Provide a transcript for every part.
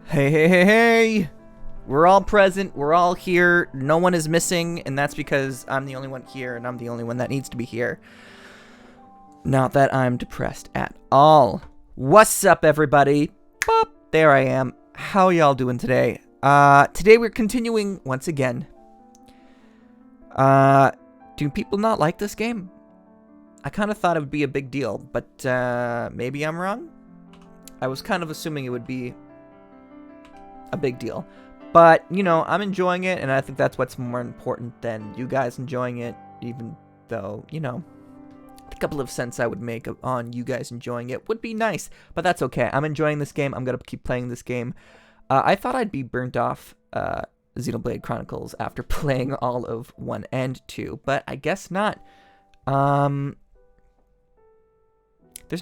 Hey, hey, hey, hey! We're all present, we're all here, no one is missing, and that's because I'm the only one here, and I'm the only one that needs to be here. Not that I'm depressed at all. What's up, everybody? Boop, there I am. How y'all doing today? Today we're continuing, once again. Do people not like this game? I kind of thought it would be a big deal, but, maybe I'm wrong? I was kind of assuming it would be a big deal. But, you know, I'm enjoying it, and I think that's what's more important than you guys enjoying it, even though, you know, a couple of cents I would make on you guys enjoying it would be nice, but that's okay. I'm enjoying this game. I'm going to keep playing this game. I thought I'd be burnt off Xenoblade Chronicles after playing all of 1 and 2, but I guess not. There's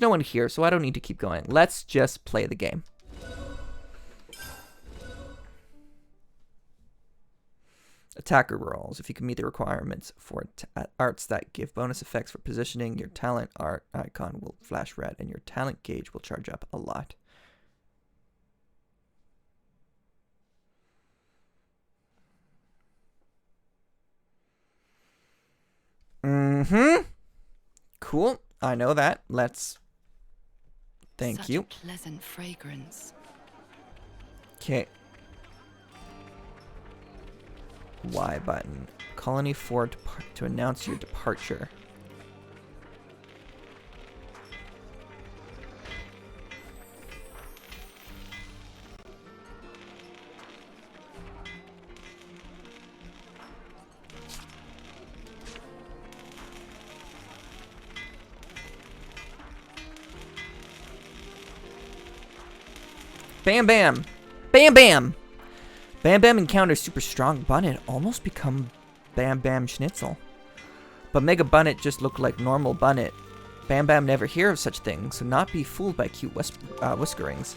no one here, so I don't need to keep going. Let's just play the game. Attacker rolls. If you can meet the requirements for arts that give bonus effects for positioning, your talent art icon will flash red and your talent gauge will charge up a lot. Cool. I know that. Let's... Thank you. Such a pleasant fragrance. Okay. Y button. Colony 4 to announce your departure. Bam Bam! Bam Bam! Bam Bam encounters super strong Bunnet, almost become Bam Bam Schnitzel. But Mega Bunnet just looked like normal Bunnet. Bam Bam never hear of such things, so not be fooled by cute whiskerings.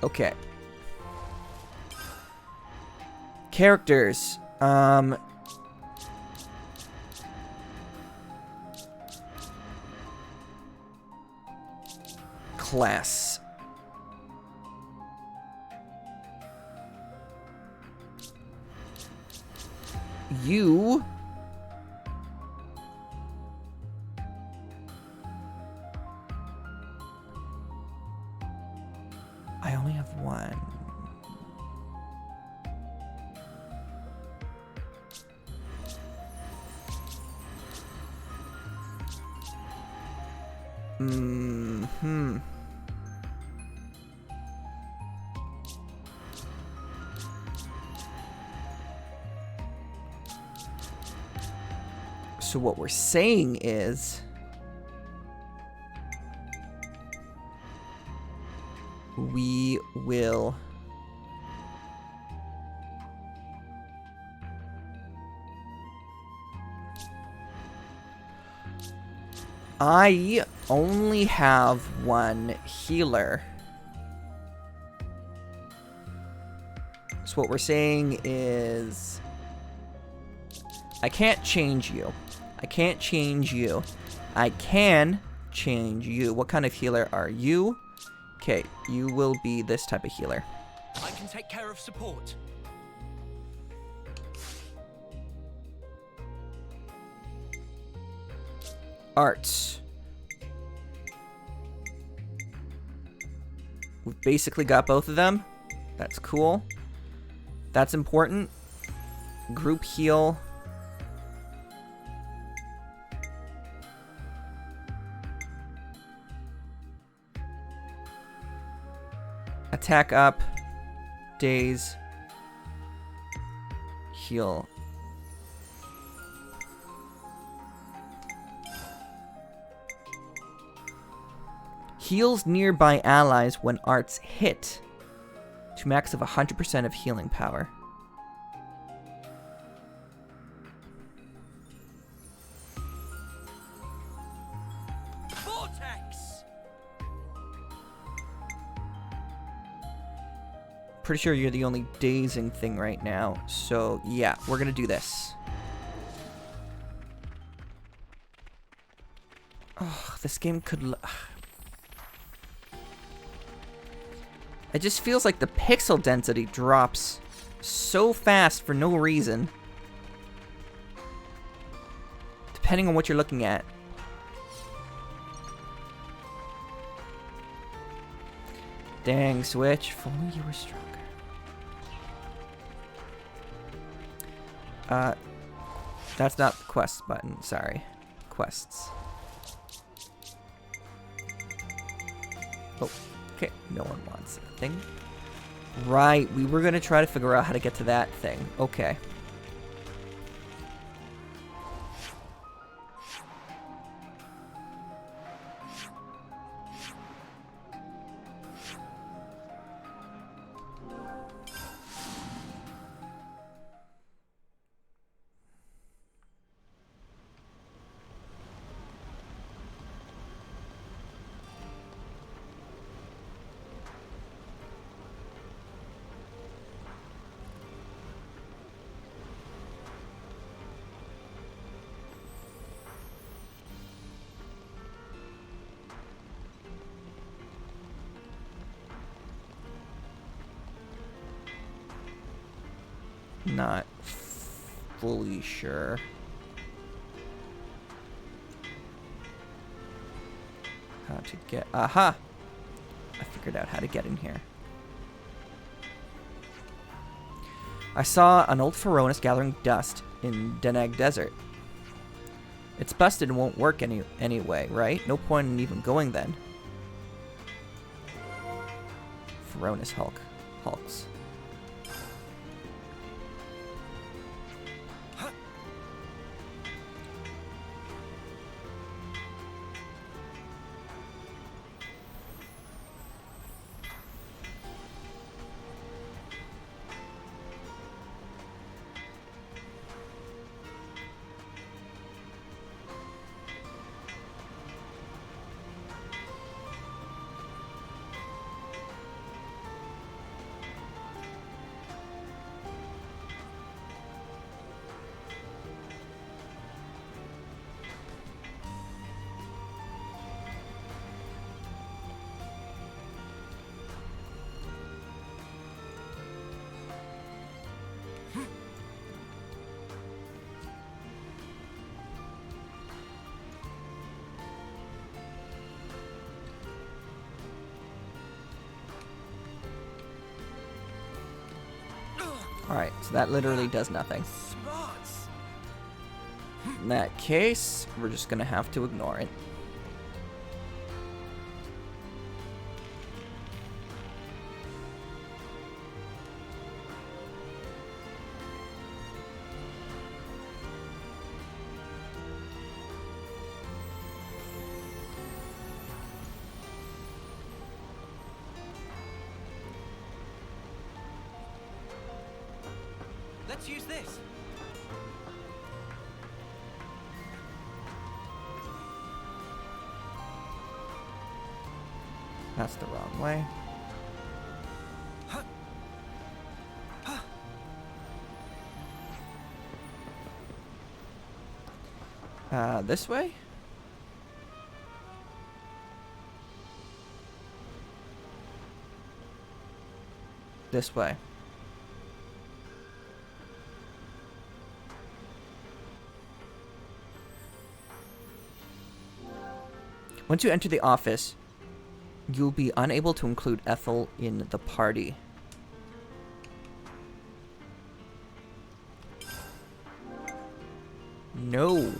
Okay. Characters. Class. You. I only have one. So what we're saying is we will I only have one healer. So what we're saying is I can't change you. I can't change you. I can change you. What kind of healer are you? Okay, you will be this type of healer. I can take care of support. Arts. We've basically got both of them. That's cool. That's important. Group heal. Attack up. Daze. Heal. Heals nearby allies when arts hit to max of 100% of healing power. Vortex! Pretty sure you're the only dazing thing right now. So, yeah, we're gonna do this. Oh, this game could... It just feels like the pixel density drops so fast for no reason. Depending on what you're looking at. Dang, Switch. If only you were stronger. That's not the quest button. Sorry. Quests. Oh, okay. No one wants a thing. Right. We were going to try to figure out how to get to that thing. Okay. Not fully sure. How to get... Aha! I figured out how to get in here. I saw an old Pharaonis gathering dust in Denag Desert. It's busted and won't work anyway, right? No point in even going then. Pharaonis hulks. Alright, so that literally does nothing. In that case, we're just gonna have to ignore it. Let's use this. That's the wrong way. This way? This way. Once you enter the office, you'll be unable to include Ethel in the party. No.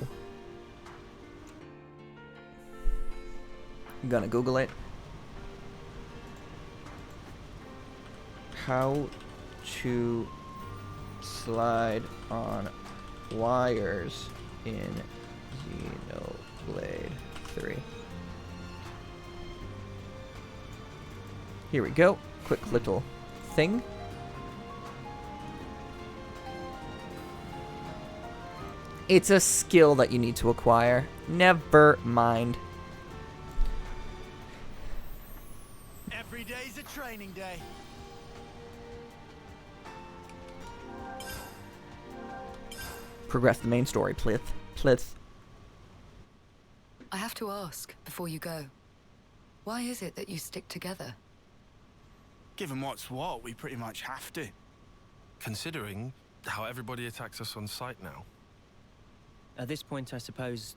I'm gonna Google it. How to slide on wires in Xenoblade 3. Here we go. Quick little thing. It's a skill that you need to acquire. Never mind. Every day's a training day. progress the main story, please. Please. I have to ask before you go. Why is it that you stick together? Given what's what, we pretty much have to. Considering how everybody attacks us on sight now. At this point, I suppose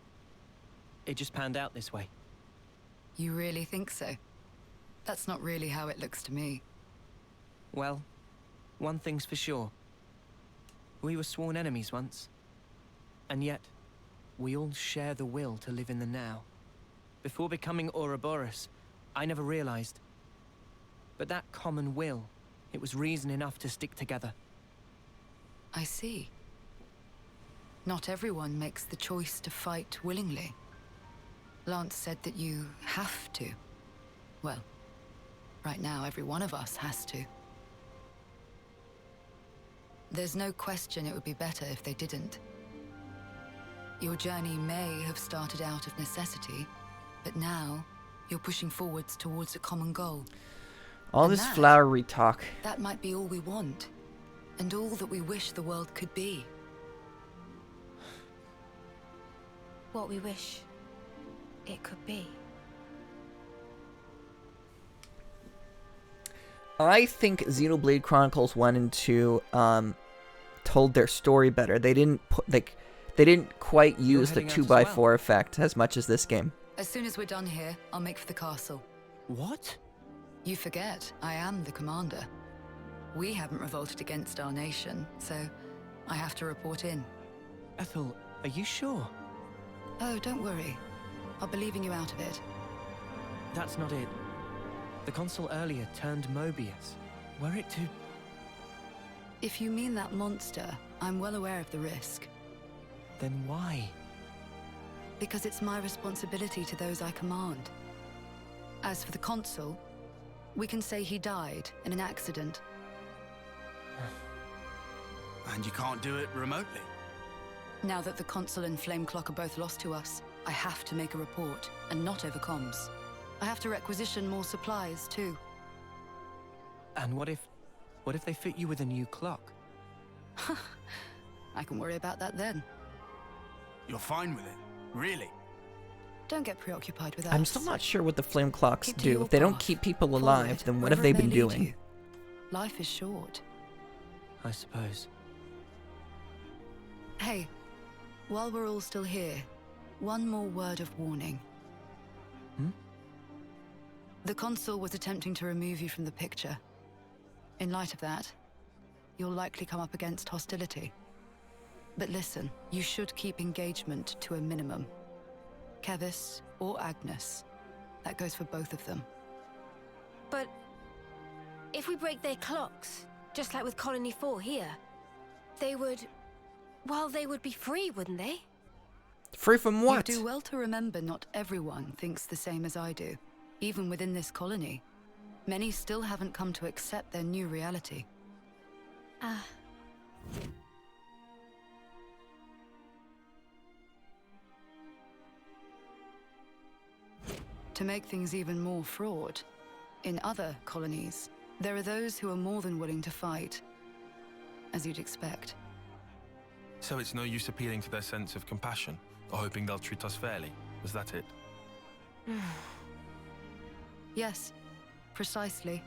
it just panned out this way. You really think so? That's not really how it looks to me. Well, one thing's for sure. We were sworn enemies once. And yet, we all share the will to live in the now. Before becoming Ouroboros, I never realized. But that common will, it was reason enough to stick together. I see. Not everyone makes the choice to fight willingly. Lance said that you have to. Well, right now every one of us has to. There's no question it would be better if they didn't. Your journey may have started out of necessity, but now you're pushing forwards towards a common goal. All And this that- flowery talk. That might be all we want, and all that we wish the world could be. What we wish it could be. I think Xenoblade Chronicles 1 and 2 told their story better. They didn't put they didn't quite use the heading out 2x4 as effect as much as this game. As soon as we're done here, I'll make for the castle. What? You forget, I am the commander. We haven't revolted against our nation, so I have to report in. Ethel, are you sure? Oh, don't worry. I'll be leaving you out of it. That's not it. The consul earlier turned Mobius. Were it to... If you mean that monster, I'm well aware of the risk. Then why? Because it's my responsibility to those I command. As for the consul, we can say he died in an accident. And you can't do it remotely. Now that the consul and Flame Clock are both lost to us, I have to make a report, and not over comms. I have to requisition more supplies, too. And what if they fit you with a new clock? I can worry about that then. You're fine with it, really. Don't get preoccupied with us. I'm still not sure what the flame clocks Keep to do. your If they don't path. keep people Follow alive, it, then what have wherever they it may been lead doing? you. Life is short. I suppose. Hey, while we're all still here, one more word of warning. Hmm? The consul was attempting to remove you from the picture. In light of that, you'll likely come up against hostility. But listen, you should keep engagement to a minimum. Kevis or Agnes. That goes for both of them. But if we break their clocks, just like with Colony 4 here, they would... well, they would be free, wouldn't they? Free from what? You do well to remember not everyone thinks the same as I do. Even within this colony, many still haven't come to accept their new reality. Ah. To make things even more fraught, in other colonies, there are those who are more than willing to fight, as you'd expect. So it's no use appealing to their sense of compassion, or hoping they'll treat us fairly. Was that it? Yes, precisely.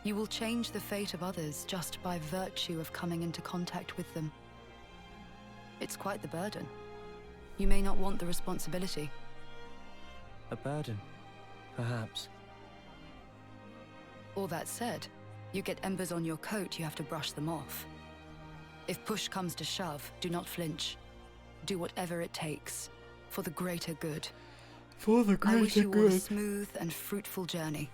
You will change the fate of others just by virtue of coming into contact with them. It's quite the burden. You may not want the responsibility. A burden, perhaps. All that said, you get embers on your coat, you have to brush them off. If push comes to shove, do not flinch. Do whatever it takes, for the greater good. For the I wish you all a smooth and fruitful journey.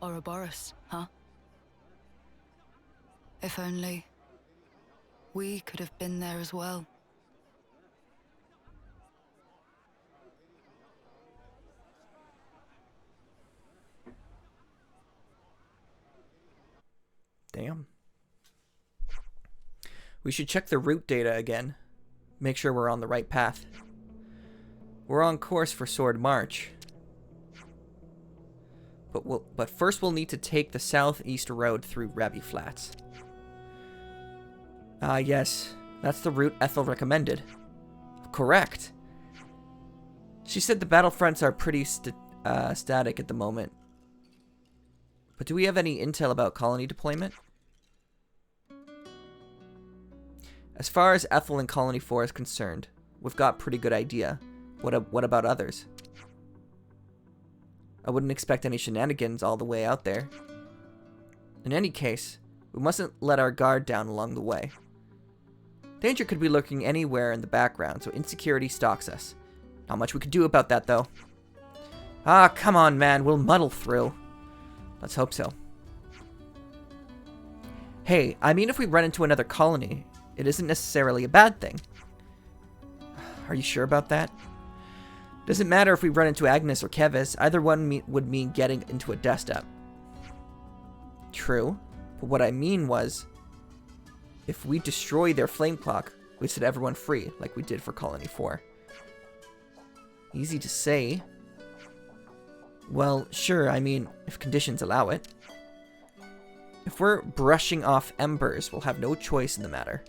Ouroboros, huh? If only we could have been there as well. Damn. We should check the route data again. Make sure we're on the right path. We're on course for Sword March. But first we'll need to take the southeast road through Rabby Flats. Ah, yes. That's the route Ethel recommended. Correct. She said the battlefronts are pretty static at the moment. But do we have any intel about colony deployment? As far as Ethel and Colony 4 is concerned, we've got a pretty good idea. What about others? I wouldn't expect any shenanigans all the way out there. In any case, we mustn't let our guard down along the way. Danger could be lurking anywhere in the background, so insecurity stalks us. Not much we could do about that, though. Ah, come on, man. We'll muddle through. Let's hope so. Hey, I mean if we run into another colony, it isn't necessarily a bad thing. Are you sure about that? Doesn't matter if we run into Agnes or Kevis, either one would mean getting into a dust up. True, but what I mean was, if we destroy their flame clock, we set everyone free, like we did for Colony 4. Easy to say. Well, sure, I mean, if conditions allow it. If we're brushing off embers, we'll have no choice in the matter.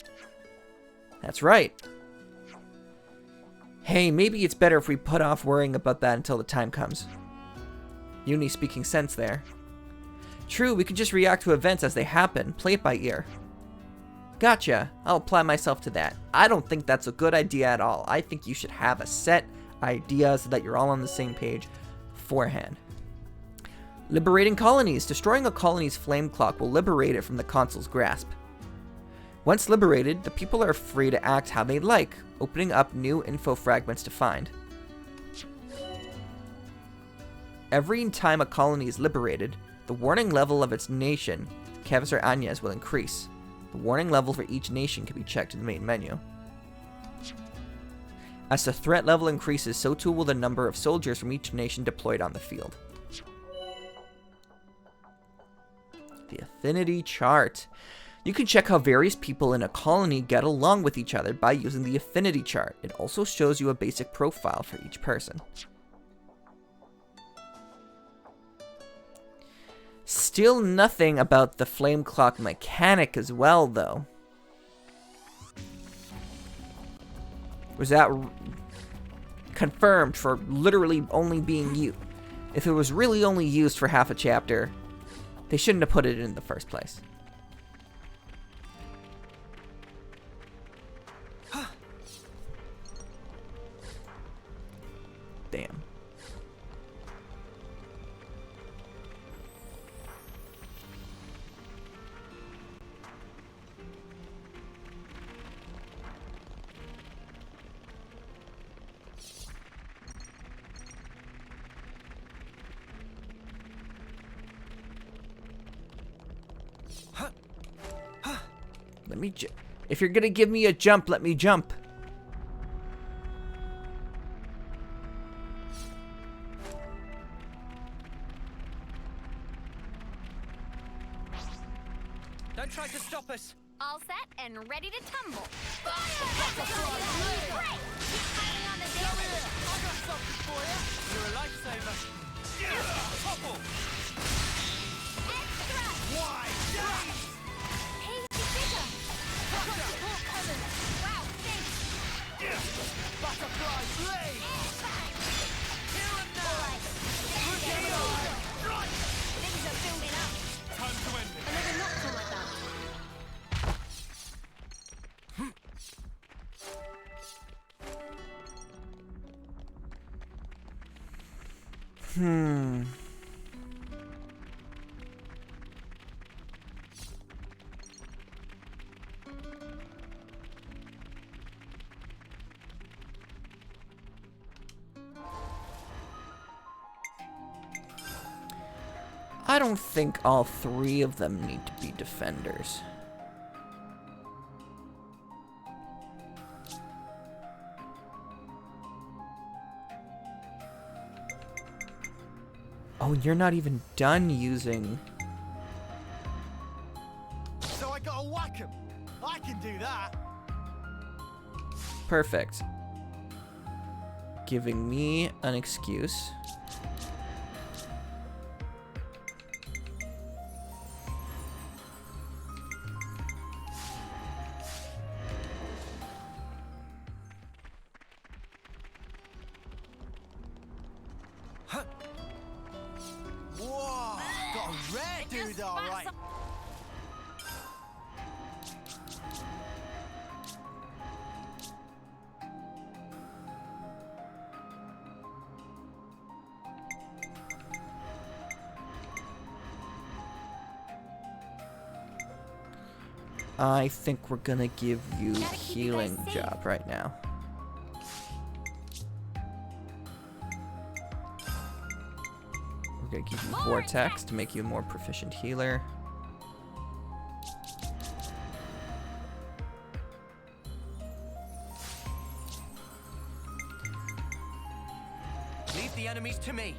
That's right. Hey, maybe it's better if we put off worrying about that until the time comes. Uni speaking sense there. True, we can just react to events as they happen, play it by ear. Gotcha, I'll apply myself to that. I don't think that's a good idea at all. I think you should have a set idea so that you're all on the same page beforehand. Liberating colonies. Destroying a colony's flame clock will liberate it from the console's grasp. Once liberated, the people are free to act how they like, opening up new info fragments to find. Every time a colony is liberated, the warning level of its nation, Kevis or Agnes, will increase. The warning level for each nation can be checked in the main menu. As the threat level increases, so too will the number of soldiers from each nation deployed on the field. The affinity chart. You can check how various people in a colony get along with each other by using the affinity chart. It also shows you a basic profile for each person. Still nothing about the flame clock mechanic as well, though. Was that confirmed for literally only being used? If it was really only used for half a chapter, they shouldn't have put it in the first place. Damn. Let me if you're gonna give me a jump, let me jump. Don't try to stop us. All set and ready to tumble. Fire! Great! Keep fighting on the damage. I got something for you. You're a lifesaver. Topple. Extra! Why? Hey, bigger! Got support coming. Wow, thanks. Butterfly blade! Airtime! Here and now! Things are building up. Time to end it. I never knocked on like that. I don't think all three of them need to be defenders. Oh, you're not even done using... So I gotta whack him. I can do that. Perfect. giving me an excuse. Whoa! Got a rare dude, all right. I think we're gonna give you Gotta keep you guys healing safe. job right now. We're gonna give you Vortex to make you a more proficient healer. Leave the enemies to me.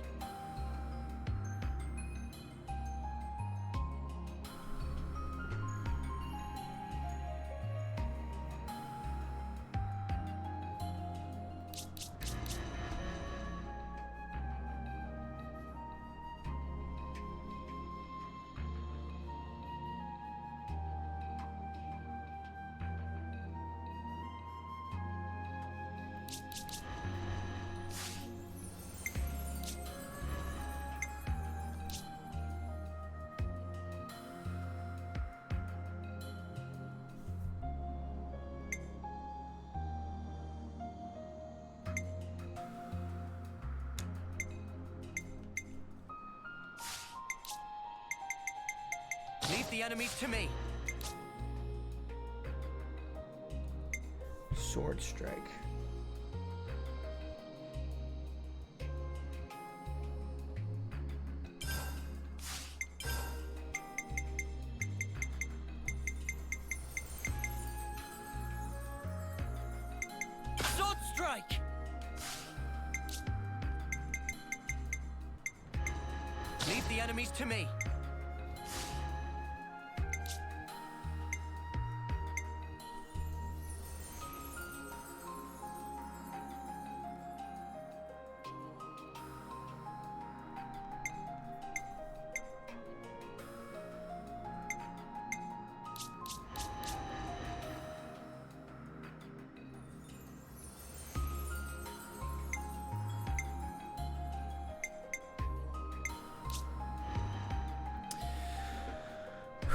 Leave the enemies to me. Sword strike. Sword strike. Leave the enemies to me.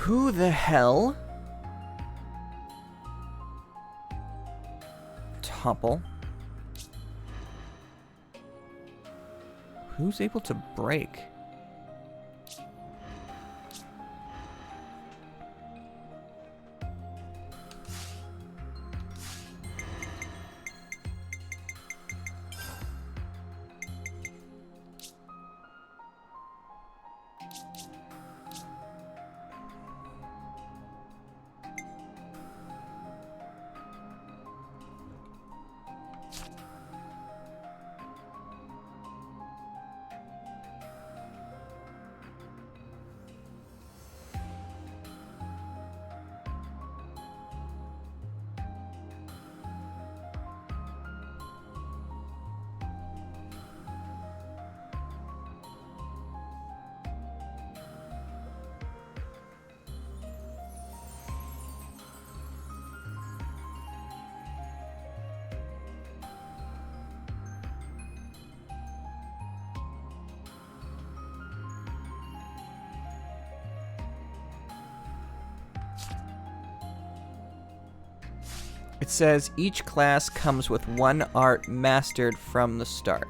Who the hell? Topple. Who's able to break? It says each class comes with one art mastered from the start.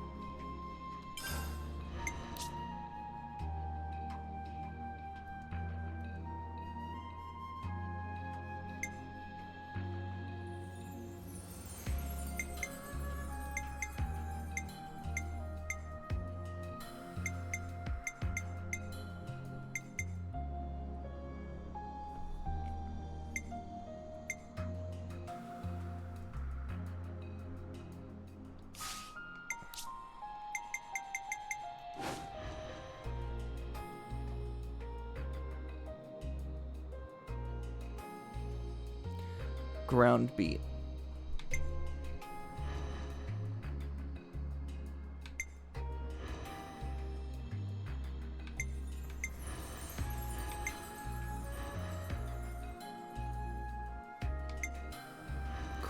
Ground beat.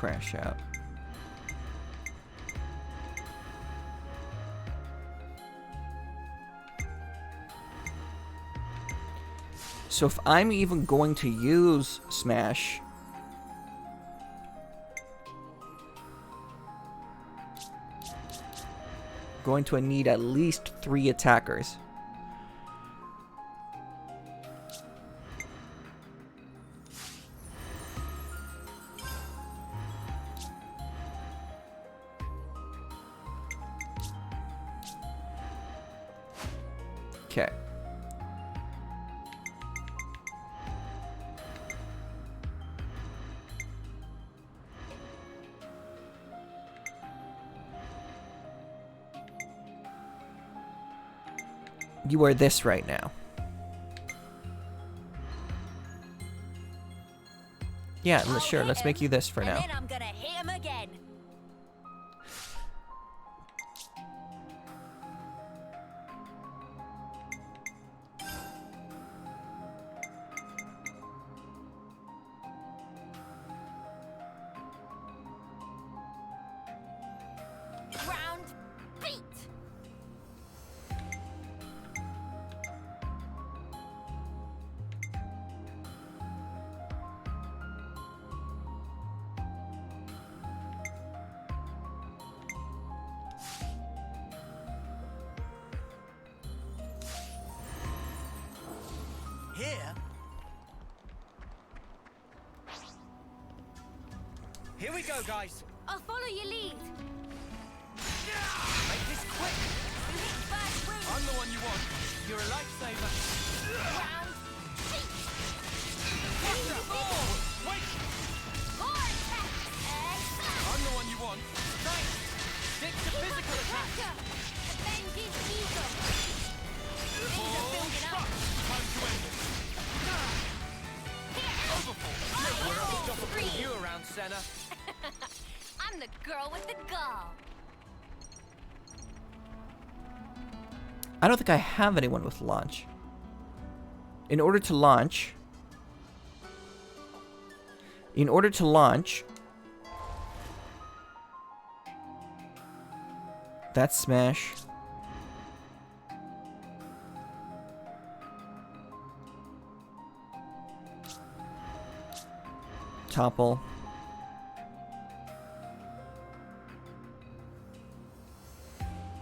crash out. So if I'm even going to use Smash, going to need at least 3 attackers. Okay. You are this right now. Yeah, sure, let's make you this for now. And then I'm gonna hit him again. Round beat. Here? Here we go, guys. I'll follow your lead. Make this quick. Who hits first wins. I'm the one you want. You're a lifesaver. Round beat. Wait! More attack. And slash. I'm the one you want. Thanks. Stick to physical attack. Avenging Eagle. Things are building up. Time to end it. You around, Senna. I'm the girl with the gall. I don't think I have anyone with launch. In order to launch, that's Smash. Topple.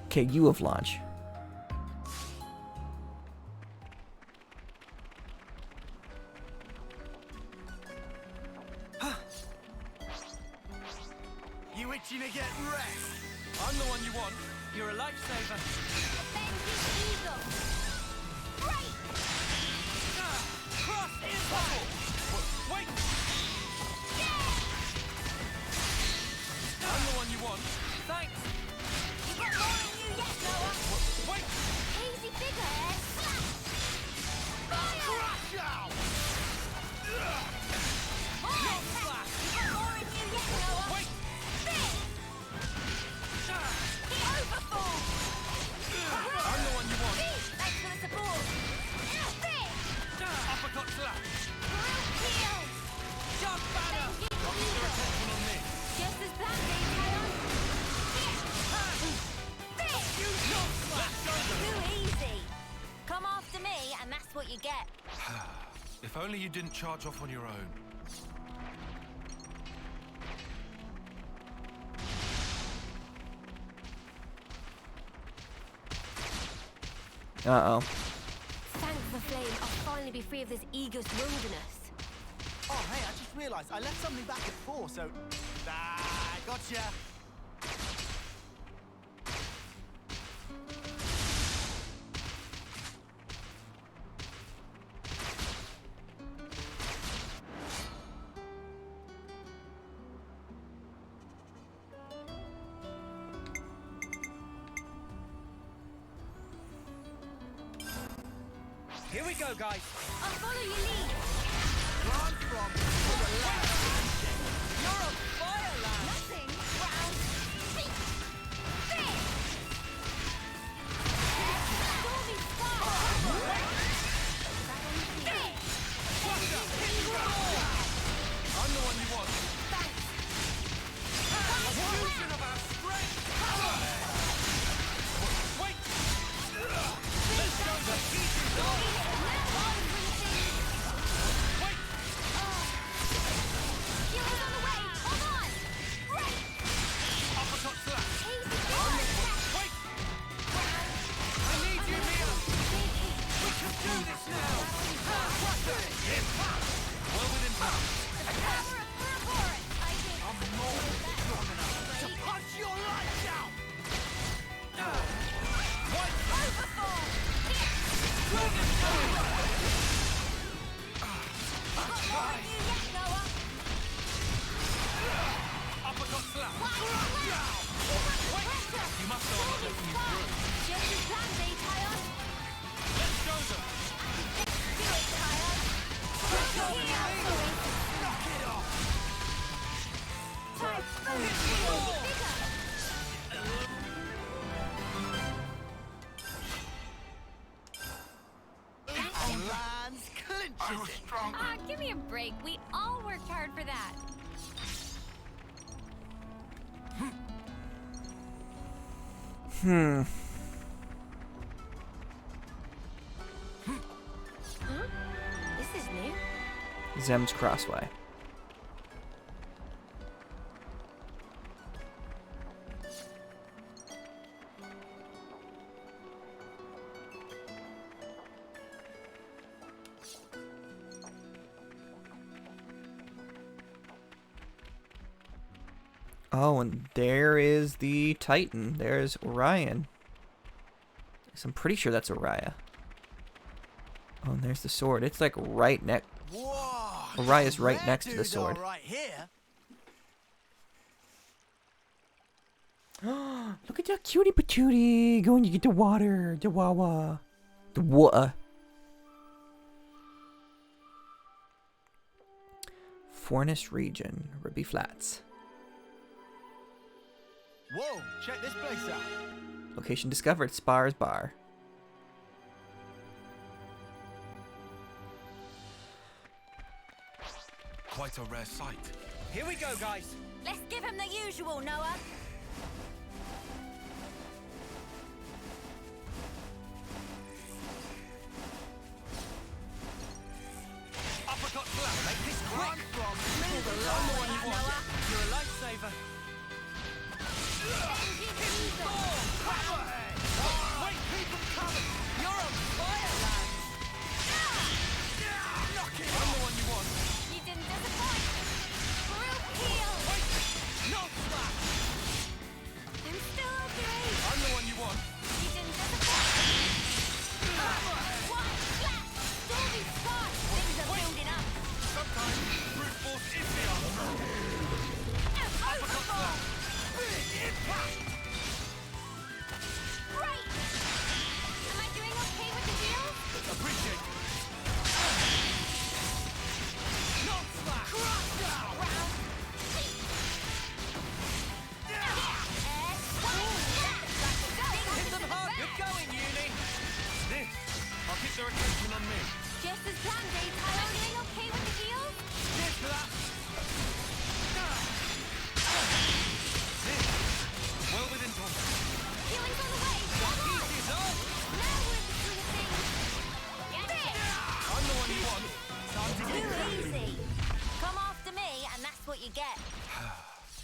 Okay, you have launch. You itching to get wrecked? I'm the one you want. You're a lifesaver. Avenging Eagle. Break. Cross impact. Wait! I'm the one you want. Thanks. You got more in you yet, Noah. Wait! Easy figure. Slash. Fire. Crash out! More attack. You got more in you yet, Noah. Wait! Spin. Hit overfall. I'm the one you want. Thanks for the support. Spin. Uppercut slap. Group heal. Jump banner. Avenging Eagle. Attention on me. Just as planned, Talon. Too easy. Come after me, and that's what you get. If only you didn't charge off on your own. Uh-oh. Thank the flame, I'll finally be free of this Aegis wilderness. Oh, hey, I just realised I left something back at 4, so... Ah, gotcha. Here we go, guys. I'll follow your lead. Run from... You're on fire, lad. Nothing. Round. Beat. Spin. Stormy spark. Spin. I'm the one you want. Thanks. Lands clinches it. Ah, give me a break. We all worked hard for that. Hmm. Huh? This is new. Zem's Crossway. Oh, and there is the Titan. There's Orion. So I'm pretty sure that's Orion. Oh, and there's the sword. It's like right next. Whoa! Oria's right Rare next to the dude sword. all right here. Look at that cutie patootie. Go and you get the water. The wawa. The water. Forest region. Ruby Flats. Whoa! Check this place out. Location discovered. Spar's Bar. Quite a rare sight. Here we go, guys. Let's give him the usual, Noah. Uppercut slap. Make this quick. From Move the along, line. Noah. You're a lifesaver. Wait, keep them coming. You're on fire, lads. Knock it I'm the one you want. You didn't disappoint. Group heal. No slap. I'm still okay. I'm the one you want. You didn't disappoint. One slap. Don't be smart. Things are building up. Sometimes brute force is the answer. Overfall. big impact. Great. Am I doing okay with the heal? Appreciate it. No slack. Round. Hit them hard. Good going, Uni. This. I'll keep their attention on me. Just as planned, Dave. Am I doing okay with the heal? Cheers for that. Well within talk. Healing's on the way. Hold on. Heat is on. Now we're in the swing of things. Get it. I'm the one you want. Time to get Too easy. Come after me, and that's what you get.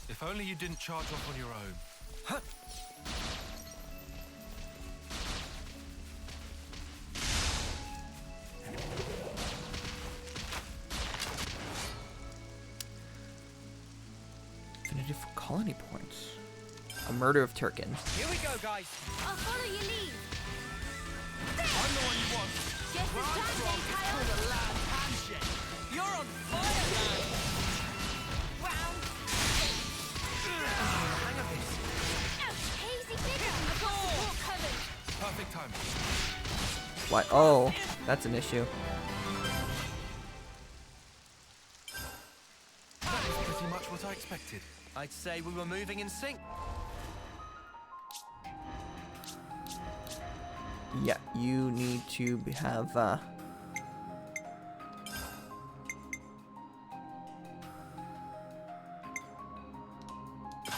If only you didn't charge off on your own. Affinity for colony points. A murder of Turkins. Here we go, guys. I'll follow your lead. I'm the one you want. Just as planned, Dave, Kyle. the land handshake. You're on fire, lads. Round. Hang of this. Easy figure. I've got support covered. Perfect time. Why? Oh, that's an issue. That is pretty much what I expected. I'd say we were moving in sync. Yeah, you need to have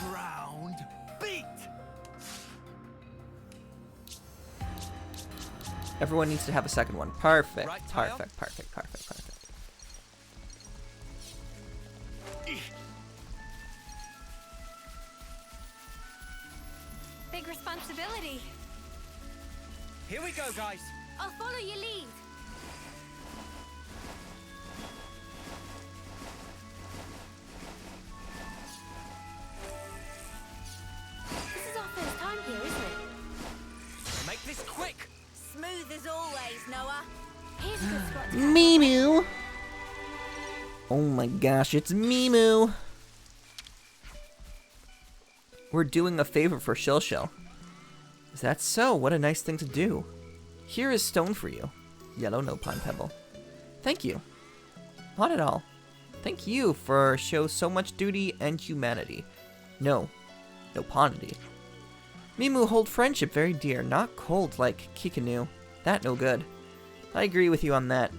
Ground beat. everyone needs to have a second one. Perfect. Right, Tile? Perfect. Perfect. Perfect. Perfect. Big responsibility. Here we go, guys. I'll follow your lead. This is our first time here, isn't it? Make this quick. Smooth as always, Noah. Here's a good spot to Mimu. Oh my gosh, it's Mimu. We're doing a favor for Shell Shell. Is that so? What a nice thing to do. Here is stone for you. Yellow no pine pebble. Thank you. Not at all. Thank you for show so much duty and humanity. No ponity. Mimu hold friendship very dear, not cold like Kikanu. That no good. I agree with you on that.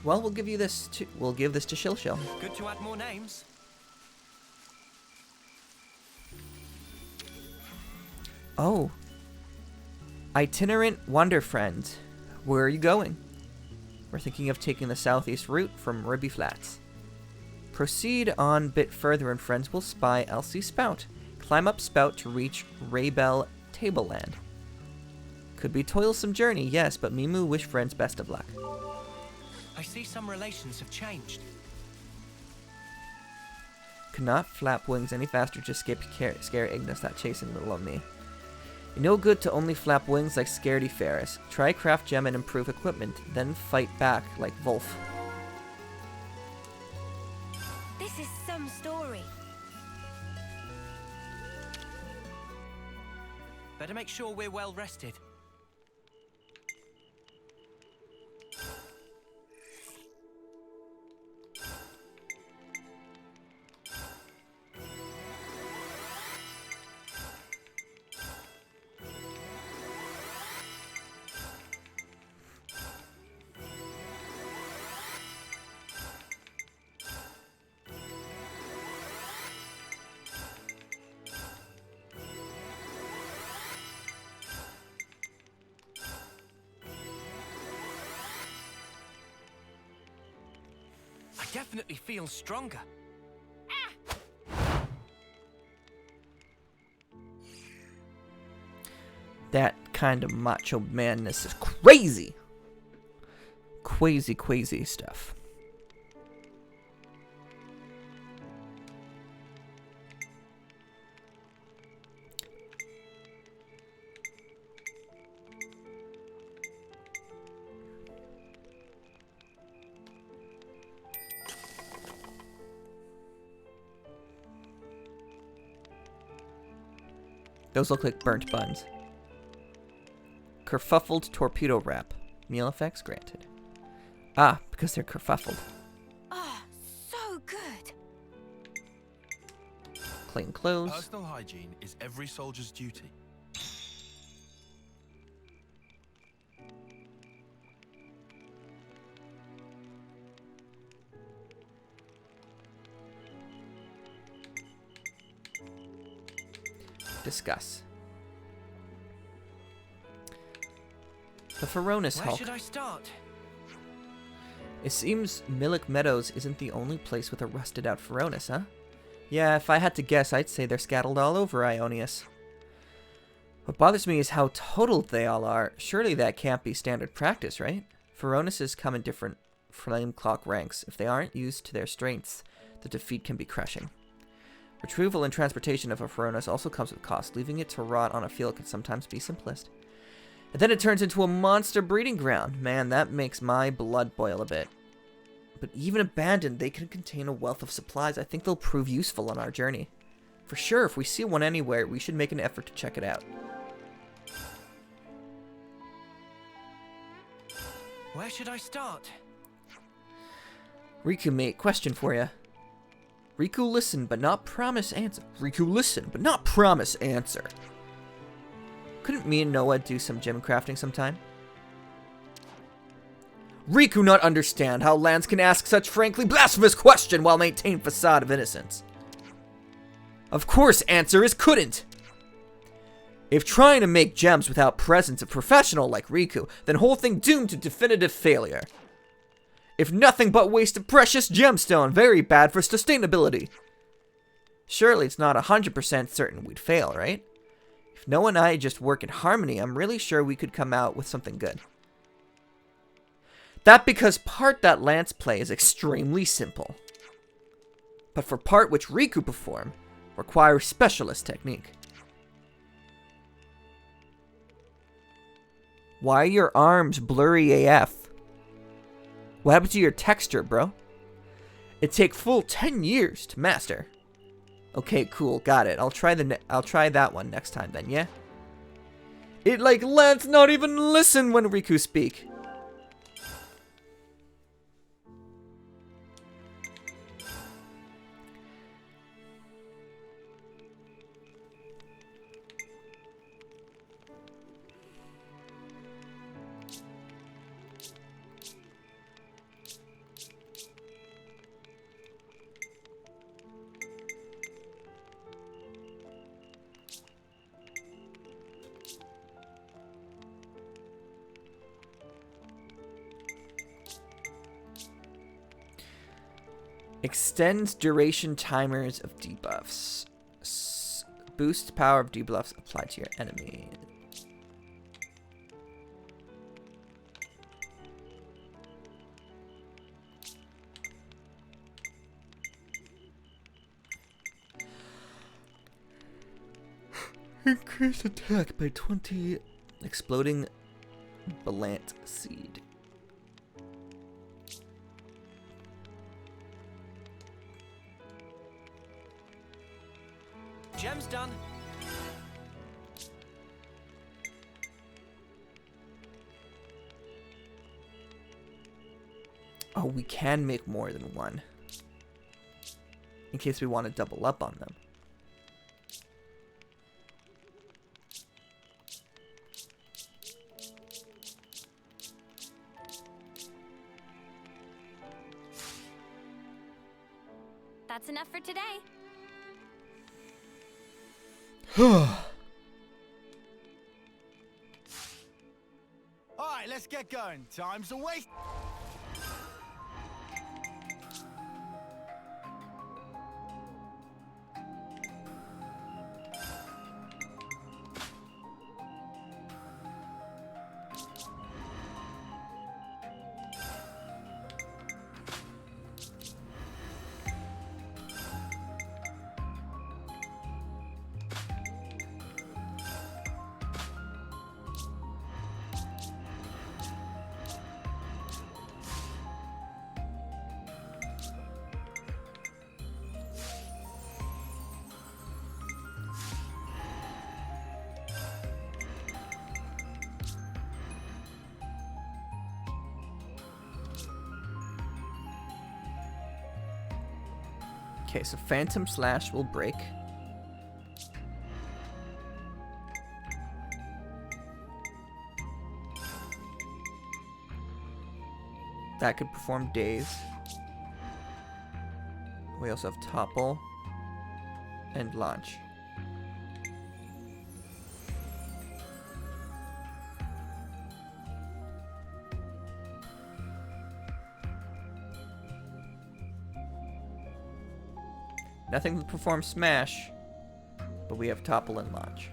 Well, we'll give this to Shilshil. Good to add more names. Oh. Itinerant Wander Friend. Where are you going? We're thinking of taking the southeast route from Ribby Flats. Proceed on a bit further and friends will spy Elsie Spout. Climb up Spout to reach Raybell Tableland. Could be toilsome journey, yes, but Mimu wish friends best of luck. I see some relations have changed. Could not flap wings any faster to scare Ignis, that chasing little of me. No good to only flap wings like Scaredy Ferris. Try craft gem and improve equipment, then fight back like Wolf. This is some story. Better make sure we're well rested. I definitely feel stronger. That kind of macho madness is crazy. Crazy stuff. Those look like burnt buns. Kerfuffled torpedo wrap. Meal effects granted. Ah, because they're kerfuffled. Ah, so good. Clean clothes. Personal hygiene is every soldier's duty. Discuss. The Feronis Where Hulk. should I start? It seems Millik Meadows isn't the only place with a rusted out Feronis, huh? Yeah, if I had to guess, I'd say they're scattered all over Ionius. What bothers me is how totaled they all are. Surely that can't be standard practice, right? Feronises come in different flame clock ranks. If they aren't used to their strengths, the defeat can be crushing. Retrieval and transportation of a Feronis also comes with cost. Leaving it to rot on a field can sometimes be simplest. And then it turns into a monster breeding ground. Man, that makes my blood boil a bit. But even abandoned, they can contain a wealth of supplies. I think they'll prove useful on our journey. For sure, if we see one anywhere, we should make an effort to check it out. Where should I start? Riku, mate, question for you. Riku, listen, but not promise answer. Riku, listen, but not promise answer. Couldn't me and Noah do some gem crafting sometime? Riku not understand how Lance can ask such frankly blasphemous question while maintain facade of innocence. Of course, answer is couldn't. If trying to make gems without presence of professional like Riku, then whole thing doomed to definitive failure. If nothing but waste of precious gemstone, very bad for sustainability. Surely it's not 100% certain we'd fail, right? If Noah and I just work in harmony, I'm really sure we could come out with something good. That because part that Lance play is extremely simple. But for part which Riku perform, requires specialist technique. Why are your arms blurry AF? What happened to your texture, bro? It'd take full 10 years to master. Okay, cool, got it. I'll try that one next time then, yeah? It like Lance not even listen when Riku speak. Extends duration timers of debuffs. Boost power of debuffs applied to your enemy. Increased attack by 20. Exploding Blant Seed. Gem's done. Oh, we can make more than one. In case we want to double up on them. That's enough for today. Alright, let's get going. Time's a waste. Okay, so Phantom Slash will break. That could perform Daze. We also have Topple and Launch. Nothing to perform Smash, but we have Topple and Launch.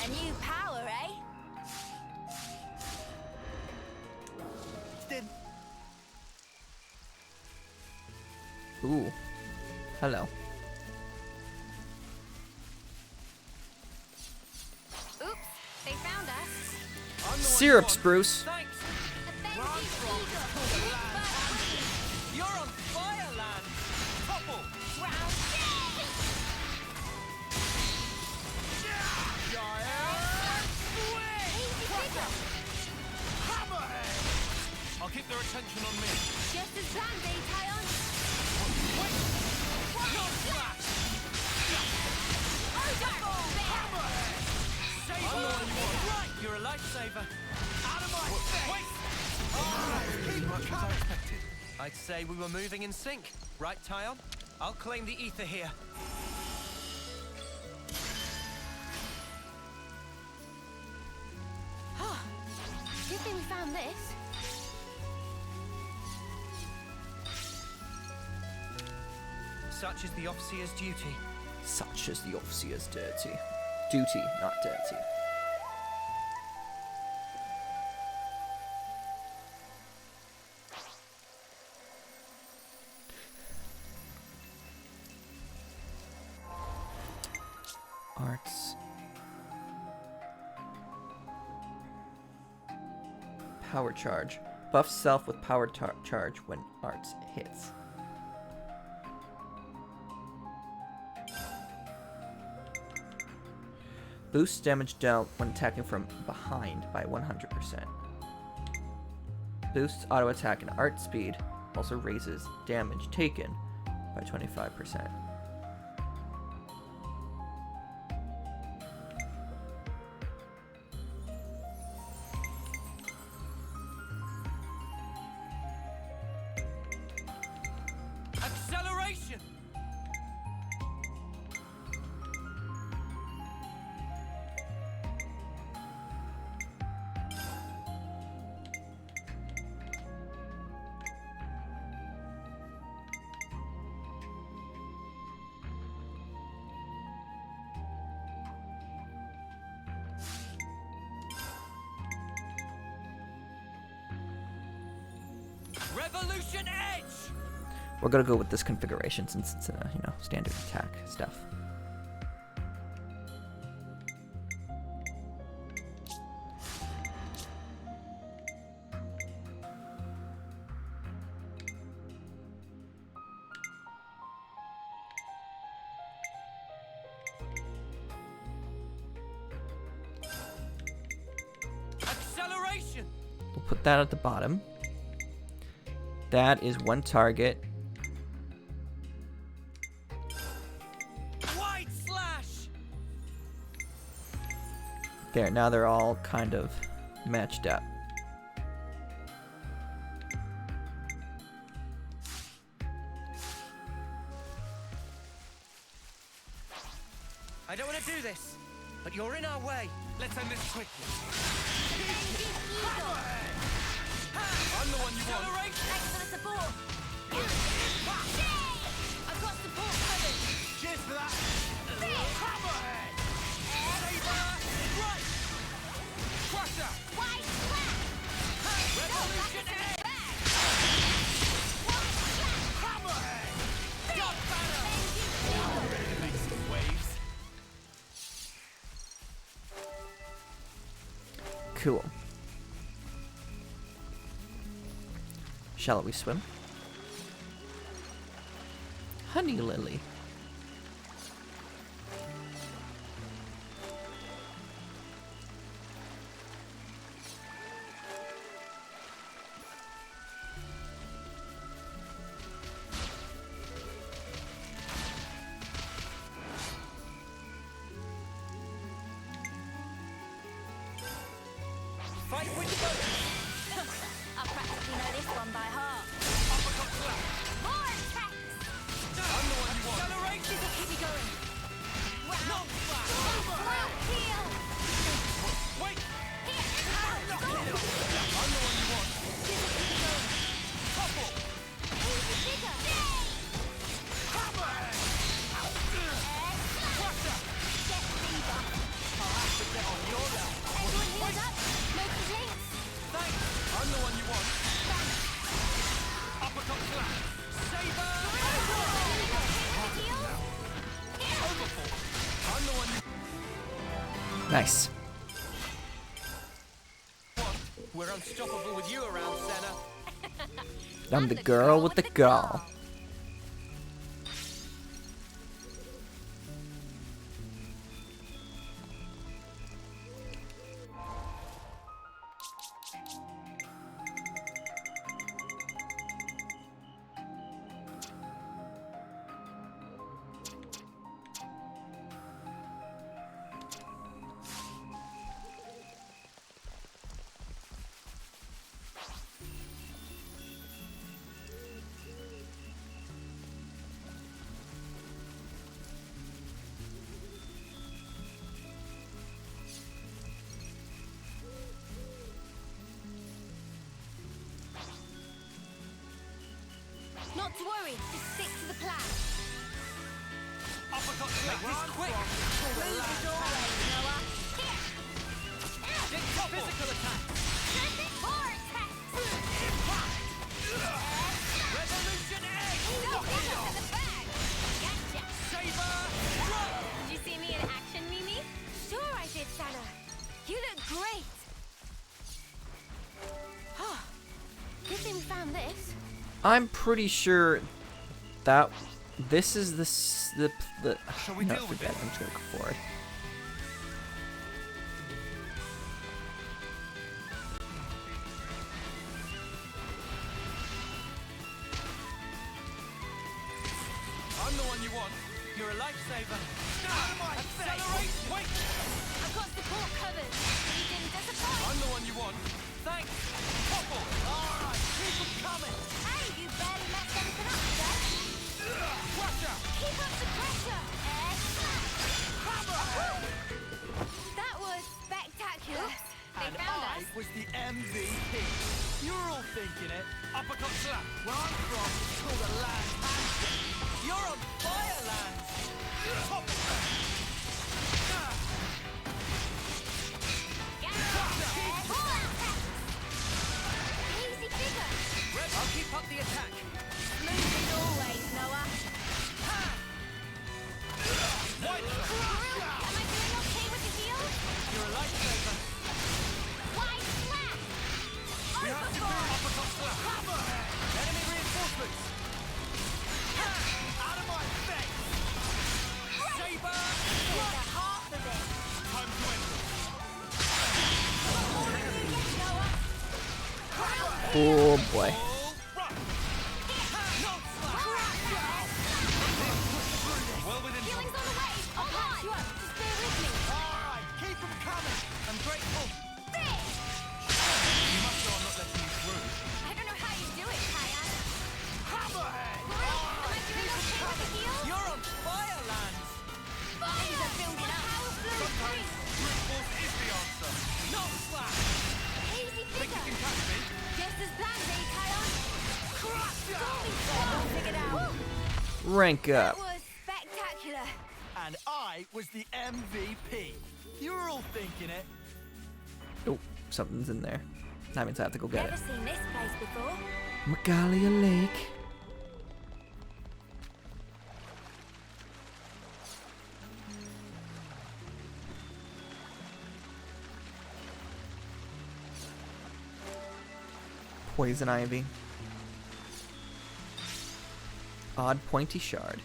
A new power, eh? Did Ooh. Hello. Oops, they found us. Syrup Spruce. Thanks. Thank you, Eagle. You're on fire, lad. Topple! Round Hammerhead! I'll keep their attention on me. just as planned, eh, Tyon? You're a lifesaver. Out of my face! As much as I expected. I'd say we were moving in sync. Right, Tyon? I'll claim the ether here. Good thing we found this. Such is the Officer's duty. Such as the Officer's dirty. Duty, not dirty. Arts. Power charge. Buff self with power charge when arts hits. Boosts damage dealt when attacking from behind by 100%. Boosts auto attack and art speed. Also raises damage taken by 25%. Acceleration! Revolution Edge! We're gonna go with this configuration since it's standard attack stuff. Acceleration! We'll put that at the bottom. That is one target. Wide slash! There, now they're all kind of matched up. I don't want to do this, but you're in our way. Let's end this quickly. I'm the one you want. Thanks for the support. I've got support covered. Cheers for that. Hammerhead. Right! Crusher! Wide slap. Revolution Edge! Hammerhead. God banner! Make some waves. Cool. Shall we swim? Honey Lily. Fight with the boat! I practically know this one by heart. Uppercut slap! More attacks. I'm the one you want. Acceleration! This'll keep me going. No slash! Wow, heal. Wait! Here. I'm the one you want. This'll keep me going. Couple! Even bigger. Hammerhead! Crusher! Get fever. I'll have to get on your level. Everyone heals up. No complaints. Thanks! I'm the one you want. Uppercut slap! Saber! Overfall! I'm the one you Nice. want. We're unstoppable with you around, Senna. I'm the girl with the gall. Not to worry. Just stick to the plan. Uppercut slap! Make this quick! Move the doorway, Noah. Here. Get physical attack! More attacks. Revolution Edge! Go bigger for the bag. Gotcha. Saber! Did you see me in action, Mimi? Sure I did, Sana. You look great. Good thing we found this. I'm pretty sure that this is the Shall we no, deal with forget. it? I'm just gonna go forward. I'm the one you want. You're a lifesaver. Out of my Accelerate! Wait! I've got support covered. You didn't disappoint. I'm the one you want. Thanks. Topple. All right, keep them coming. Hey, you barely messed anything up, Dad. Russia. Keep up the pressure. Hammerhead. That was spectacular. They And found I us. was the MVP. You were all thinking it. Uppercut slap! Where I'm from, it's called a land handshake. You're on fire, land. Topple. Easy figure. I'll keep up the attack. Smooth as always, Noah. White. Am I doing okay with the heal? You're a lifesaver. Wide slap. We have to do Overboard. uppercut slap! Hammerhead. Enemy reinforcements. Out of my face. Saber. Get the half of it. Time to end it. Noah. Oh boy. All right! Well within Healing's on the way. I'll patch you up. Just bear with me. All right, keep them coming. I'm grateful. This. You must know I'm not letting you through. I don't know how you do it, Kyan. Hammerhead. Am I doing okay with the heal? You're on fire, land. Things are building up. Sometimes brute force is the answer. No slap. Easy Think you figure. can catch me? Just as planned, Kyan. Crusher. All figured out. Rank That up. was spectacular. And I was the MVP. You were all thinking it. Oh, something's in there. That means I have to go get Never it. seen this place before. Magalia Lake. Poison ivy. Odd pointy shard.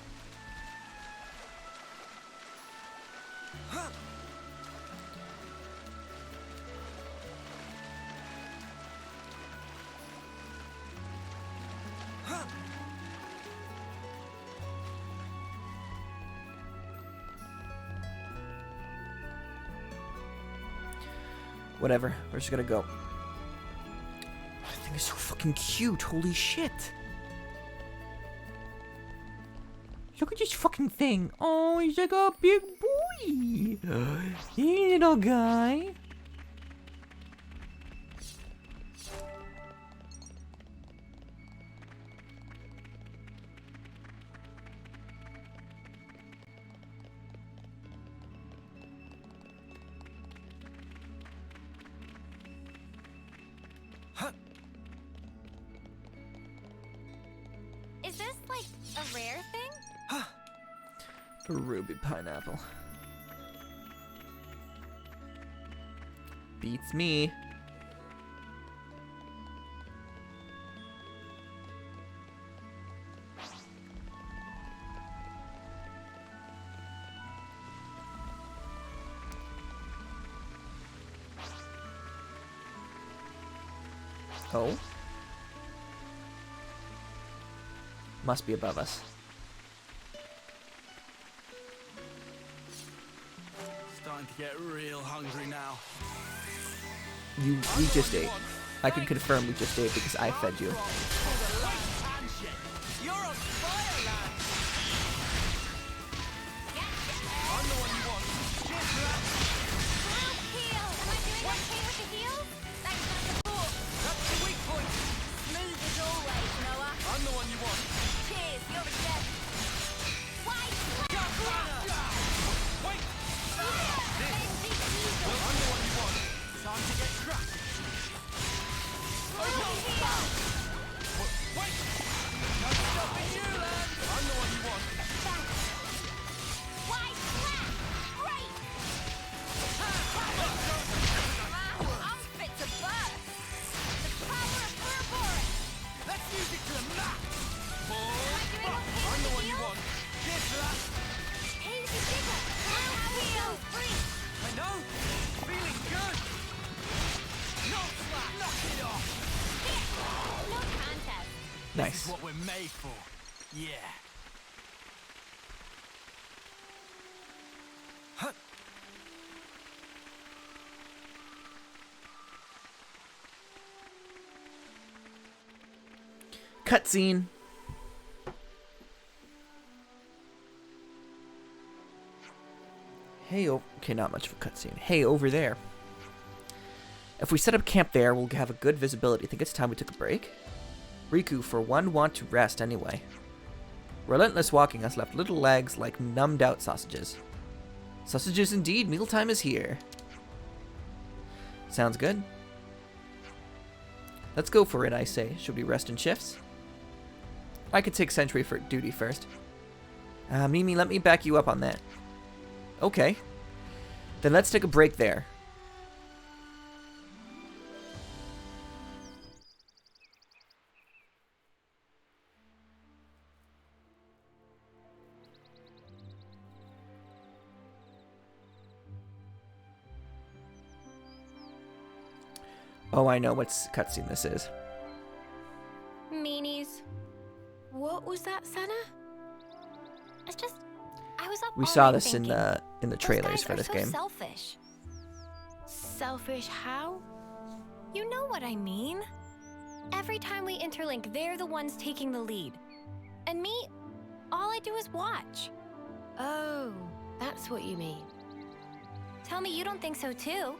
Whatever, we're just gonna go. That thing is so fucking cute, holy shit! Look at this fucking thing. Oh, he's like a big boy. Hey, little guy. Is this like a rare thing? A ruby pineapple. Beats me. Oh. Must be above us. Starting to get real hungry now. We just ate. I can confirm we just ate because I fed you. Handshake. You're on fire, land. I'm the one you want. Cheers for that. Group heal. Am I doing okay with the heal? Thanks for the support. That's the weak point. Smooth as always, Noah. I'm the one you want. Cheers, you're a gem. Wide slap. Wait. Big eagle. I'm the one you want. Time to get cracking. Group heal. Wait. No stopping you, land. I'm the one you want. Thanks. Wide slap. Great. I'm fit to burst. The power of Ouroboros. Let's use it to the max. Am I doing okay I'm with the one heal? you want. Cheers for that. Easy figure. Group heal. Free. I know. Feeling good. No slap. Knock it off. No contest. This Nice. is what we're made for. Yeah. Cutscene. Hey, okay, not much of a cutscene. Hey, over there. If we set up camp there, we'll have a good visibility. Think it's time we took a break? Riku, for one, want to rest anyway. Relentless walking has left little legs like numbed out sausages. Sausages indeed, mealtime is here. Sounds good. Let's go for it, I say. Should we rest in shifts? I could take sentry for duty first. Mimi, let me back you up on that. Okay. Then let's take a break there. Oh, I know what cutscene this is. Meanies. What was that, Senna? It's just, I was up We all saw night this in thinking, the those trailers guys for are this so game. Selfish. Selfish how? You know what I mean. Every time we interlink, they're the ones taking the lead. And me, all I do is watch. Oh, that's what you mean. Tell me you don't think so too.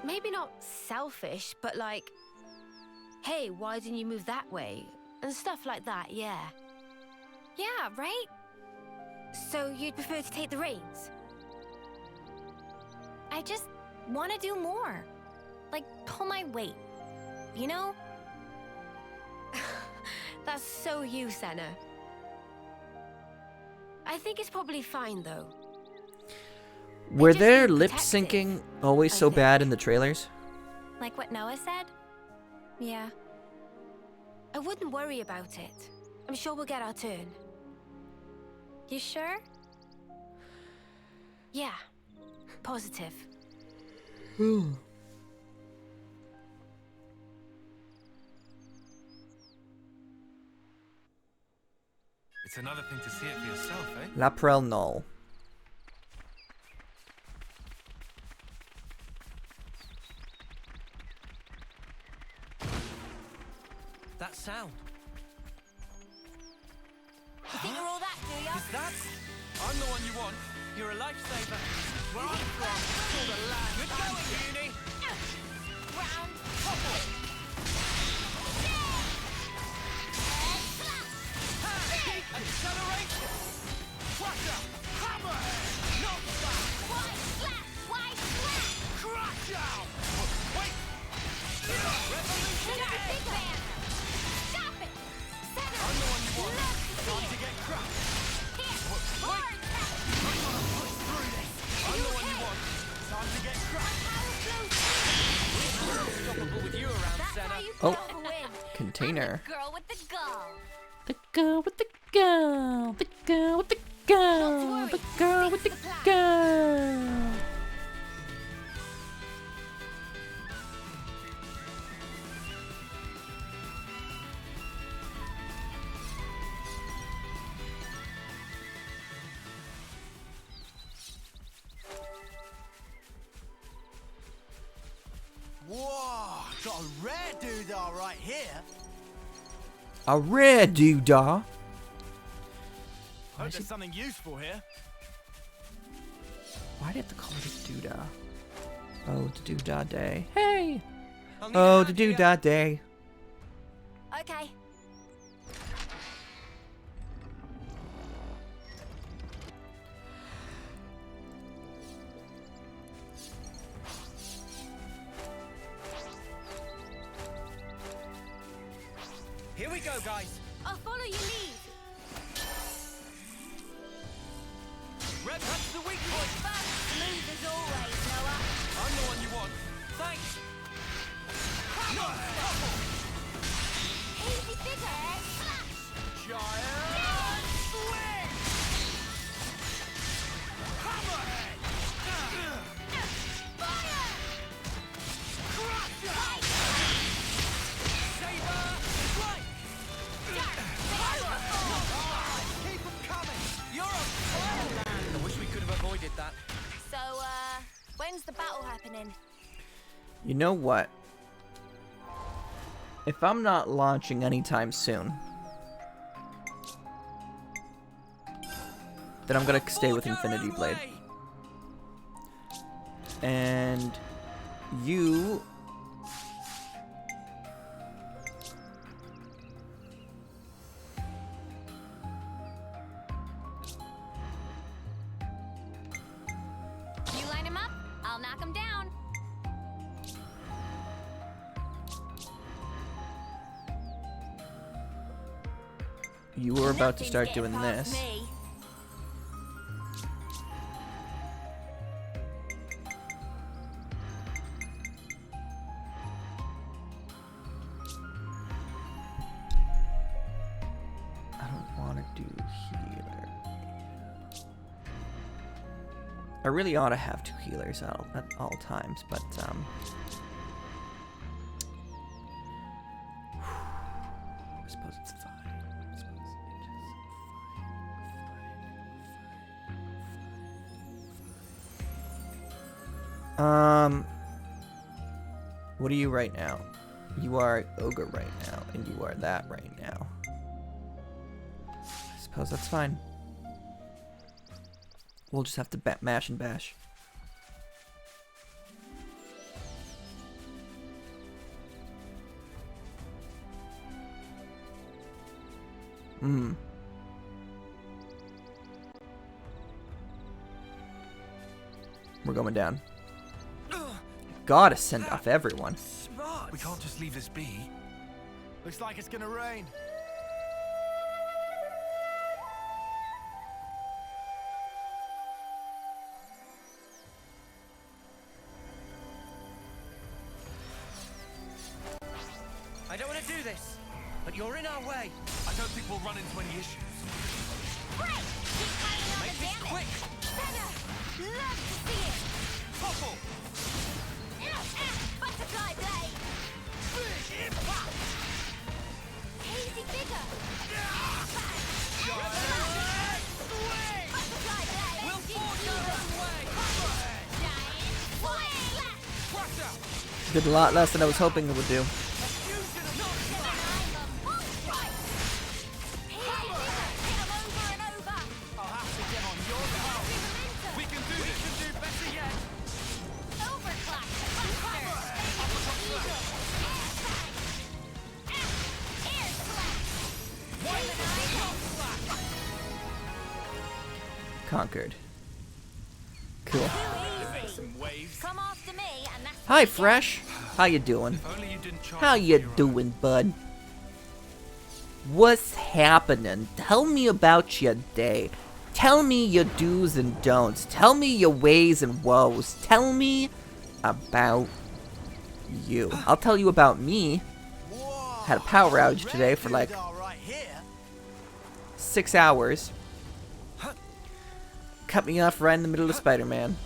Maybe not selfish, but like, hey, why didn't you move that way? And stuff like that, yeah. Yeah, right? So you'd prefer to take the reins? I just want to do more. Like, pull my weight. You know? That's so you, Senna. I think it's probably fine, though. Were just their need lip protective, syncing always I so think. bad in the trailers? Like what Noah said? Yeah. I wouldn't worry about it. I'm sure we'll get our turn. You sure? Yeah. Positive. It's another thing to see it for yourself, eh? Laprel null. That sound. You think you're all that, do ya? Is that? I'm the one you want. You're a lifesaver. Where I'm from, it's called a land. Good going, Uni. Round. Acceleration. Crusher! Hammerhead! Knockback! Why slap? Why slap? Crush out! Wait! You're a big man. Stop it. Center. I'm the one you want. Love to see Time it. to get crushed! Here. More attack. I'm gonna push through this! I'm the one you want. Time to get crushed! Power flows. Unstoppable with you around, That's Senna. how you Oh. get off a win. Container. Girl with the gall. The girl with the girl. The girl with the girl. The girl with the girl. Whoa! Got a rare doodah right here! A rare doodah. Hope there's something useful here. Why'd you have to call it a doodah? Oh, the doodah day. Hey! I'll need Oh, a the hand here. doodah day. Okay. Here we go, guys. I'll follow your lead. Red, that's the weak point. Smooth as always, Noah. I'm the one you want. Thanks. Easy figure. Slash. Giant swing! Hammerhead! Fire. Crusher! Saber. Strike. Keep them coming! You're a pro, man. I wish we could have avoided that. When's the battle happening? You know what? If I'm not launching anytime soon, then I'm gonna stay with Infinity Blade. And you... You line him up, I'll knock him down. You were about to Nothing's start getting doing past this. me. I don't want to do healer. I really ought to have 2 healers at all times, but I suppose it's fine. I suppose it's fine. What are you right now? You are ogre right now, and you are that right now. I suppose that's fine. We'll just have to mash and bash. We're going down. Gotta send off everyone. We can't just leave this be. Looks like it's gonna rain. I don't want to do this, but you're in our way. I don't think we'll run into any issues. Great! Keep piling on Make the this damage. quick. Better! Love to see it! Topple! Butterfly blade! Hazy figure! Butterfly blade! We'll forge our own way. Giant swing! Did a lot less than I was hoping it would do. I'll have to get on your level. We can do this. We can do better yet. Conquered. Cool. Some waves. Come after me, and that's Hi, Fresh. How you doing? If only you didn't charge How the you hero. doing, bud? What's happening? Tell me about your day. Tell me your do's and don'ts. Tell me your ways and woes. Tell me about you. I'll tell you about me. Whoa. Had a power outage today for like Radar right here. 6 hours. Cut me off right in the middle of Spider-Man.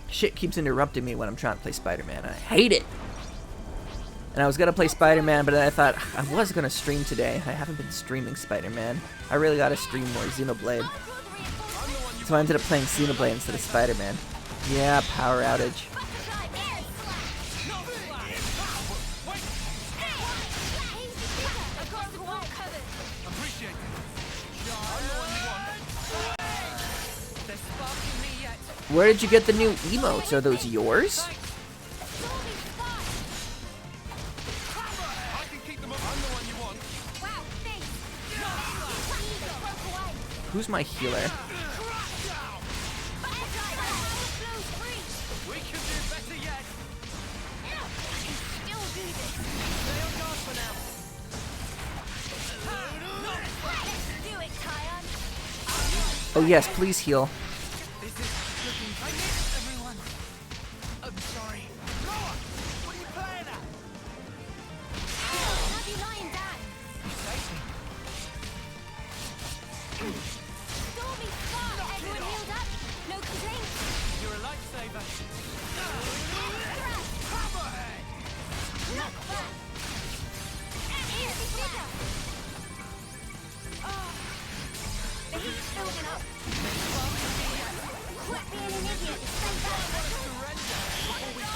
Shit keeps interrupting me when I'm trying to play Spider-Man. I hate it. And I was gonna play Spider-Man, but I thought I was gonna stream today. I haven't been streaming Spider-Man. I really gotta stream more Xenoblade. So I ended up playing Xenoblade instead of Spider-Man. Yeah, power outage. Appreciate it. I'm the one you want. They're sparking me yet. Where did you get the new emotes? Are those yours? I can keep them up. I'm the one you want. Who's my healer? We can do better yet. Stay on guard for now. Oh yes, please heal. This is looking. I missed everyone. I'm sorry. Noah, what are you playing at? Have you lying down? Stormy spark! Everyone healed up? No complaints? You're a lifesaver. Knock back! Here's the figure! The heat's building up.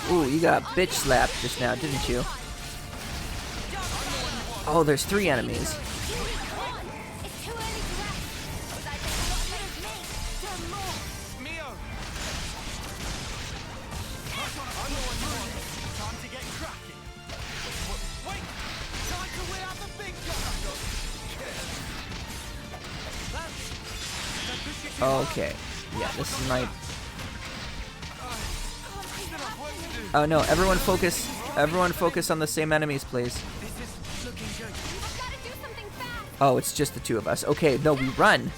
Ooh, you got bitch slapped just now, didn't you? Oh, there's 3 enemies. It's too early to rest. But I think a lot better of me. Turn more. Mio! I'm the one you want. Time to get cracking. Wait! Time to win out the big gun! Okay. Yeah, this is my... Oh no, everyone focus on the same enemies, please. I've got to do something fast. Oh, it's just the 2 of us. Okay, no, we run.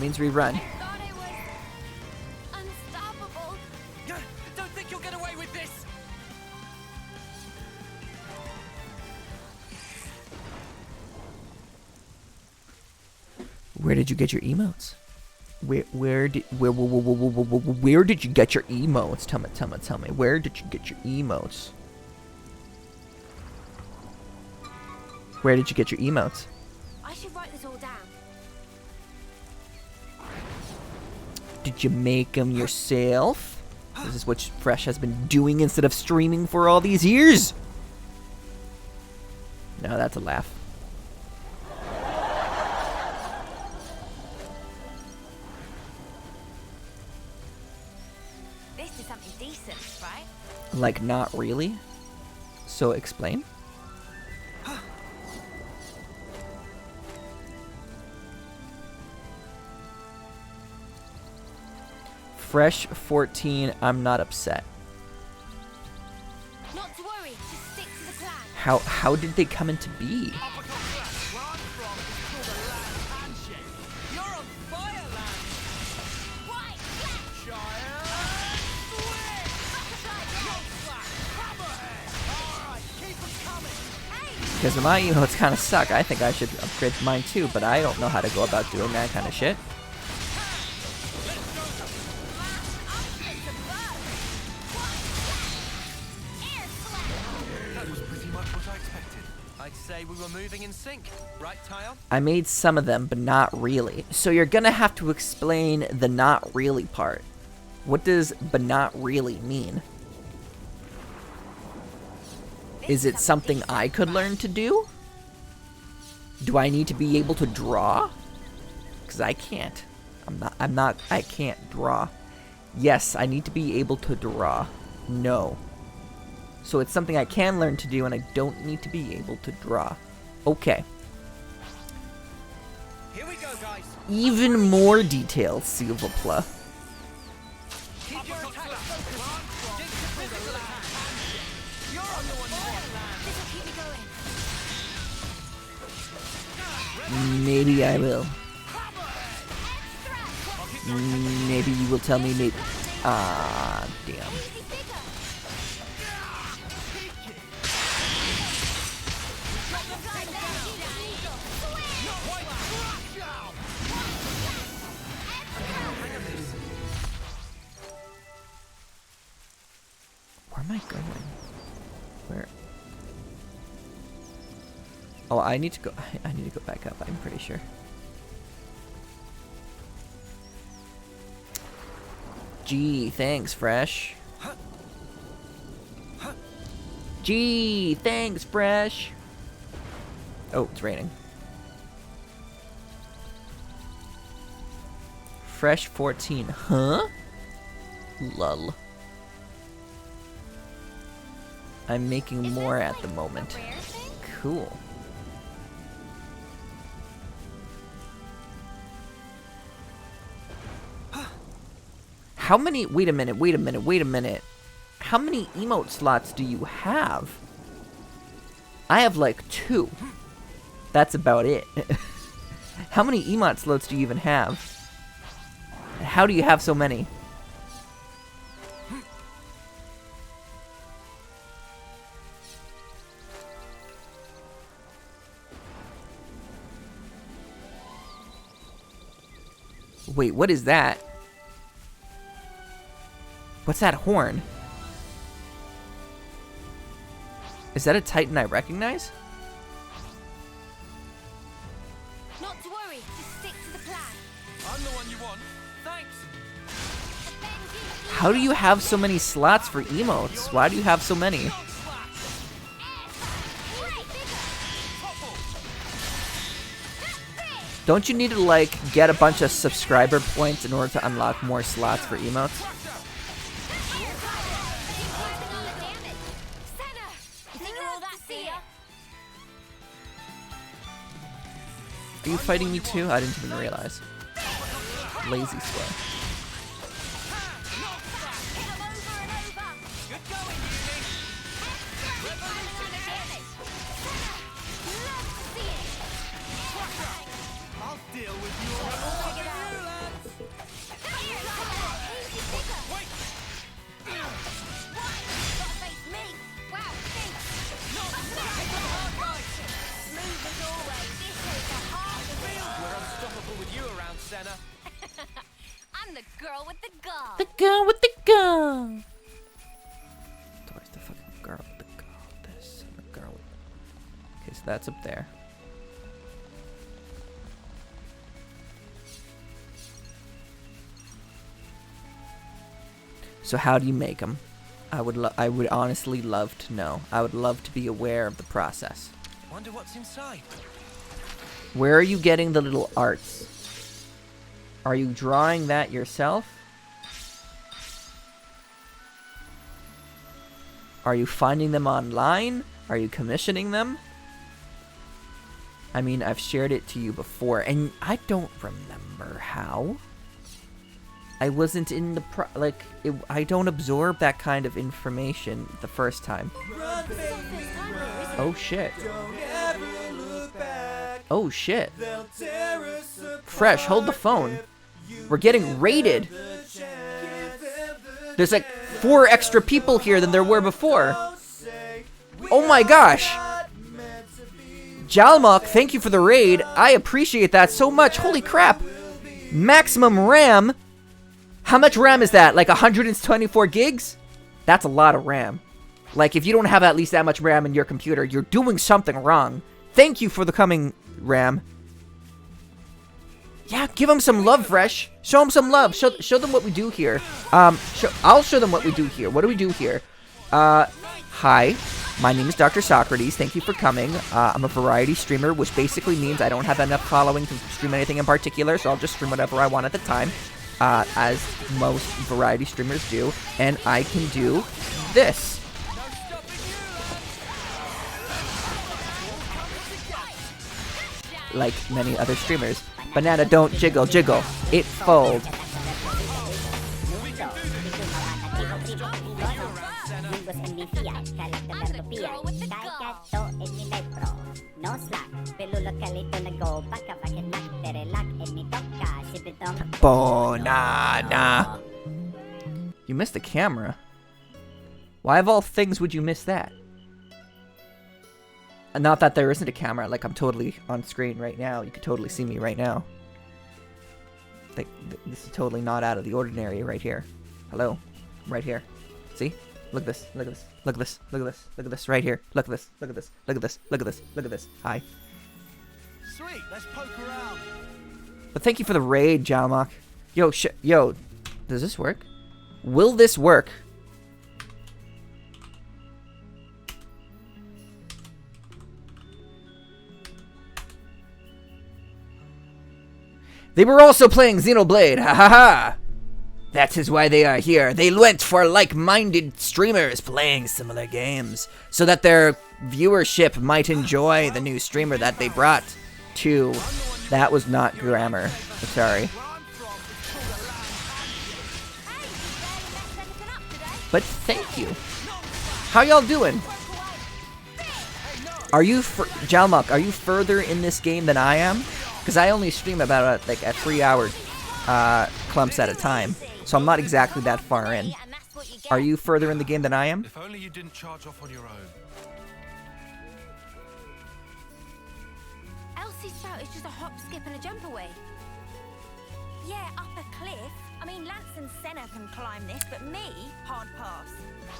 Means we run. I thought I was unstoppable. Don't think you'll get away with this! Where did you get your emotes? Where did you get your emotes? Tell me. Where did you get your emotes? Where did you get your emotes? I should write this all down. Did you make them yourself? This is what Fresh has been doing instead of streaming for all these years. No, that's a laugh. This is something decent, right? Like, not really? So explain? Fresh 14, I'm not upset. Not to worry, just stick to the plan. How did they come into be? Where I'm from, it's called a land handshake. You're on fire, land! Right, flash! Shire! Swing! Hammerhead! Alright, keep them coming! Because my emotes kind of suck. I think I should upgrade mine too, but I don't know how to go about doing that kind of shit. That was pretty much what I expected. I'd say we were moving in sync, right, Tyon? I made some of them, but not really. So you're gonna have to explain the not really part. What does but not really mean? Is it something I could learn to do? Do I need to be able to draw? Because I can't. I can't draw. Yes, I need to be able to draw. No. So it's something I can learn to do and I don't need to be able to draw. Okay. Here we go, guys. Even more details, s'il vous plaît. Keep your attack focused. Dig to physical attack. You're on the one you want, land! This'll keep me going. Maybe I will. Maybe you will tell me maybe. Ah, damn. Easy figure. Where am I going? Where? Oh, I need to go. I need to go back up. I'm pretty sure. Gee, thanks, Fresh. Gee, thanks, Fresh. Oh, it's raining. Fresh 14, huh? Lull. I'm making more at the moment. Rare thing? Cool. How many? Wait a minute. How many emote slots do you have? I have like 2. That's about it. How many emote slots do you even have? How do you have so many? Wait, what is that? What's that horn? Is that a Titan I recognize? Not to worry, just stick to the plan. I'm the one you want. Thanks. The How do you have so many slots for emotes? Why do you have so many? Don't you need to, like, get a bunch of subscriber points in order to unlock more slots for emotes? Are you fighting me too? I didn't even realize. Lazy slow. I'll deal with you. We're unstoppable with you around, Senna. I'm the girl with the gun. The girl with the gun. Where's the fucking girl with the gun? This and the girl with... Okay, so that's up there. So how do you make them? I would honestly love to know. I would love to be aware of the process. Wonder what's inside. Where are you getting the little arts? Are you drawing that yourself? Are you finding them online? Are you commissioning them? I mean, I've shared it to you before, and I don't remember how. I wasn't in the I don't absorb that kind of information the first time. Oh shit. Oh shit. Fresh, hold the phone. We're getting raided. There's like 4 extra people here than there were before. Oh my gosh. Jalmok, thank you for the raid. I appreciate that so much. Holy crap. Maximum RAM. How much RAM is that? Like 124 gigs? That's a lot of RAM. Like, if you don't have at least that much RAM in your computer, you're doing something wrong. Thank you for the coming, RAM. Yeah, give them some love, Fresh. Show them some love. Show them what we do here. I'll show them what we do here. What do we do here? Hi. My name is Dr. Socrates. Thank you for coming. I'm a variety streamer, which basically means I don't have enough following to stream anything in particular, so I'll just stream whatever I want at the time. As most variety streamers do, and I can do this. Like many other streamers. Banana, don't jiggle, jiggle. It fold. Banana. You missed the camera. Why of all things would you miss that? And not that there isn't a camera, like I'm totally on screen right now. You could totally see me right now. Like, this is totally not out of the ordinary right here. Hello? I'm right here. See? Look at this. Look at this. Look at this. Look at this. Look at this right here. Look at this. Look at this. Look at this. Look at this. Look at this. Hi. Sweet, let's poke around. But thank you for the raid, Jalmok. Yo, yo, does this work? Will this work? They were also playing Xenoblade, ha ha ha! That is why they are here. They went for like-minded streamers playing similar games, so that their viewership might enjoy the new streamer that they brought to... That was not grammar. Sorry. But thank you. How y'all doing? Are you, Jalmok, are you further in this game than I am? Because I only stream about like a 3-hour clumps at a time, so I'm not exactly that far in. Are you further in the game than I am? If only you didn't charge off on your own. Elsie's spout is just a hop, skip, and a jump away. Yeah, up a cliff. I mean, Lance and Senna can climb this, but me, hard pass.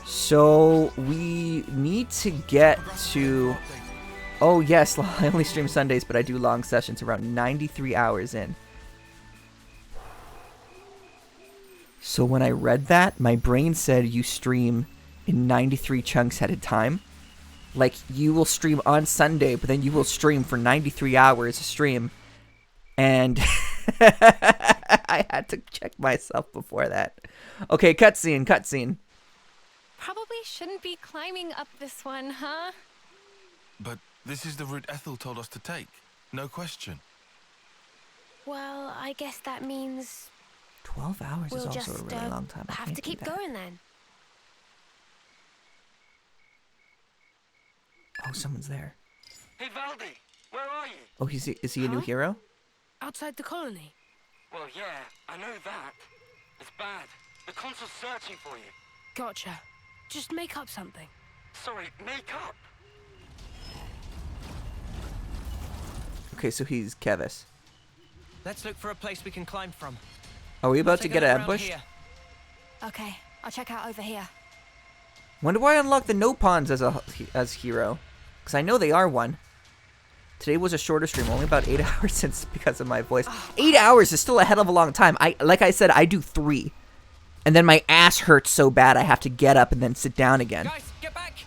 So we need to get to... Oh yes, I only stream Sundays, but I do long sessions around 93 hours in. So So when I read that, my brain said you stream in 93 chunks at a time. Like, you will stream on Sunday, but then you will stream for 93 hours a stream. And I had to check myself before that. Okay, cutscene. Probably shouldn't be climbing up this one, huh? But this is the route Ethel told us to take. No question. Well, I guess that means 12 hours we'll is also just a really long time. I have can't to do keep that. going then. Oh, someone's there. Hey, Valdi, where are you? Oh, is he a new Huh? hero? Outside the colony. Well, yeah, I know that. It's bad. The consul's searching for you. Gotcha. Just make up something. Sorry, make up. Okay, so he's Kevis. Let's look for a place we can climb from. Are we about to Take a get look around ambushed? here. Okay, I'll check out over here. When do I unlock the no pawns as hero? Because I know they are one. Today was a shorter stream, only about 8 hours since because of my voice. 8 hours is still a hell of a long time. Like I said, I do 3. And then my ass hurts so bad I have to get up and then sit down again. Guys, get back!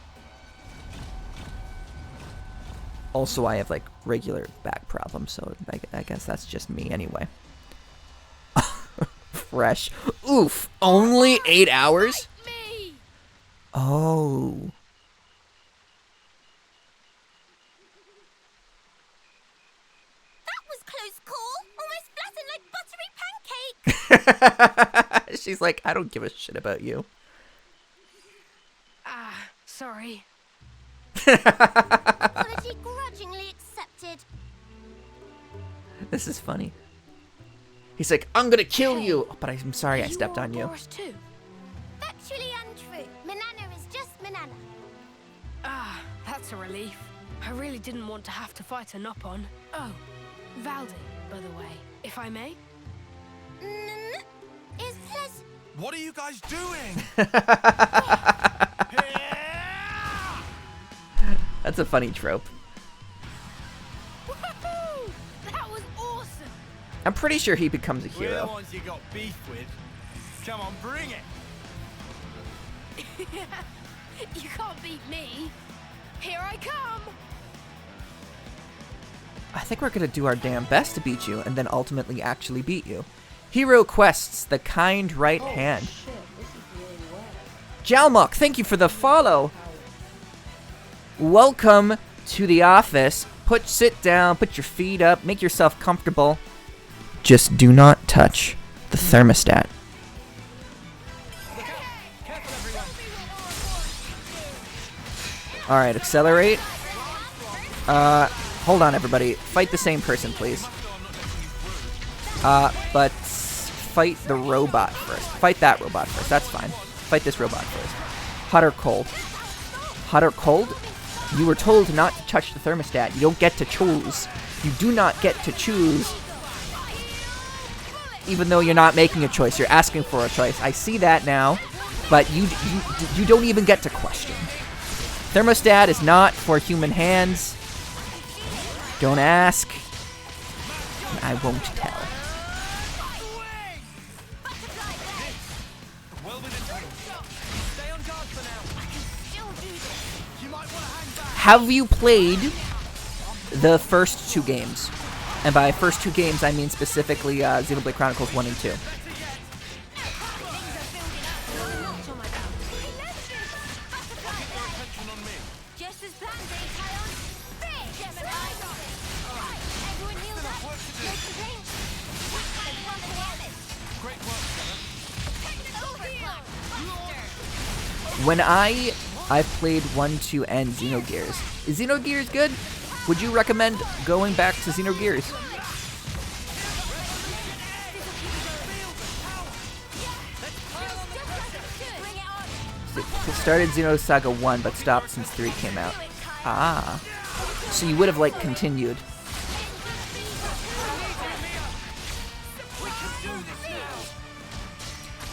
Also, I have like regular back problems, so I guess that's just me anyway. Fresh. Oof. Only 8 hours? Me! Oh. That was close call! Almost flattened like buttery pancake! She's like, I don't give a shit about you. Ah, sorry. Apology grudgingly accepted. This is funny. He's like, I'm gonna kill Hey, you! Oh, but I'm sorry I You stepped are on you. Boris too. Factually untrue. Manana is just Manana. Ah, that's a relief. I really didn't want to have to fight a Nopon. Oh, Valdi, by the way, if I may. Is this... What are you guys doing? That's a funny trope. Woohoo! That was awesome! I'm pretty sure he becomes a We're the hero. ones you got beef with. Come on, bring it. You can't beat me. Here I come! I think we're gonna do our damn best to beat you and then ultimately actually beat you. Hero quests, the kind right hand. Jalmok, thank you for the follow. Welcome to the office. Sit down, put your feet up, make yourself comfortable. Just do not touch the thermostat. Alright, accelerate. Hold on everybody. Fight the same person, please. But fight the robot first. Fight that robot first, that's fine. Fight this robot first. Hot or cold? Hot or cold? You were told not to touch the thermostat. You don't get to choose. You do not get to choose. Even though you're not making a choice, you're asking for a choice. I see that now, but you don't even get to question. Thermostat is not for human hands. Don't ask. And I won't tell. Have you played the first 2 games? And by first 2 games, I mean specifically Xenoblade Chronicles 1 and 2. Just as planned, Kion. Big! Everyone healed up. Make the drink. When I've played 1, 2, and Xenogears. Is Xenogears good? Would you recommend going back to Xenogears? It started Xenosaga 1, but stopped since 3 came out. Ah. So you would have, like, continued.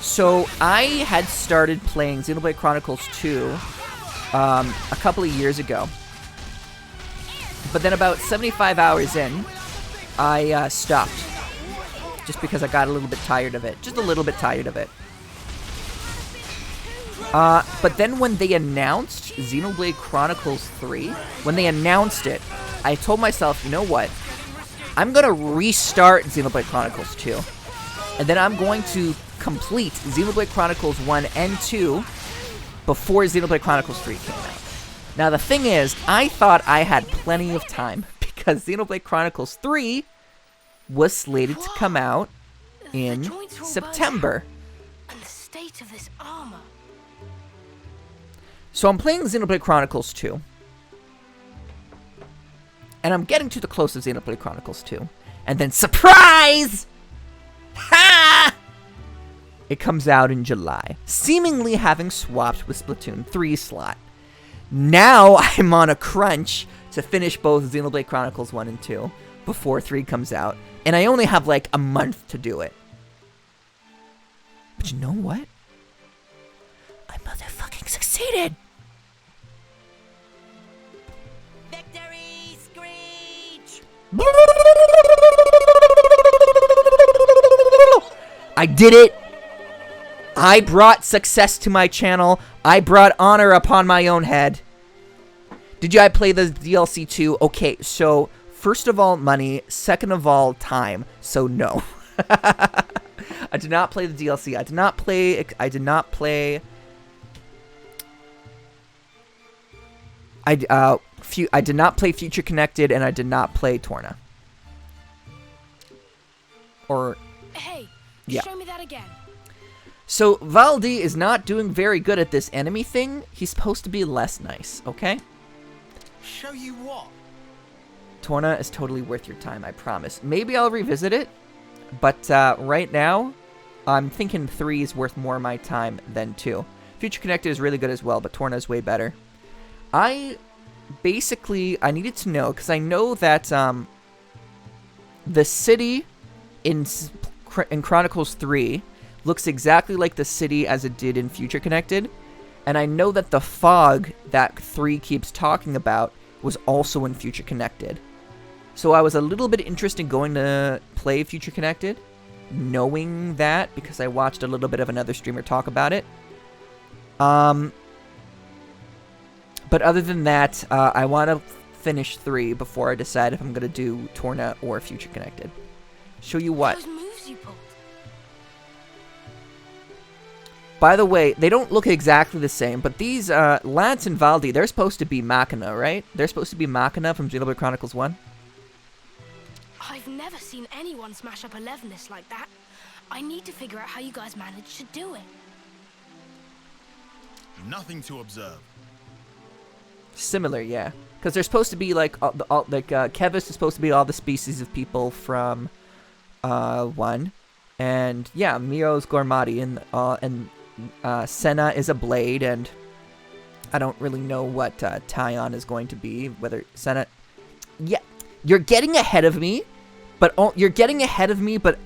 So I had started playing Xenoblade Chronicles 2 a couple of years ago. But then about 75 hours in, I stopped. Just because I got a little bit tired of it. Just a little bit tired of it. But then when they announced Xenoblade Chronicles 3, when they announced it, I told myself, you know what? I'm going to restart Xenoblade Chronicles 2. And then I'm going to complete Xenoblade Chronicles 1 and 2 before Xenoblade Chronicles 3 came out. Now, the thing is, I thought I had plenty of time because Xenoblade Chronicles 3 was slated to come out in September. And the state of this armor. So I'm playing Xenoblade Chronicles 2. And I'm getting to the close of Xenoblade Chronicles 2. And then, surprise! Ha! It comes out in July, seemingly having swapped with Splatoon 3's slot. Now I'm on a crunch to finish both Xenoblade Chronicles 1 and 2 before 3 comes out. And I only have like a month to do it. But you know what? I motherfucking succeeded! Victory screech! I did it! I brought success to my channel. I brought honor upon my own head. Did I play the DLC too? Okay, so first of all, money. Second of all, time. So no. I did not play the DLC. I did not play I did not play Future Connected, and I did not play Torna. Or Hey, yeah. show me that again. So Valdi is not doing very good at this enemy thing. He's supposed to be less nice, okay? Show you what? Torna is totally worth your time, I promise. Maybe I'll revisit it, but right now, I'm thinking 3 is worth more of my time than 2. Future Connected is really good as well, but Torna is way better. I needed to know, because I know that the city in Chronicles 3 looks exactly like the city as it did in Future Connected, and I know that the fog that 3 keeps talking about was also in Future Connected. So I was a little bit interested in going to play Future Connected, knowing that, because I watched a little bit of another streamer talk about it. But other than that, I want to finish 3 before I decide if I'm going to do Torna or Future Connected. Show you what. Those moves you pulled. By the way, they don't look exactly the same, but these, Lance and Valdi, they're supposed to be Machina, right? They're supposed to be Machina from Xenoblade Chronicles 1? I've never seen anyone smash up 11 like that. I need to figure out how you guys managed to do it. Nothing to observe. Similar, yeah. Because they're supposed to be, like, Kevis is supposed to be all the species of people from, 1. And, yeah, Miro's Gormati, and Senna is a blade, and I don't really know what Tyon is going to be, whether Senna... Yeah, you're getting ahead of me, but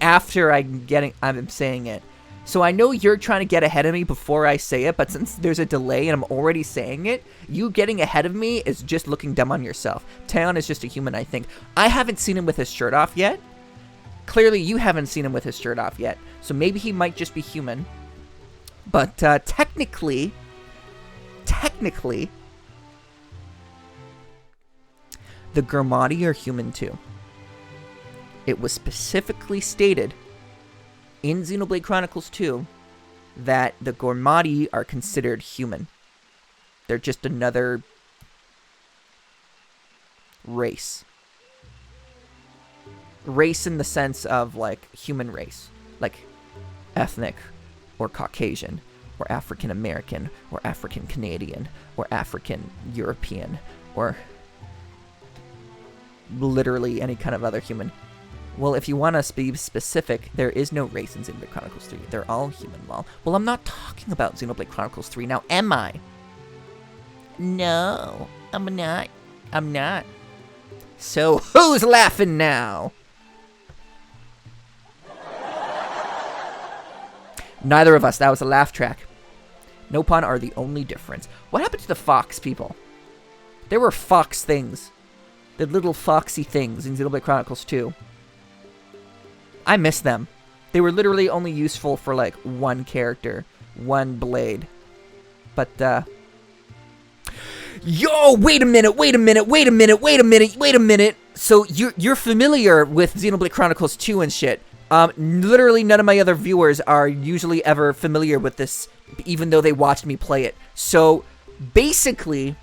after I'm saying it. So I know you're trying to get ahead of me before I say it, but since there's a delay and I'm already saying it, you getting ahead of me is just looking dumb on yourself. Tyon is just a human, I think. I haven't seen him with his shirt off yet. Clearly, you haven't seen him with his shirt off yet, so maybe he might just be human. But technically, the Gormati are human too. It was specifically stated in Xenoblade Chronicles 2 that the Gormati are considered human. They're just another race. Race in the sense of, like, human race. Like, ethnic, or Caucasian, or African American, or African Canadian, or African European, or literally any kind of other human. Well, if you want to be specific, there is no race in Xenoblade Chronicles 3. They're all human, lol. Well, I'm not talking about Xenoblade Chronicles 3 now, am I? No, I'm not. I'm not. So, who's laughing now? Neither of us. That was a laugh track. Nopon are the only difference. What happened to the fox people? There were fox things. The little foxy things in Xenoblade Chronicles 2. I miss them. They were literally only useful for, like, one character. One blade. But, yo, wait a minute. So you're familiar with Xenoblade Chronicles 2 and shit. Literally none of my other viewers are usually ever familiar with this, even though they watched me play it. So, basically,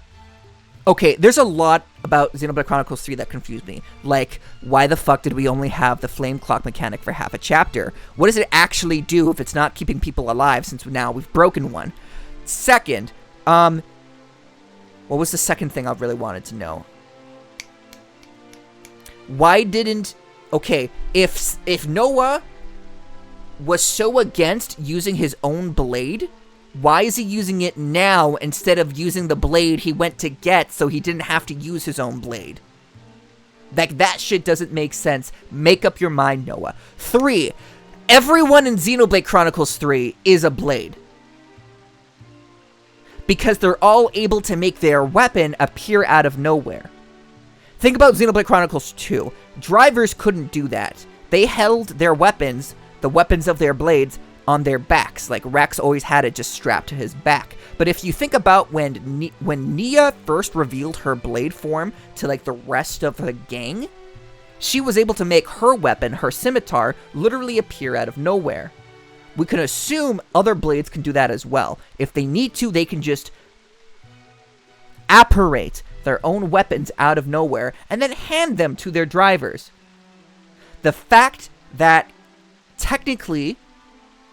okay, there's a lot about Xenoblade Chronicles 3 that confused me. Like, why the fuck did we only have the flame clock mechanic for half a chapter? What does it actually do if it's not keeping people alive, since now we've broken one? Second, what was the second thing I really wanted to know? Why didn't... Okay, if Noah was so against using his own blade, why is he using it now instead of using the blade he went to get so he didn't have to use his own blade? Like, that shit doesn't make sense. Make up your mind, Noah. 3. Everyone in Xenoblade Chronicles 3 is a blade. Because they're all able to make their weapon appear out of nowhere. Think about Xenoblade Chronicles 2. Drivers couldn't do that. They held their weapons, the weapons of their blades, on their backs. Like, Rex always had it just strapped to his back. But if you think about when Nia first revealed her blade form to, like, the rest of the gang, she was able to make her weapon, her scimitar, literally appear out of nowhere. We can assume other blades can do that as well. If they need to, they can just apparate their own weapons out of nowhere and then hand them to their drivers. The fact that technically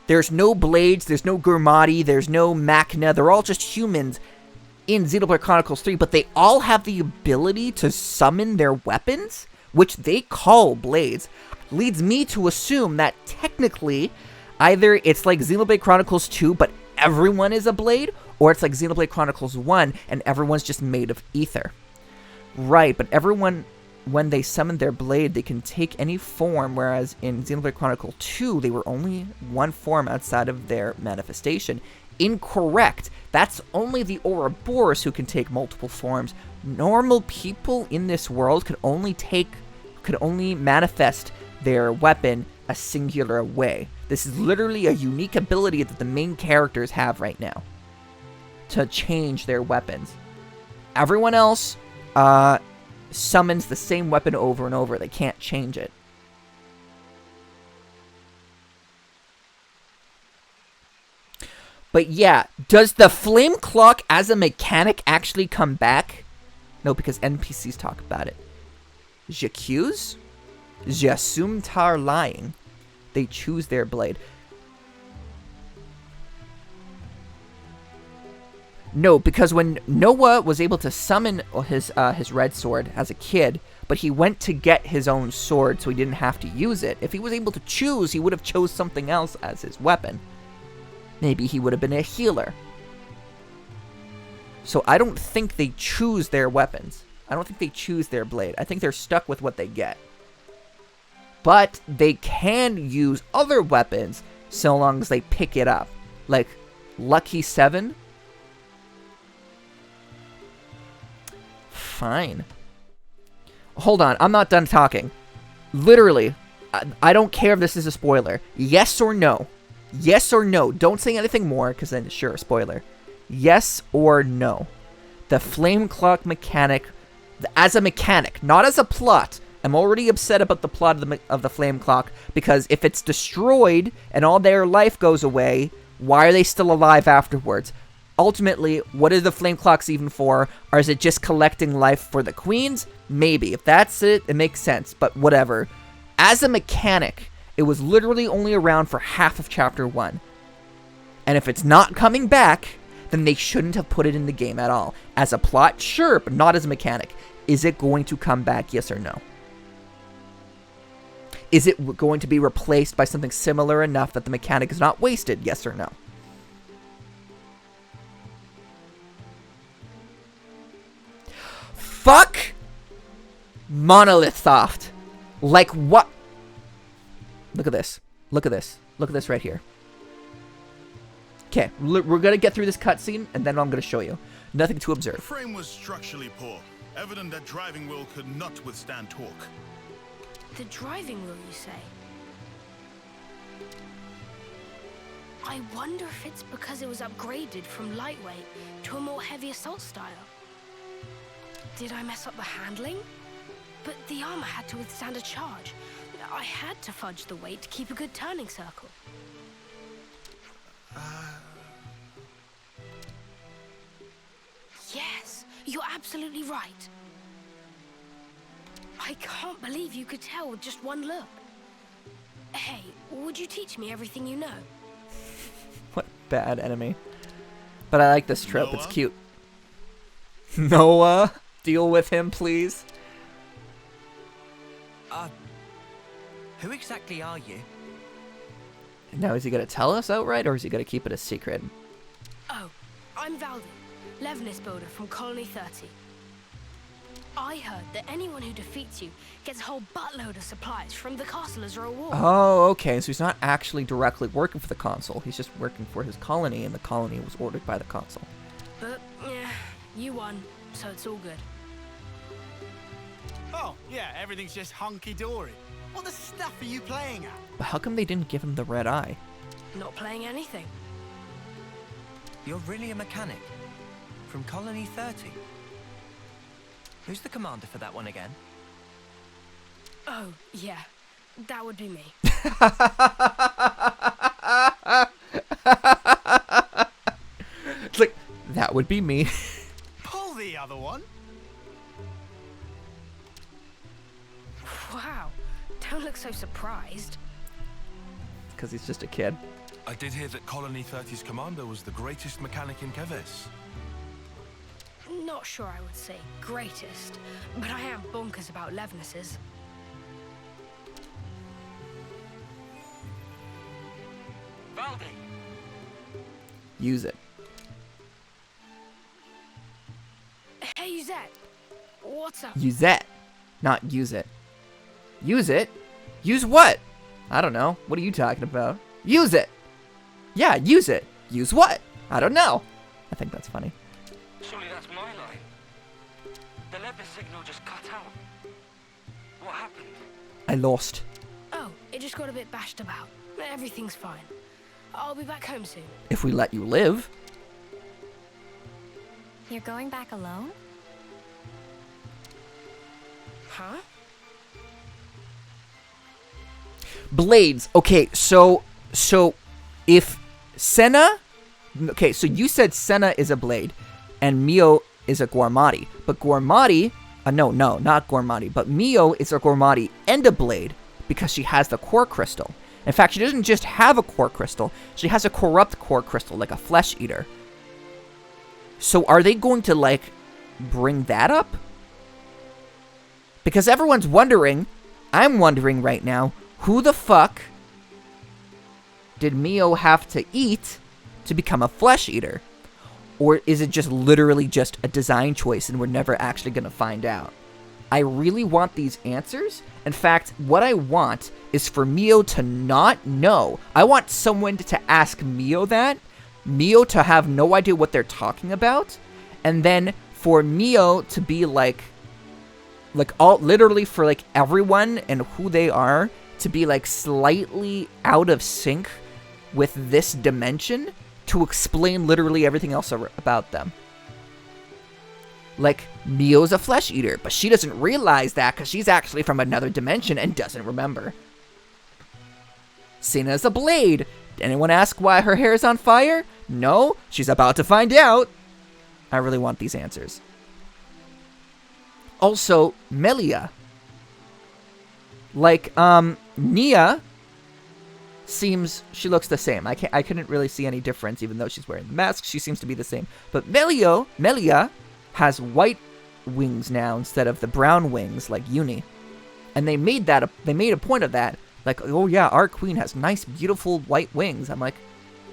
there's no blades, there's no Gurmati, there's no Machina, they're all just humans in Xenoblade Chronicles 3, but they all have the ability to summon their weapons, which they call blades, leads me to assume that technically either it's like Xenoblade Chronicles 2, but everyone is a blade, or it's like Xenoblade Chronicles 1, and everyone's just made of ether. Right, but everyone, when they summon their blade, they can take any form, whereas in Xenoblade Chronicle 2, they were only one form outside of their manifestation. Incorrect. That's only the Ouroboros who can take multiple forms. Normal people in this world could only manifest their weapon a singular way. This is literally a unique ability that the main characters have right now, to change their weapons. Everyone else summons the same weapon over and over. They can't change it. But yeah, does the flame clock as a mechanic actually come back? No, because NPCs talk about it. J'accuse? J'assume tar lying. They choose their blade. No, because when Noah was able to summon his red sword as a kid, but he went to get his own sword so he didn't have to use it. If he was able to choose, he would have chose something else as his weapon. Maybe he would have been a healer. So I don't think they choose their weapons. I don't think they choose their blade. I think they're stuck with what they get. But they can use other weapons so long as they pick it up. Like Lucky 7. Fine. Hold on, I'm not done talking. Literally, I don't care if this is a spoiler. Yes or no? Yes or no? Don't say anything more, because then, sure, spoiler. Yes or no? The flame clock mechanic, as a mechanic, not as a plot. I'm already upset about the plot of the flame clock, because if it's destroyed and all their life goes away, why are they still alive afterwards? Ultimately, what are the flame clocks even for? Or is it just collecting life for the queens? Maybe. If that's it, it makes sense, but whatever. As a mechanic, it was literally only around for half of Chapter 1. And if it's not coming back, then they shouldn't have put it in the game at all. As a plot, sure, but not as a mechanic. Is it going to come back, yes or no? Is it going to be replaced by something similar enough that the mechanic is not wasted, yes or no? Fuck Monolith Soft. Like what? Look at this. Look at this. Look at this right here. Okay, we're gonna get through this cutscene, and then I'm gonna show you. Nothing to The observe. frame was structurally poor, evident that driving wheel could not withstand torque. The driving wheel, you say? I wonder if it's because it was upgraded from lightweight to a more heavy assault style. Did I mess up the handling? But the armor had to withstand a charge. I had to fudge the weight to keep a good turning circle. Yes, you're absolutely right. I can't believe you could tell with just one look. Hey, would you teach me everything you know? What a bad enemy. But I like this trope. It's Noah? cute. Noah, deal with him, please. Who exactly are you? Now, is he going to tell us outright, or is he going to keep it a secret? Oh, I'm Valdi, Levinus builder from Colony 30. I heard that anyone who defeats you gets a whole buttload of supplies from the castle as a reward. Oh, okay. So he's not actually directly working for the consul. He's just working for his colony, and the colony was ordered by the consul. But, yeah, you won, so it's all good. Oh, yeah, everything's just hunky-dory. What the stuff are you playing at? But how come they didn't give him the red eye? Not playing anything. You're really a mechanic? From Colony 30? Who's the commander for that one again? Oh, yeah, that would be me. It's like, that would be me. Pull the other one. Wow, don't look so surprised. Because he's just a kid. I did hear that Colony 30's commander was the greatest mechanic in Keves. Not sure I would say greatest, but I am bonkers about Levinus's. Valdi! Use it. Hey, Yuzette, what's up? Use that. Not use it. Use it? Use what? I don't know. What are you talking about? Use it! Yeah, use it. Use what? I don't know. I think that's funny. Surely that's my line. The lever signal just cut out. What happened? I lost. Oh, it just got a bit bashed about. Everything's fine. I'll be back home soon. If we let you live. You're going back alone? Huh? Blades. Okay, so if Senna... Okay, so you said Senna is a blade, and Mio is a Gormati. But Gormati... no, not Gormati. But Mio is a Gormati and a blade because she has the core crystal. In fact, she doesn't just have a core crystal. She has a corrupt core crystal, like a flesh eater. So are they going to, like, bring that up? Because everyone's wondering, I'm wondering right now, who the fuck did Mio have to eat to become a flesh eater? Or is it just literally just a design choice and we're never actually going to find out? I really want these answers. In fact, what I want is for Mio to not know. I want someone to ask Mio that. Mio to have no idea what they're talking about. And then for Mio to be like all literally for like everyone and who they are to be like slightly out of sync with this dimension to explain literally everything else about them. Like, Mio's a flesh eater, but she doesn't realize that because she's actually from another dimension and doesn't remember. Senna's a blade. Did anyone ask why her hair is on fire? No, she's about to find out. I really want these answers. Also, Melia. Like, Nia seems, she looks the same. I couldn't really see any difference even though she's wearing the mask. She seems to be the same. But Melia has white wings now instead of the brown wings like Uni. And they made a point of that. Like, oh yeah, our queen has nice, beautiful white wings. I'm like,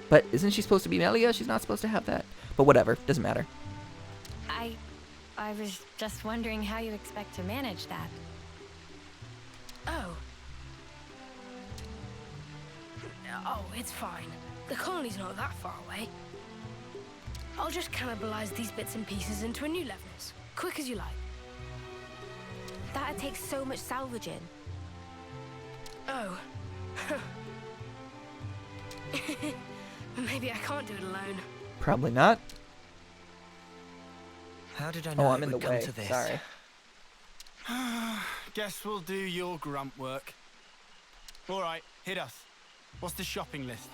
but isn't she supposed to be Melia? She's not supposed to have that. But whatever, doesn't matter. I was just wondering how you expect to manage that. Oh. Oh, it's fine. The colony's not that far away. I'll just cannibalize these bits and pieces into a new Levinus. Quick as you like. That'd take so much salvaging. Oh. Maybe I can't do it alone. Probably not. How did I know Oh, it I'm in the would come way. to this? Sorry. Guess we'll do your grunt work. All right, hit us. What's the shopping list?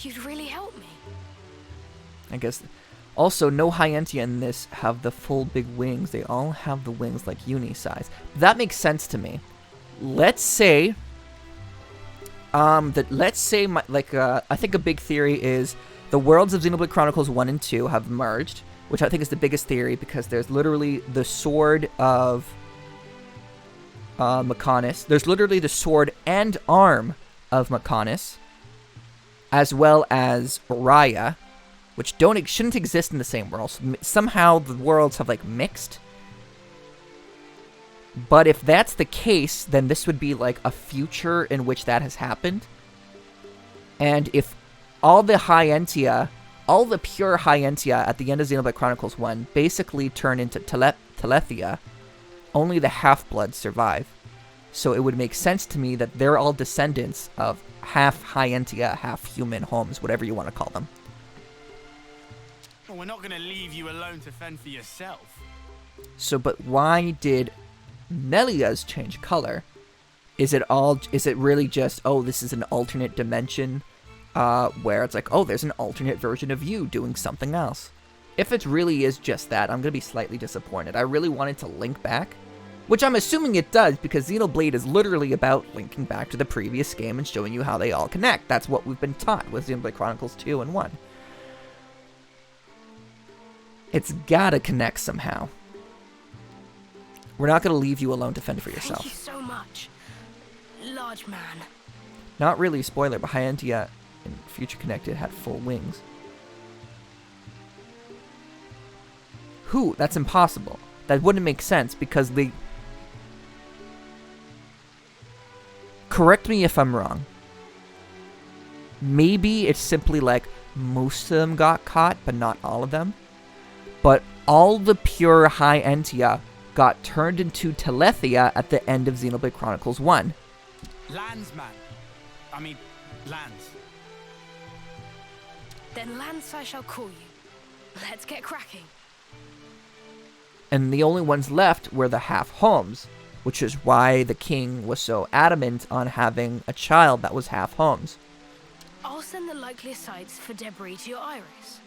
You'd really help me. I guess. Also, no Hyentia in this have the full big wings. They all have the wings like uni size. That makes sense to me. Let's say I think a big theory is the worlds of Xenoblade Chronicles 1 and 2 have merged, which I think is the biggest theory because there's literally the sword of Mechonis. There's literally the sword and arm of Mechonis, as well as Raya, which shouldn't exist in the same world. So somehow the worlds have like mixed. But if that's the case, then this would be like a future in which that has happened. And if all the Hyentia, all the pure Hyentia at the end of Xenoblade Chronicles 1 basically turn into Telethia, only the half-bloods survive. So it would make sense to me that they're all descendants of half Hyentia, half human homes, whatever you want to call them. Well, we're not going to leave you alone to fend for yourself. So, but why did Melia's change color? Is it really just, oh, this is an alternate dimension, where it's like, oh, there's an alternate version of you doing something else? If it really is just that, I'm going to be slightly disappointed. I really wanted to link back, which I'm assuming it does, because Xenoblade is literally about linking back to the previous game and showing you how they all connect. That's what we've been taught with Xenoblade Chronicles 2 and 1. It's gotta connect somehow. We're not gonna leave you alone to fend for yourself. Thank you so much, large man. Not really a spoiler, but Hyentia in Future Connected had full wings. Who? That's impossible. That wouldn't make sense because they... Correct me if I'm wrong. Maybe it's simply like most of them got caught, but not all of them. But all the pure Hyentia got turned into Telethia at the end of Xenoblade Chronicles 1. Landsman. I mean, lands. Then Lance I shall call you. Let's get cracking. And the only ones left were the half-homes, which is why the king was so adamant on having a child that was half-homes. I'll send the likeliest sites for debris to your iris.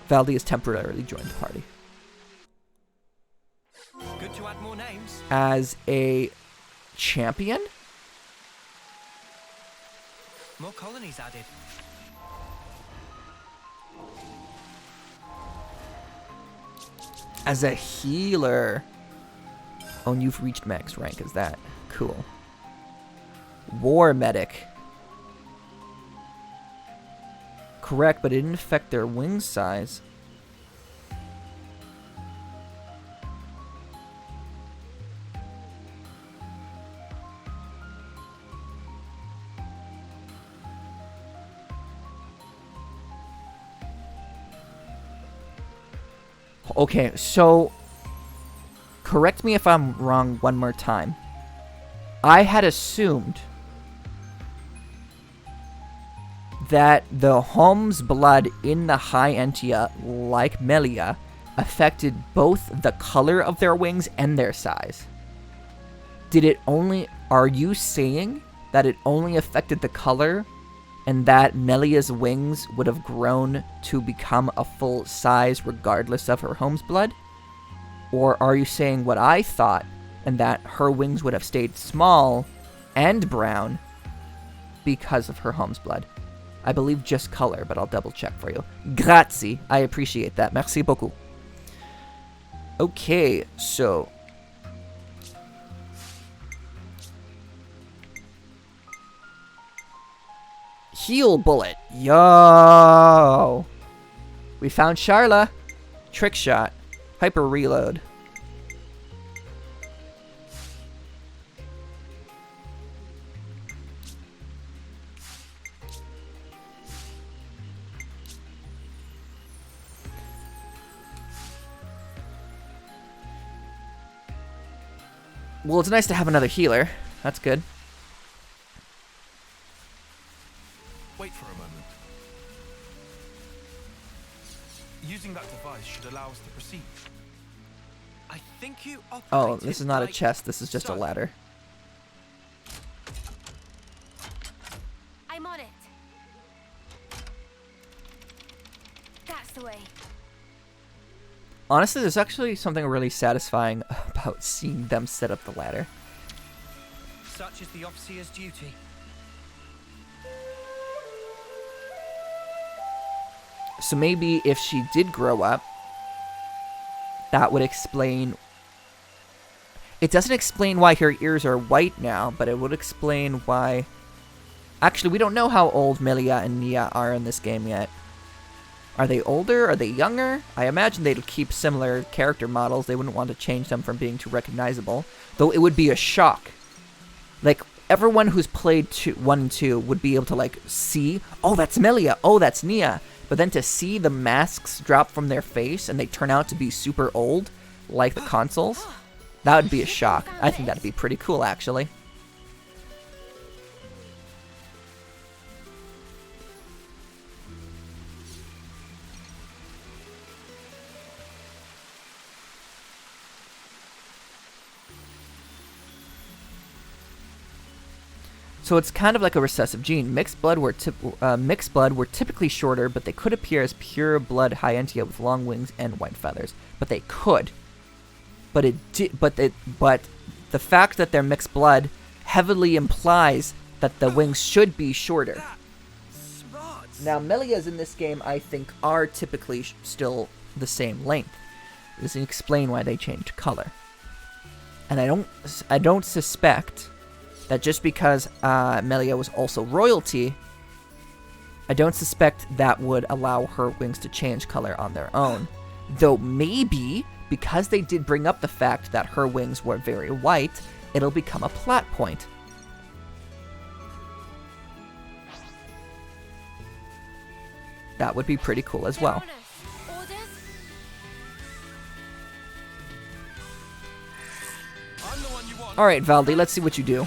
Valdi has temporarily joined the party. Good to add more names. As a champion? More colonies added. As a healer. Oh, and you've reached max rank as that. Cool. War medic. Correct, but it didn't affect their wing size. Okay, so correct me if I'm wrong one more time. I had assumed that the Home's blood in the Hyentia, like Melia, affected both the color of their wings and their size. Are you saying that it only affected the color and that Melia's wings would have grown to become a full size regardless of her Home's blood? Or are you saying what I thought, and that her wings would have stayed small and brown because of her Home's blood? I believe just color, but I'll double check for you. Grazie. I appreciate that. Merci beaucoup. Okay, so... Heal bullet. Yo! We found Sharla. Trick shot. Hyper reload. Well, it's nice to have another healer. That's good. Wait for a moment. Using that device should allow us to proceed. I think you Oh, operated this is not a like chest. This is just a so. ladder. I'm on it. That's the way. Honestly, there's actually something really satisfying about seeing them set up the ladder. Such is the officer's duty. So maybe if she did grow up, that would explain... It doesn't explain why her ears are white now, but it would explain why... Actually, we don't know how old Melia and Nia are in this game yet. Are they older? Are they younger? I imagine they'd keep similar character models. They wouldn't want to change them from being too recognizable. Though it would be a shock. Like, everyone who's played 1 and 2 would be able to, like, see, oh, that's Melia, oh, that's Nia. But then to see the masks drop from their face and they turn out to be super old, like the consoles, that would be a shock. I think that'd be pretty cool, actually. So it's kind of like a recessive gene. Mixed blood were typically shorter, but they could appear as pure blood Hyentia with long wings and white feathers. But they could. But the fact that they're mixed blood heavily implies that the wings should be shorter. Now, Melia's in this game, I think, are typically still the same length. It doesn't explain why they changed color. And I don't suspect that just because Melia was also royalty, I don't suspect that would allow her wings to change color on their own. Though maybe, because they did bring up the fact that her wings were very white, it'll become a plot point. That would be pretty cool as well. Alright, Valdi, let's see what you do.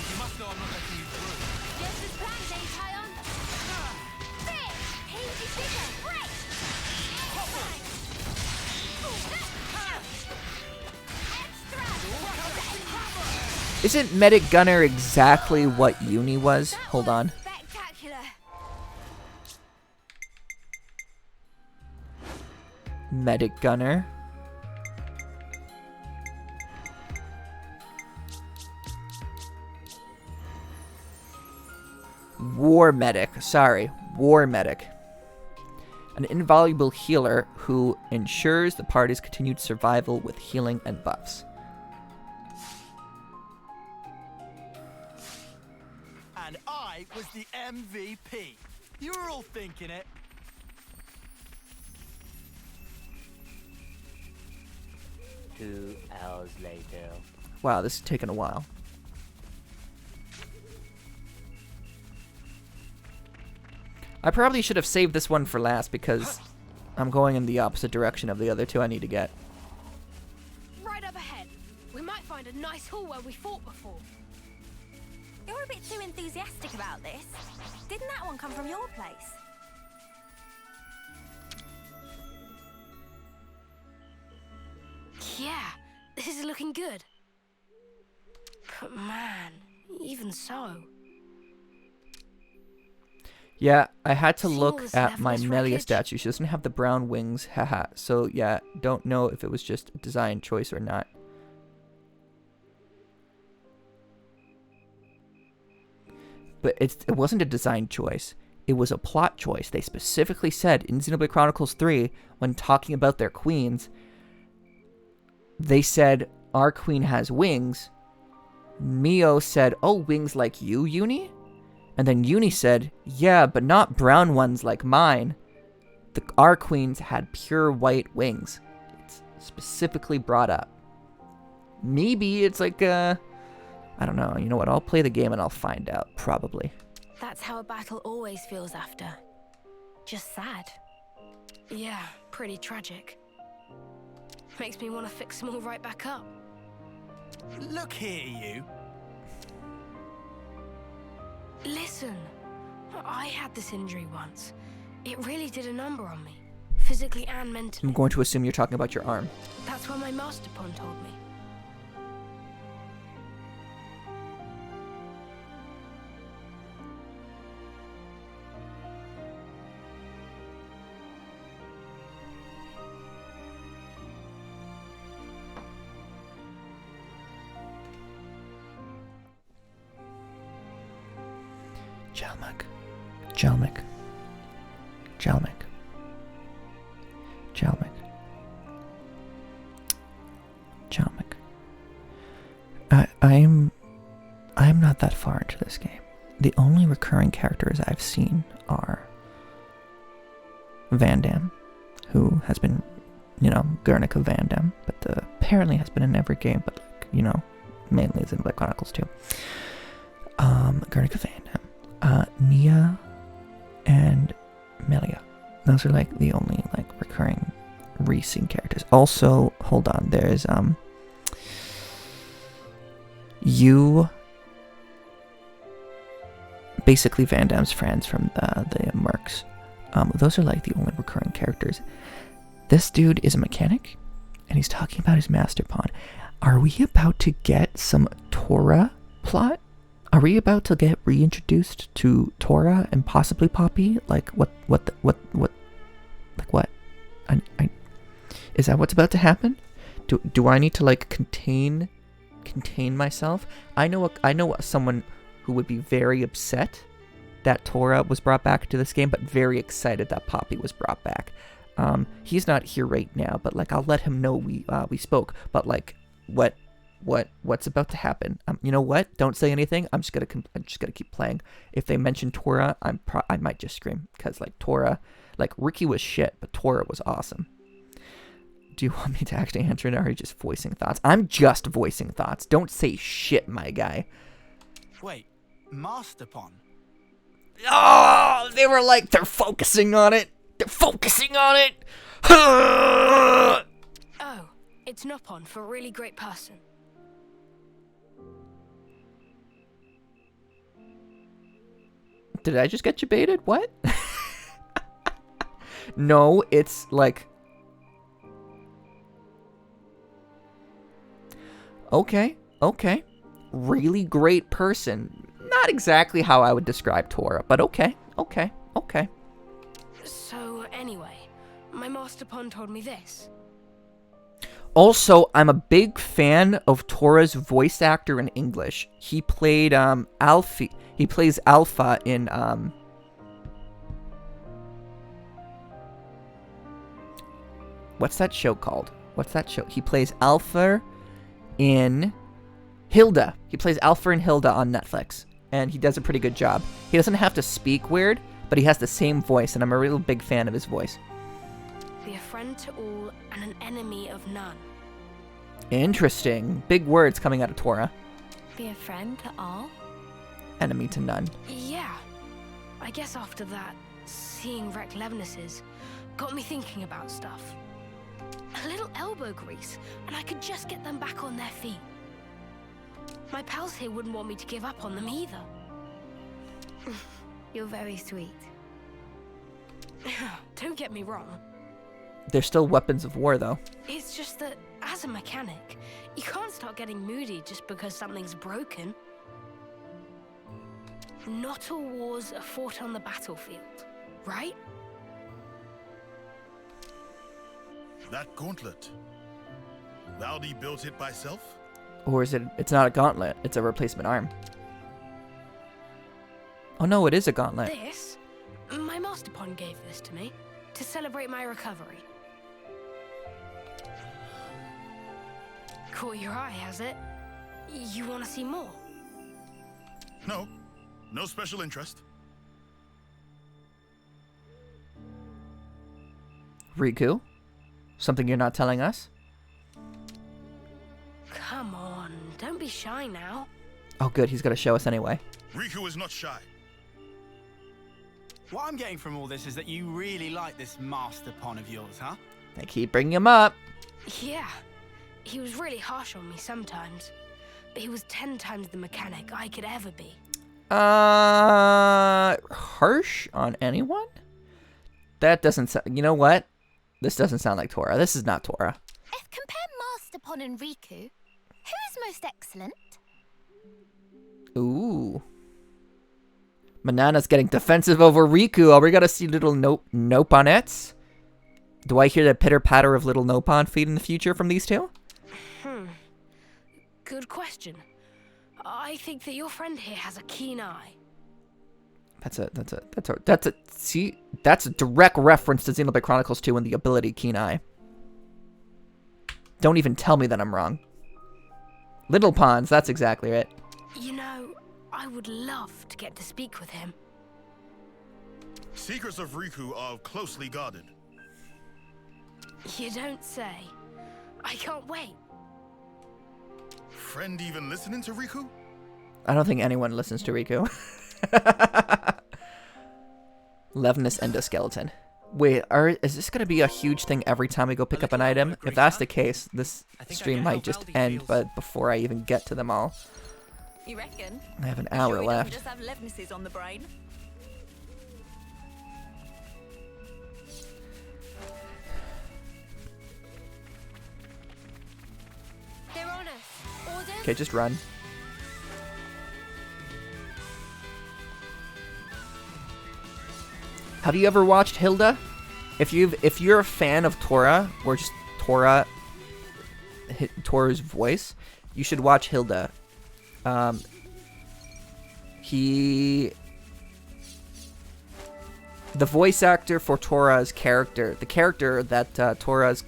Isn't Medic Gunner exactly what Uni was? Hold on. Medic Gunner. War Medic. Sorry. War Medic. An invaluable healer who ensures the party's continued survival with healing and buffs. And I was the MVP. You were all thinking it. 2 hours later. Wow, this is taking a while. I probably should have saved this one for last because I'm going in the opposite direction of the other two I need to get. Right up ahead. We might find a nice hall where we fought before. You're a bit too enthusiastic about this. Didn't that one come from your place? Yeah, this is looking good. But man, even so. Yeah, I had to look Seems at my level's Melia wreckage. statue. She doesn't have the brown wings, haha. So yeah, don't know if it was just a design choice or not. But it wasn't a design choice. It was a plot choice. They specifically said in Xenoblade Chronicles 3, when talking about their queens, they said, our queen has wings. Mio said, oh, wings like you, Uni? And then Uni said, yeah, but not brown ones like mine. Our queens had pure white wings. It's specifically brought up. Maybe it's like, I don't know. You know what? I'll play the game and I'll find out, probably. That's how a battle always feels after. Just sad. Yeah, pretty tragic. Makes me want to fix them all right back up. Look here, you. Listen, I had this injury once. It really did a number on me, physically and mentally. I'm going to assume you're talking about your arm. That's what my master pond told me. Jalmak. Jalmak. Jalmak. Jalmak. Jalmak. I'm not that far into this game. The only recurring characters I've seen are Van Damme, who has been, Guernica Van Damme, but apparently has been in every game, but mainly Xenoblade Chronicles too. Guernica Van Damme, Nia, and Melia. Those are the only recurring recent characters. Also, hold on, there's you, basically Van Damme's friends from the Mercs. Those are the only recurring characters. This dude is a mechanic, and he's talking about his master pawn. Are we about to get some Tora plot? Are we about to get reintroduced to Tora and possibly Poppy? What? Is that what's about to happen? Do I need to contain myself? I know someone who would be very upset that Tora was brought back to this game, but very excited that Poppy was brought back. He's not here right now, but I'll let him know we spoke. But what's about to happen? You know what? Don't say anything. I'm just gonna keep playing. If they mention Tora, I might just scream because Tora, Ricky was shit, but Tora was awesome. Do you want me to actually answer it, or are you just voicing thoughts? I'm just voicing thoughts. Don't say shit, my guy. Wait, Master Pawn? Oh, they were they're focusing on it. They're focusing on it. Oh, it's Nopon for a really great person. Did I just get you baited? What? No, it's okay. Really great person. Not exactly how I would describe Tora, but okay. So, anyway, my master pond told me this. Also, I'm a big fan of Tora's voice actor in English. He played Alfie. He plays Alpha in what's that show called? He plays Alpha in Hilda. He plays Alpha and Hilda on Netflix, and he does a pretty good job. He doesn't have to speak weird, but he has the same voice, and I'm a real big fan of his voice. Be a friend to all and an enemy of none. Interesting. Big words coming out of Tora. Be a friend to all? Enemy to none. Yeah. I guess after that, seeing wrecked Levnesses got me thinking about stuff. A little elbow grease, and I could just get them back on their feet. My pals here wouldn't want me to give up on them either. You're very sweet. Don't get me wrong. They're still weapons of war, though. It's just that, as a mechanic, you can't start getting moody just because something's broken. Not all wars are fought on the battlefield, right? That gauntlet. Valdi built it by self? Or is it? It's not a gauntlet. It's a replacement arm. Oh no, it is a gauntlet. This? My master pawn gave this to me to celebrate my recovery. Caught your eye, has it? You want to see more? No. No special interest. Riku? Something you're not telling us? Come on, don't be shy now. Oh good, he's gonna show us anyway. Riku is not shy. What I'm getting from all this is that you really like this Master Pawn of yours, huh? I keep bringing him up. Yeah, he was really harsh on me sometimes. but he was 10 times the mechanic I could ever be. Harsh on anyone? That doesn't sound... You know what? This doesn't sound like Tora. This is not Tora. If compare Masterpon and Riku, who is most excellent? Ooh. Manana's getting defensive over Riku. Are we gonna see little Noponettes? Do I hear the pitter-patter of little Nopon feet in the future from these two? Good question. I think that your friend here has a keen eye. That's a direct reference to Xenoblade Chronicles 2 and the ability Keen Eye. Don't even tell me that I'm wrong. Little Pawns, that's exactly it. You know, I would love to get to speak with him. Secrets of Riku are closely guarded. You don't say. I can't wait. Friend even listening to Riku? I don't think anyone listens to Riku. Levinus endoskeleton. Wait, is this gonna be a huge thing every time we go pick up an item? If that's the case, this stream might just end, but before I even get to them all. You reckon? I have an hour left. Just have Levinuses on the brain. They're on us. Orders? Okay, just run. Have you ever watched Hilda? If you're a fan of Tora or just Tora's voice, you should watch Hilda. The voice actor for Tora's character, the character that Tora's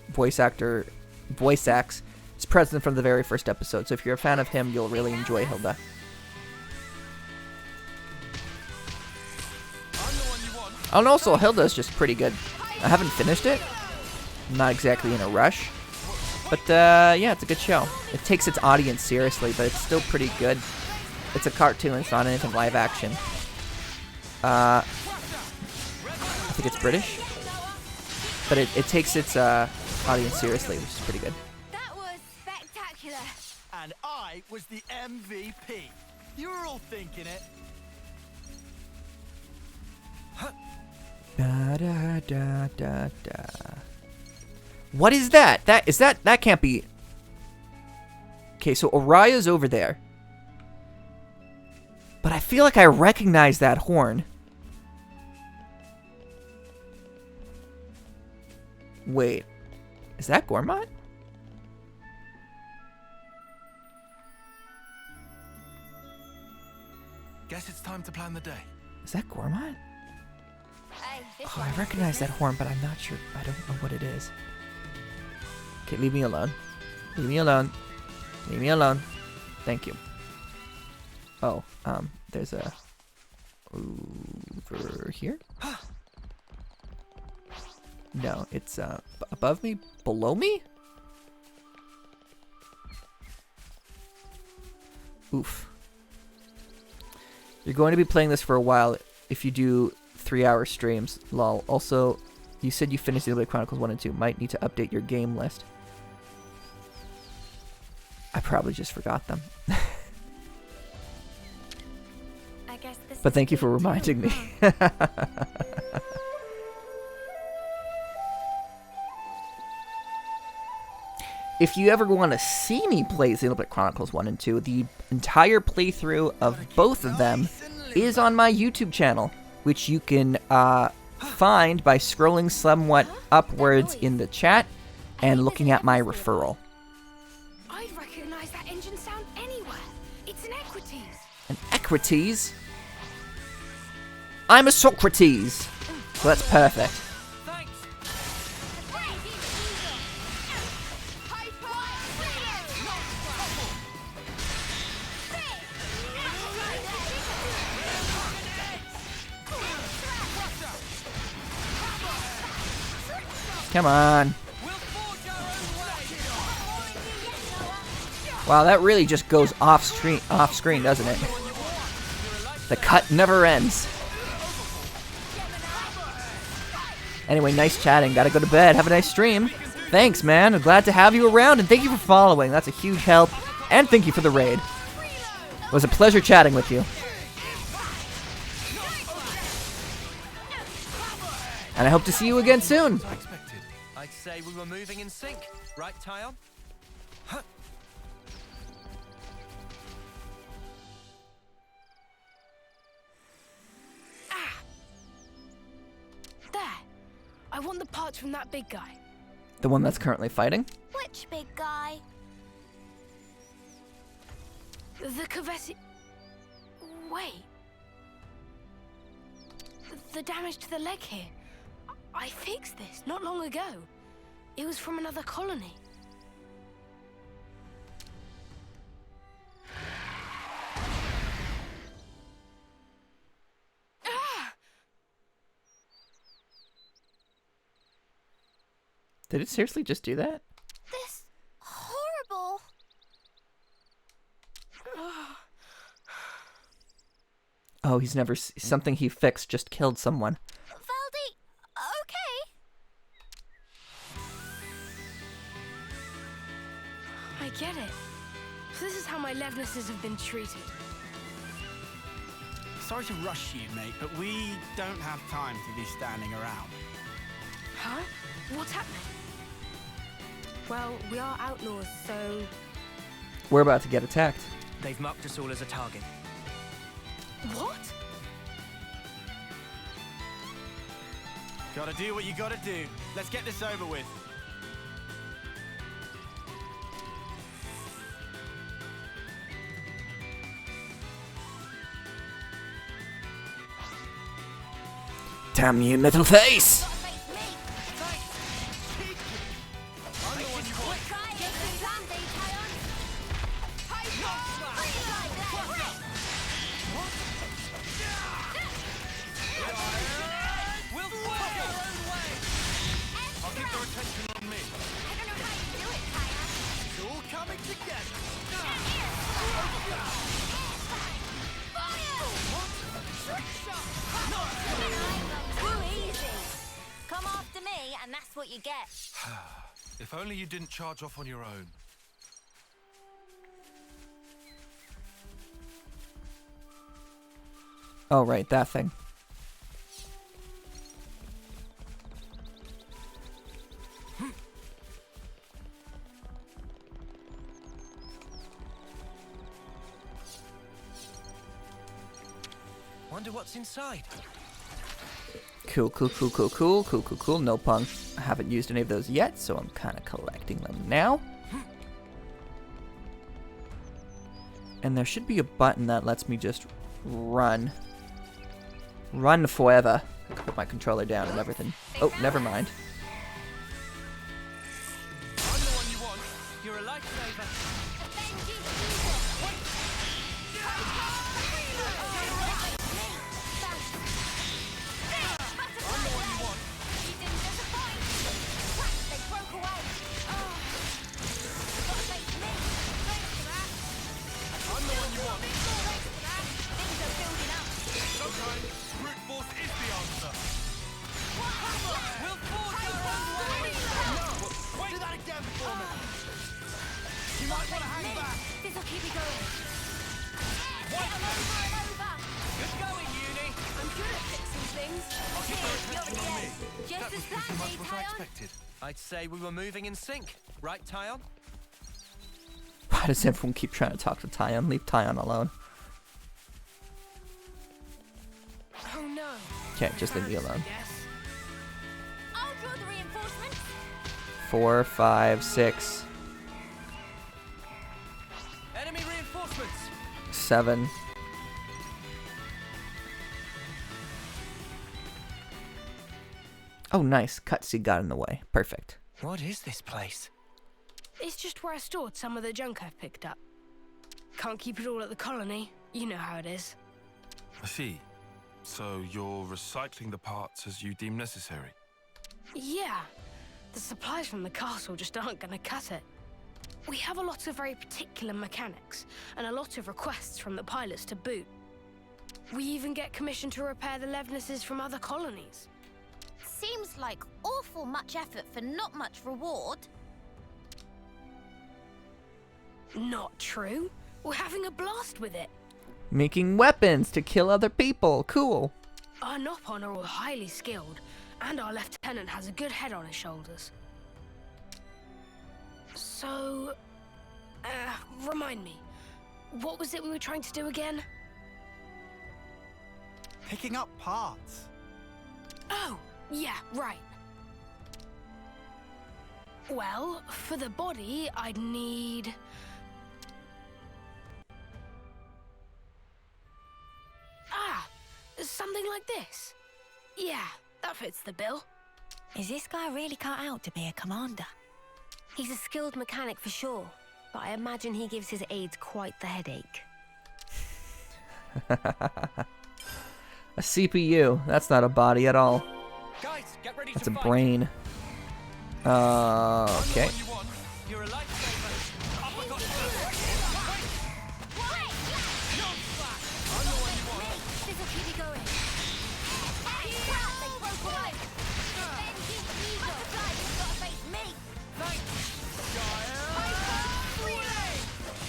voice actor voice acts, is present from the very first episode. So if you're a fan of him, you'll really enjoy Hilda. And also, Hilda's just pretty good. I haven't finished it. I'm not exactly in a rush. But, yeah, it's a good show. It takes its audience seriously, but it's still pretty good. It's a cartoon, it's not anything live action. I think it's British. But it takes its audience seriously, which is pretty good. That was spectacular. And I was the MVP. You were all thinking it. Da, da, da, da, da. What is that? That can't be... Okay, so Araya's over there. But I feel like I recognize that horn. Wait. Is that Gormott? Guess it's time to plan the day. Is that Gormott? Oh, I recognize that horn, but I'm not sure. I don't know what it is. Okay, leave me alone. Leave me alone. Leave me alone. Thank you. Oh, there's a... Over here? No, it's, above me? Below me? Oof. You're going to be playing this for a while if you do 3-hour streams. Lol. Also, you said you finished Xenoblade Chronicles 1 and 2. Might need to update your game list. I probably just forgot them. I guess this But thank you for reminding me. If you ever want to see me play Xenoblade Chronicles 1 and 2, the entire playthrough of both of them is on my YouTube channel, which you can find by scrolling somewhat upwards in the chat and looking at my referral. I'd recognize that engine sound anywhere. It's an Equites. An Equites? I'm a Socrates! So that's perfect. Come on. Wow, that really just goes off screen, doesn't it? The cut never ends. Anyway, nice chatting. Gotta go to bed. Have a nice stream. Thanks, man. I'm glad to have you around, and thank you for following. That's a huge help. And thank you for the raid. It was a pleasure chatting with you. And I hope to see you again soon. I'd say we were moving in sync, right, Tyon? Huh. There. I want the parts from that big guy. The one that's currently fighting? Which big guy? The Kavesi... Wait. The damage to the leg here. I fixed this not long ago. It was from another colony. Did it seriously just do that? This horrible. Oh, he's never... Something he fixed just killed someone. Valdi, okay. I get it. So this is how my Levnesses have been treated. Sorry to rush you, mate, but we don't have time to be standing around. Huh? What's happening? Well, we are outlaws, so... We're about to get attacked. They've marked us all as a target. What? Gotta do what you gotta do. Let's get this over with. Damn you, metal face! Come after me, and that's what you get. If only you didn't charge off on your own. Oh, right, that thing. Wonder what's inside. Cool, cool, cool, cool, cool, cool, cool, cool. No punk. I haven't used any of those yet, so I'm kind of collecting them now. And there should be a button that lets me just run. Run forever. I can put my controller down and everything. Oh, never mind. I'm the one you want. You're a lifesaver. This'll keep me going. Good going, Uni. I'm good at fixing things. Just as planned, Tyon. I'd say we were moving in sync, right, Tyon? Why does everyone keep trying to talk to Tyon? Leave Tyon alone. Oh no. Okay, just leave me alone. Yes. I'll draw the reinforcements. 4, 5, 6, Enemy reinforcements. 7. Oh, nice. Cutscene got in the way. Perfect. What is this place? It's just where I stored some of the junk I've picked up. Can't keep it all at the colony. You know how it is. I see. So you're recycling the parts as you deem necessary? Yeah. The supplies from the castle just aren't gonna cut it. We have a lot of very particular mechanics, and a lot of requests from the pilots to boot. We even get commissioned to repair the Levnesses from other colonies. Seems like awful much effort for not much reward. Not true. We're having a blast with it. Making weapons to kill other people. Cool. Our Nopon are all highly skilled, and our lieutenant has a good head on his shoulders. So, remind me, what was it we were trying to do again? Picking up parts. Oh, yeah, right. Well, for the body, I'd need... Ah, something like this. Yeah, that fits the bill. Is this guy really cut out to be a commander? He's a skilled mechanic for sure, but I imagine he gives his aides quite the headache. A CPU. That's not a body at all. Guys, get ready That's to a fight. brain. Okay. You're a lifesaver. Uppercut first. I'm the one you want. This'll keep you going. Hey, crap, they broke away. Then keep evil. You've got to face me. Thanks.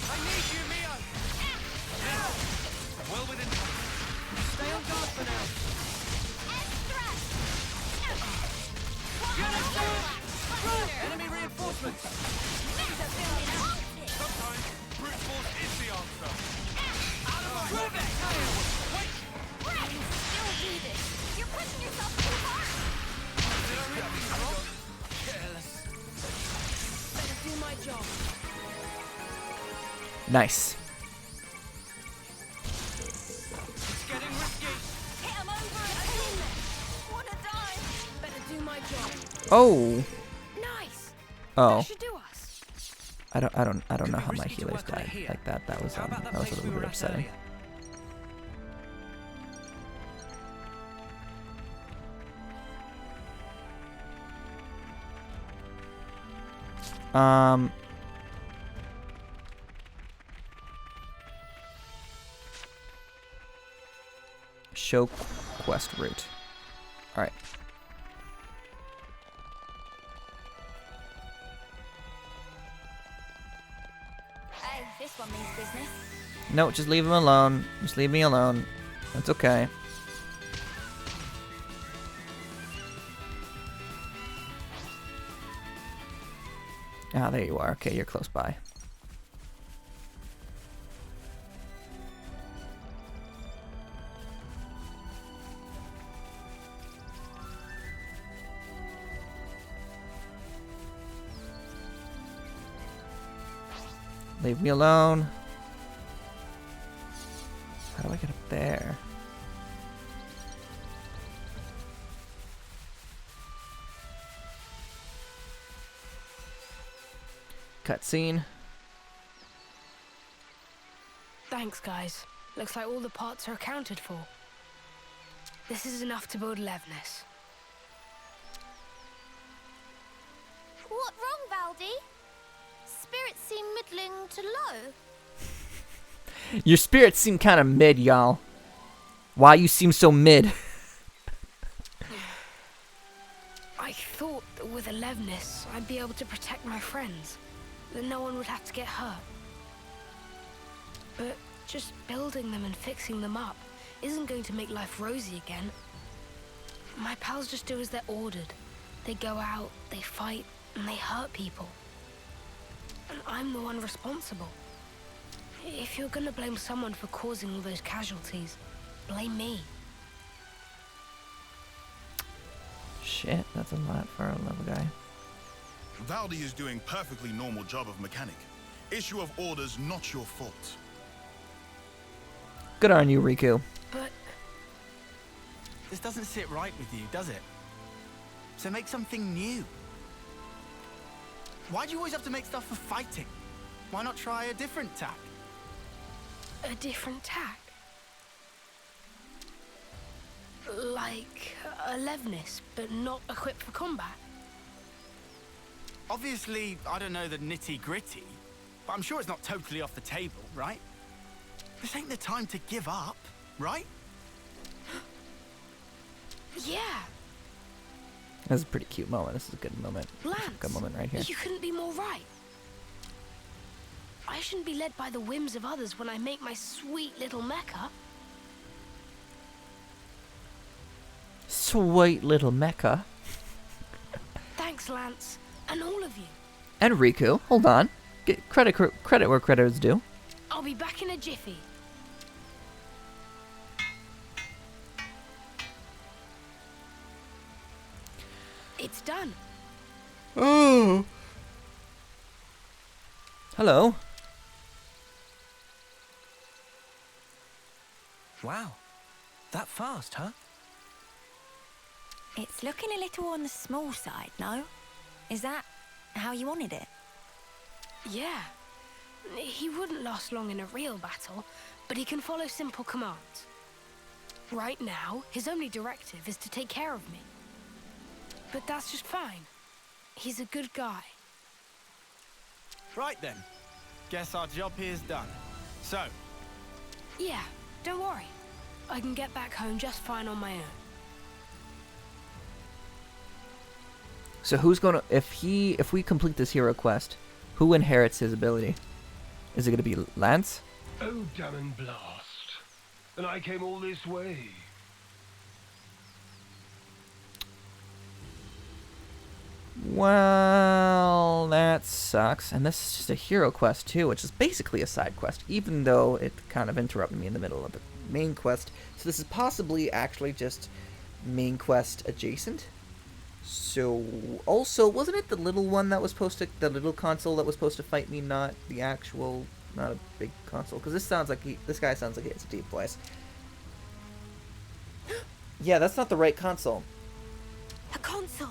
I need you, Mio. Well within. Stay on guard for now. Enemy reinforcements. Sometimes brute force is the answer. Wait. You still do this. You're pushing yourself too hard. Careless. Better do my job. Nice. It's getting risky. Hit him over and in there. Wanna die? Better do my job. Oh. Nice. Oh. That should do us. I don't know how my healers died like that. That was a little bit upsetting. Show quest route. All right. Hey, this one means business. No, just leave him alone. Just leave me alone. That's okay. Ah, there you are. Okay, you're close by. Leave me alone. How do I get up there? Cutscene. Thanks, guys. Looks like all the parts are accounted for. This is enough to build Levnis. What wrong, Valdi? Spirits seem middling to low. Your spirits seem kind of mid, y'all. Why you seem so mid? I thought that with a Levnis, I'd be able to protect my friends. That no one would have to get hurt. But just building them and fixing them up isn't going to make life rosy again. My pals just do as they're ordered. They go out, they fight, and they hurt people. And I'm the one responsible. If you're gonna blame someone for causing all those casualties, blame me. Shit, that's a lot for a level guy. Valdi is doing perfectly normal job of mechanic. Issue of orders not your fault. Good on you, Riku. But This doesn't sit right with you, does it? So make something new. Why do you always have to make stuff for fighting? Why not try a different tack? a different tack? Like a Levnis, but not equipped for combat? Obviously, I don't know the nitty-gritty, but I'm sure it's not totally off the table, right? This ain't the time to give up, right? Yeah. This is a pretty cute moment. This is a good moment. Lance, Good moment right here. you couldn't be more right. I shouldn't be led by the whims of others when I make my sweet little mecha. Sweet little mecha. Thanks, Lance. And all of you. And Riku, hold on. Get credit where credit is due. I'll be back in a jiffy. It's done. Oh. Hello. Wow. That fast, huh? It's looking a little on the small side, no? Is that how you wanted it? Yeah. He wouldn't last long in a real battle, but he can follow simple commands. Right now, his only directive is to take care of me. But that's just fine. He's a good guy. Right then. Guess our job here's done. So, Yeah, don't worry. I can get back home just fine on my own. So who's gonna if we complete this hero quest, who inherits his ability? Is it gonna be Lance? Oh, damn and blast. And I came all this way. Well, that sucks. And this is just a hero quest too, which is basically a side quest, even though it kind of interrupted me in the middle of the main quest. So this is possibly actually just main quest adjacent. So, also, wasn't it the little one that was supposed to, the little console that was supposed to fight me, not the actual, not a big console? Because this sounds like this guy sounds like he has a deep voice. Yeah, that's not the right console. A console.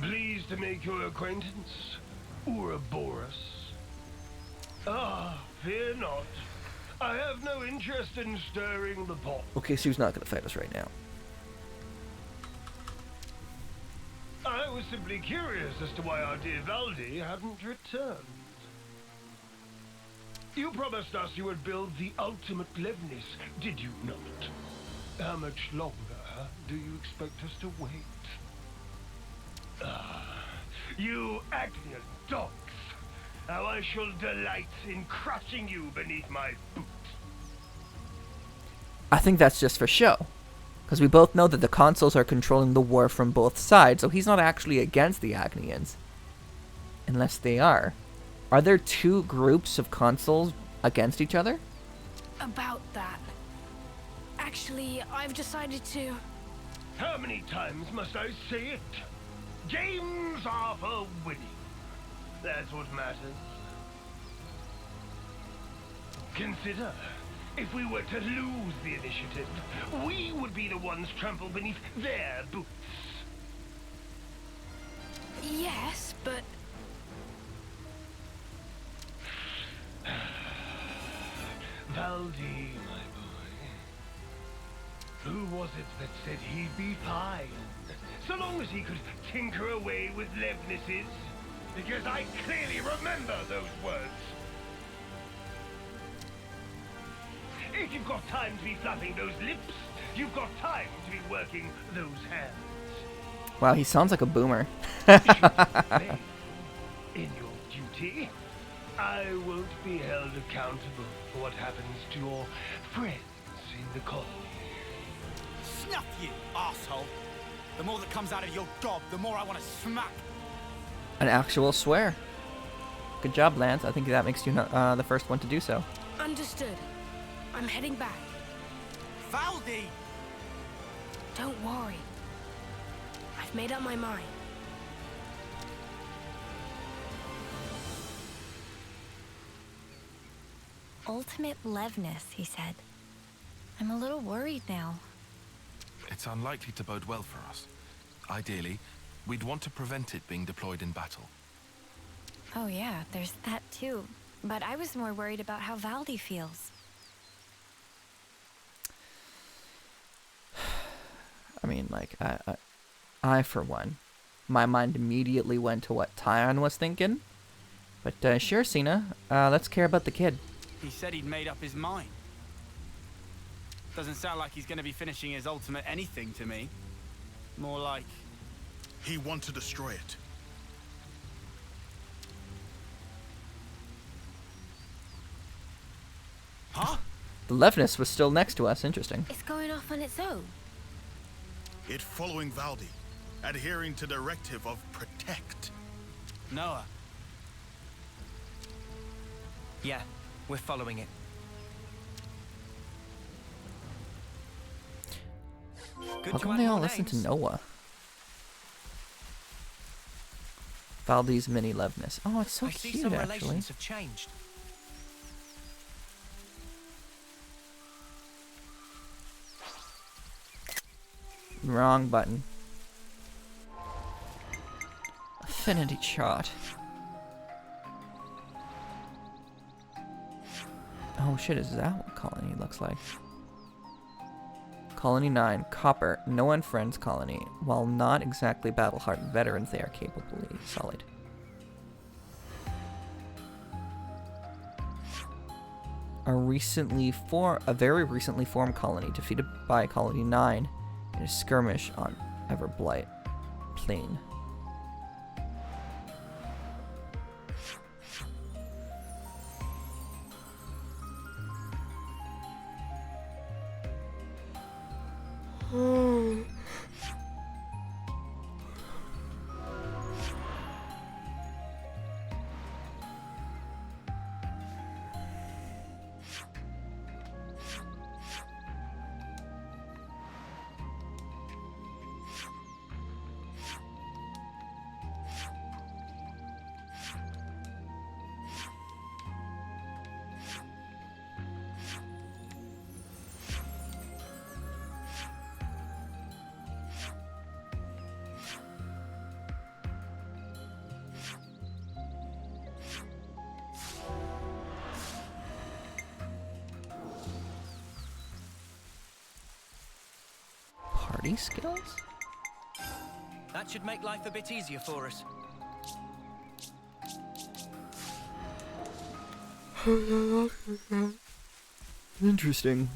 Pleased to make your acquaintance, Ouroboros. Ah, fear not. I have no interest in stirring the pot. Okay, so he's not going to fight us right now. I was simply curious as to why our dear Valdi hadn't returned. You promised us you would build the ultimate Levnis, did you not? How much longer do you expect us to wait? Ah, you Agnian dogs! How I shall delight in crushing you beneath my boot. I think that's just for show. Because we both know that the consoles are controlling the war from both sides, so he's not actually against the Agnians. Unless they are. Are there two groups of consoles against each other? About that. Actually, I've decided to... How many times must I say it? Games are for winning. That's what matters. Consider, if we were to lose the initiative, we would be the ones trampled beneath their boots. Yes, but... Valdi, my boy. Who was it that said he'd be fine? So long as he could tinker away with Levnis's. Because I clearly remember those words. If you've got time to be fluffing those lips, you've got time to be working those hands. Wow, he sounds like a boomer. In your duty, I won't be held accountable for what happens to your friends in the colony. Snuff you, asshole! The more that comes out of your gob, the more I want to smack. An actual swear. Good job, Lance. I think that makes you the first one to do so. Understood. I'm heading back. Valdi! Don't worry. I've made up my mind. Ultimate Levnis, he said. I'm a little worried now. It's unlikely to bode well for us. Ideally, we'd want to prevent it being deployed in battle. Oh yeah, there's that too. But I was more worried about how Valdi feels. I mean, like, I for one, my mind immediately went to what Tyon was thinking. But sure, Cena, let's care about the kid. He said he'd made up his mind. Doesn't sound like he's going to be finishing his ultimate anything to me. More like... He wants to destroy it. The Levnis was still next to us. Interesting. It's going off on its own. It following Valdi, adhering to directive of protect. Noah. Yeah, we're following it. Good How to come add they all more listen to names. Noah? Valdi's mini Levnis. Oh, it's so I see cute, some actually. relations have changed. Wrong button. Affinity chart. Oh shit, is that what colony looks like? Colony 9, Copper, no unfriends colony. While not exactly battle-hardened veterans, they are capably solid. A very recently formed colony, defeated by Colony 9 in a skirmish on Everblight Plain. Party skills? That should make life a bit easier for us. Interesting.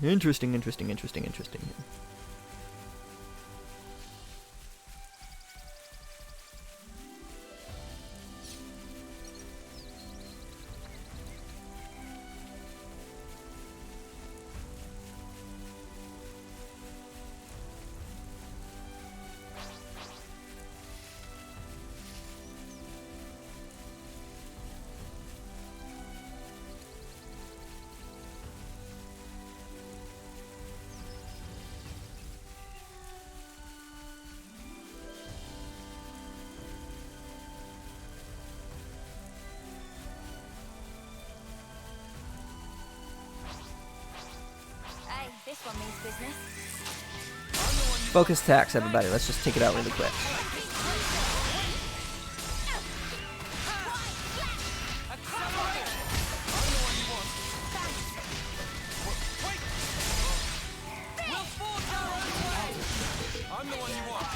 Hey, this one means business. Focus attacks, everybody. Let's just take it out really quick. I'm the one you want.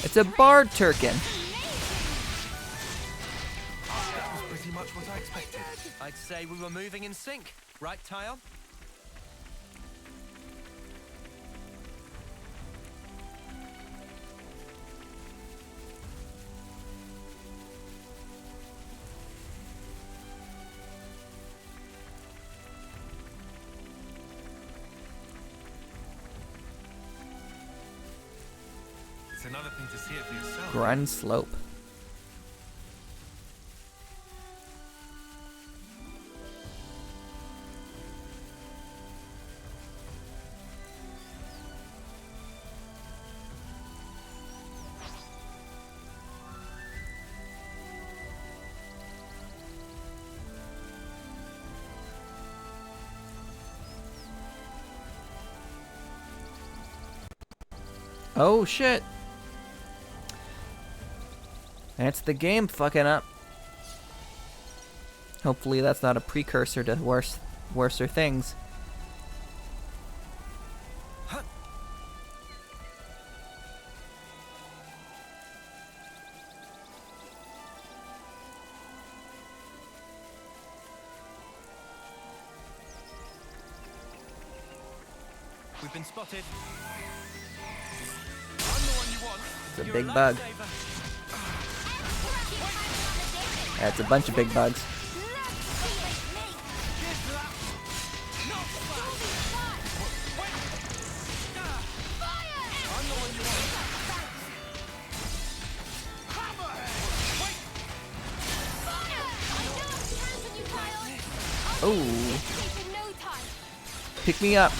It's a Bard Turkin. That was pretty much what I expected. I'd say we were moving in sync, right, Tyon? It's another thing to see it for yourself. Grind slope. Oh shit. That's the game fucking up. Hopefully that's not a precursor to worser things. We've been spotted. I'm the one you want. It's a You're big bug. lifesaver. That's a bunch of big bugs. Oh. Pick me up.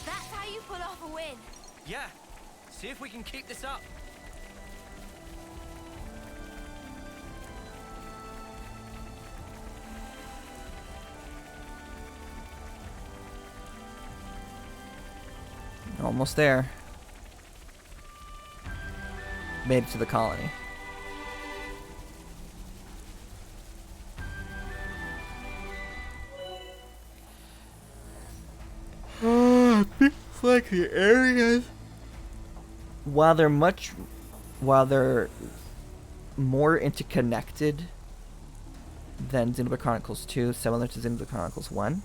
That's how you pull off a win. Yeah. See if we can keep this up. Almost there. Made it to the colony. It's like the areas. While they're more interconnected than Xenoblade Chronicles 2, similar to Xenoblade Chronicles 1,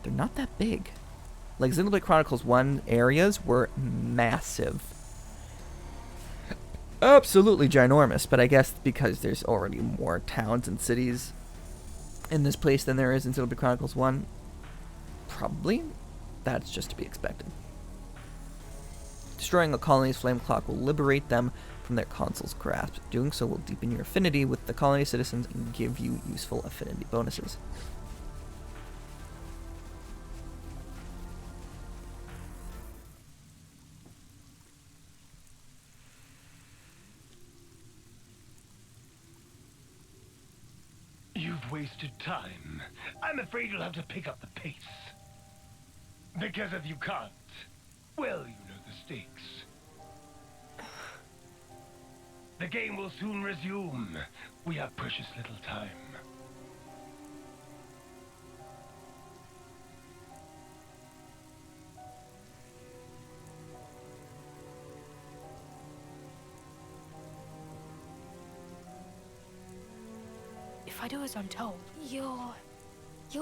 they're not that big. Like, Xenoblade Chronicles 1 areas were massive. Absolutely ginormous, but I guess because there's already more towns and cities in this place than there is in Xenoblade Chronicles 1, probably that's just to be expected. Destroying a colony's flame clock will liberate them from their console's grasp. Doing so will deepen your affinity with the colony citizens and give you useful affinity bonuses. You've wasted time. I'm afraid you'll have to pick up the pace. Because if you can't, well, you know the stakes. The game will soon resume. We have precious little time. If I do as I'm told, you'll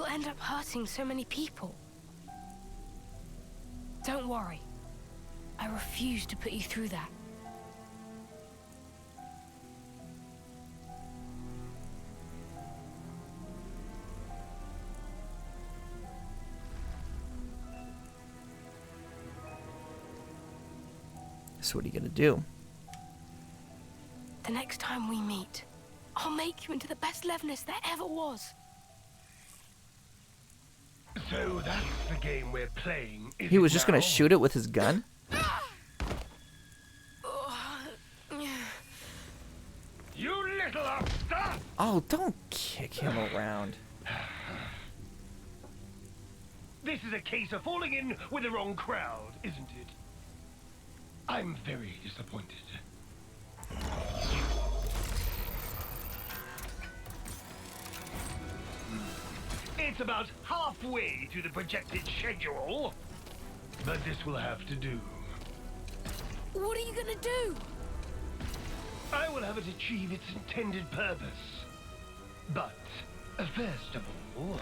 end up hurting so many people. Don't worry. I refuse to put you through that. So what are you gonna do? The next time we meet, I'll make you into the best Levnis there ever was. So that's the game we're playing. He was just gonna shoot it with his gun? You little upstart! Oh, don't kick him around. This is a case of falling in with the wrong crowd, isn't it? I'm very disappointed. It's about halfway to the projected schedule, but this will have to do. What are you gonna do? I will have it achieve its intended purpose. But, first of all,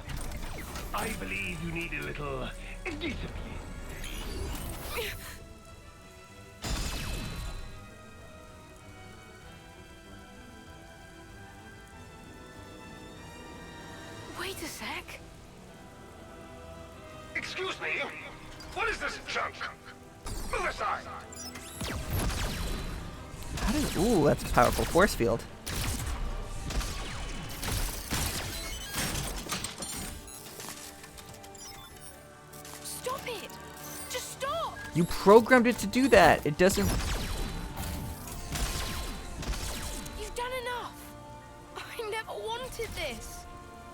I believe you need a little discipline. Wait a sec. Excuse me? What is this junk? Move aside! How did... Ooh, that's a powerful force field. Stop it! Just stop! You programmed it to do that. It doesn't... You've done enough. I never wanted this.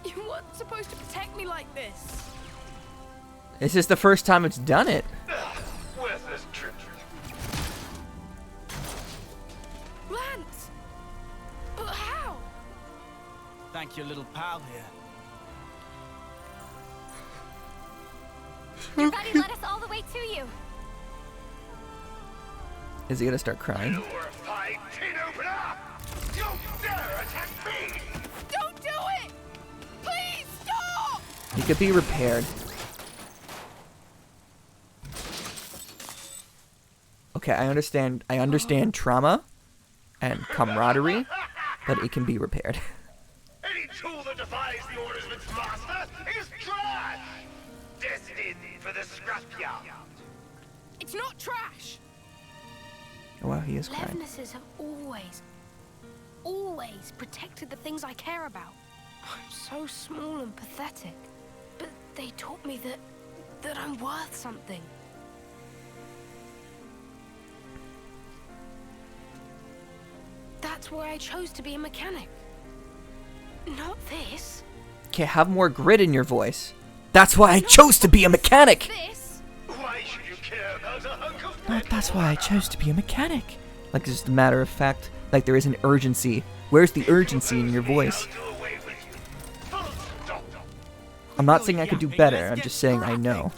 You weren't supposed to protect me like this. This is the first time it's done it. Where's this trip? Lance! But how? Thank your little pal here. Your buddy led us all the way to you. Is he gonna start crying? Glorified tin opener! Don't dare attack me! Don't do it! Please stop! He could be repaired. Okay, I understand trauma and camaraderie, but it can be repaired. Any tool that defies the orders of its master is trash! Destined for the scrapyard. It's not trash. Oh, wow, he is crying. Levnesses have always protected the things I care about. I'm so small and pathetic, but they taught me that I'm worth something. That's why I chose to be a mechanic. Not this. Okay, have more grit in your voice. That's why I chose to be a mechanic. This. Why should you care about a hunk of No, that's why I chose to be a mechanic. Like, just a matter of fact, like there is an urgency. Where's the urgency in your voice? I'm not saying I could do better, I'm just saying I know.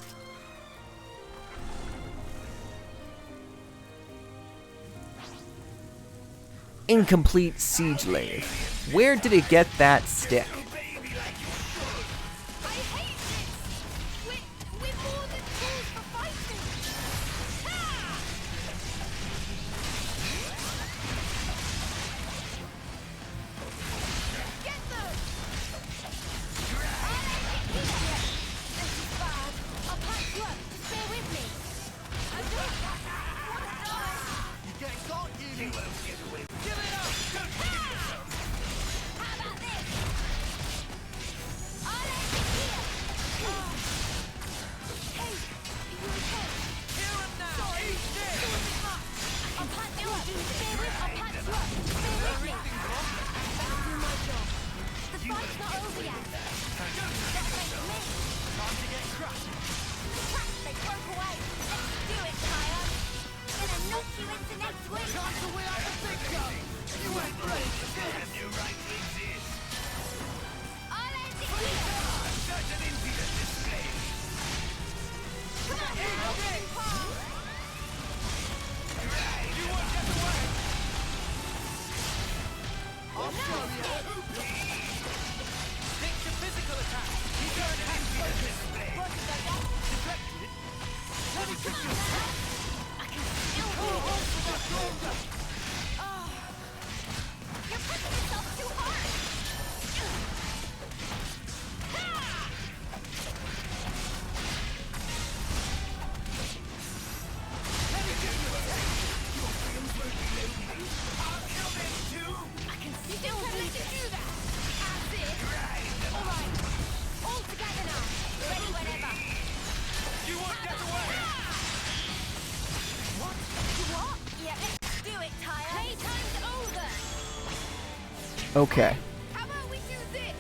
Incomplete siege lathe. Where did it get that stick? Okay. How about we do this?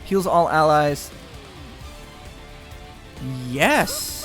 Heals all allies. Yes.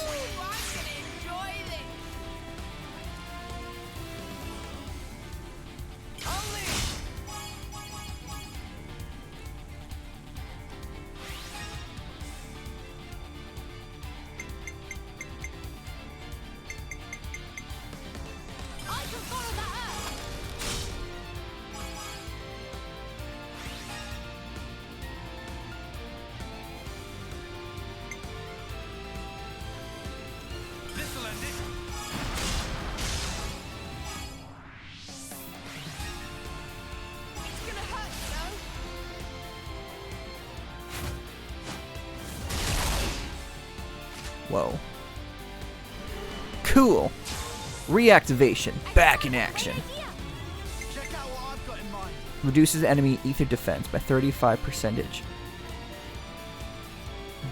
Whoa. Cool. Reactivation. Back in action. Check out what I've got in mind. Reduces enemy ether defense by 35%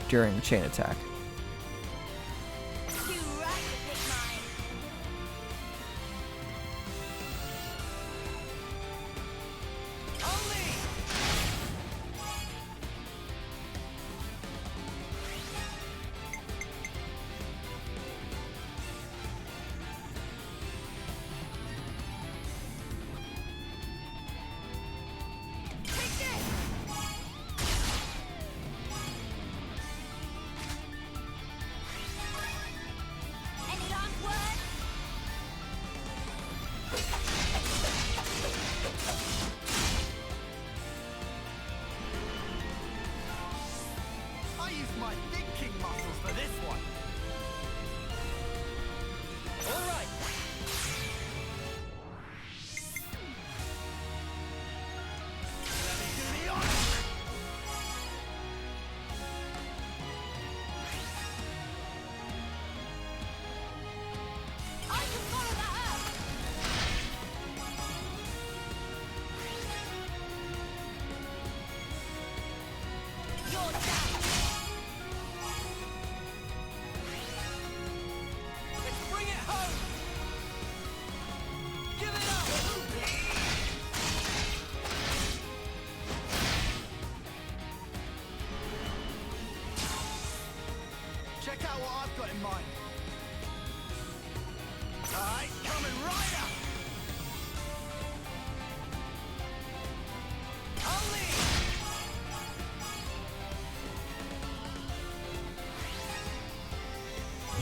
during the chain attack. my thinking muscles for this one. All right. Let me do the honors. I can follow that up. You're down. Let's bring it home. Give it up. Check out what I've got in mind. Alright, coming right up. I'll lead.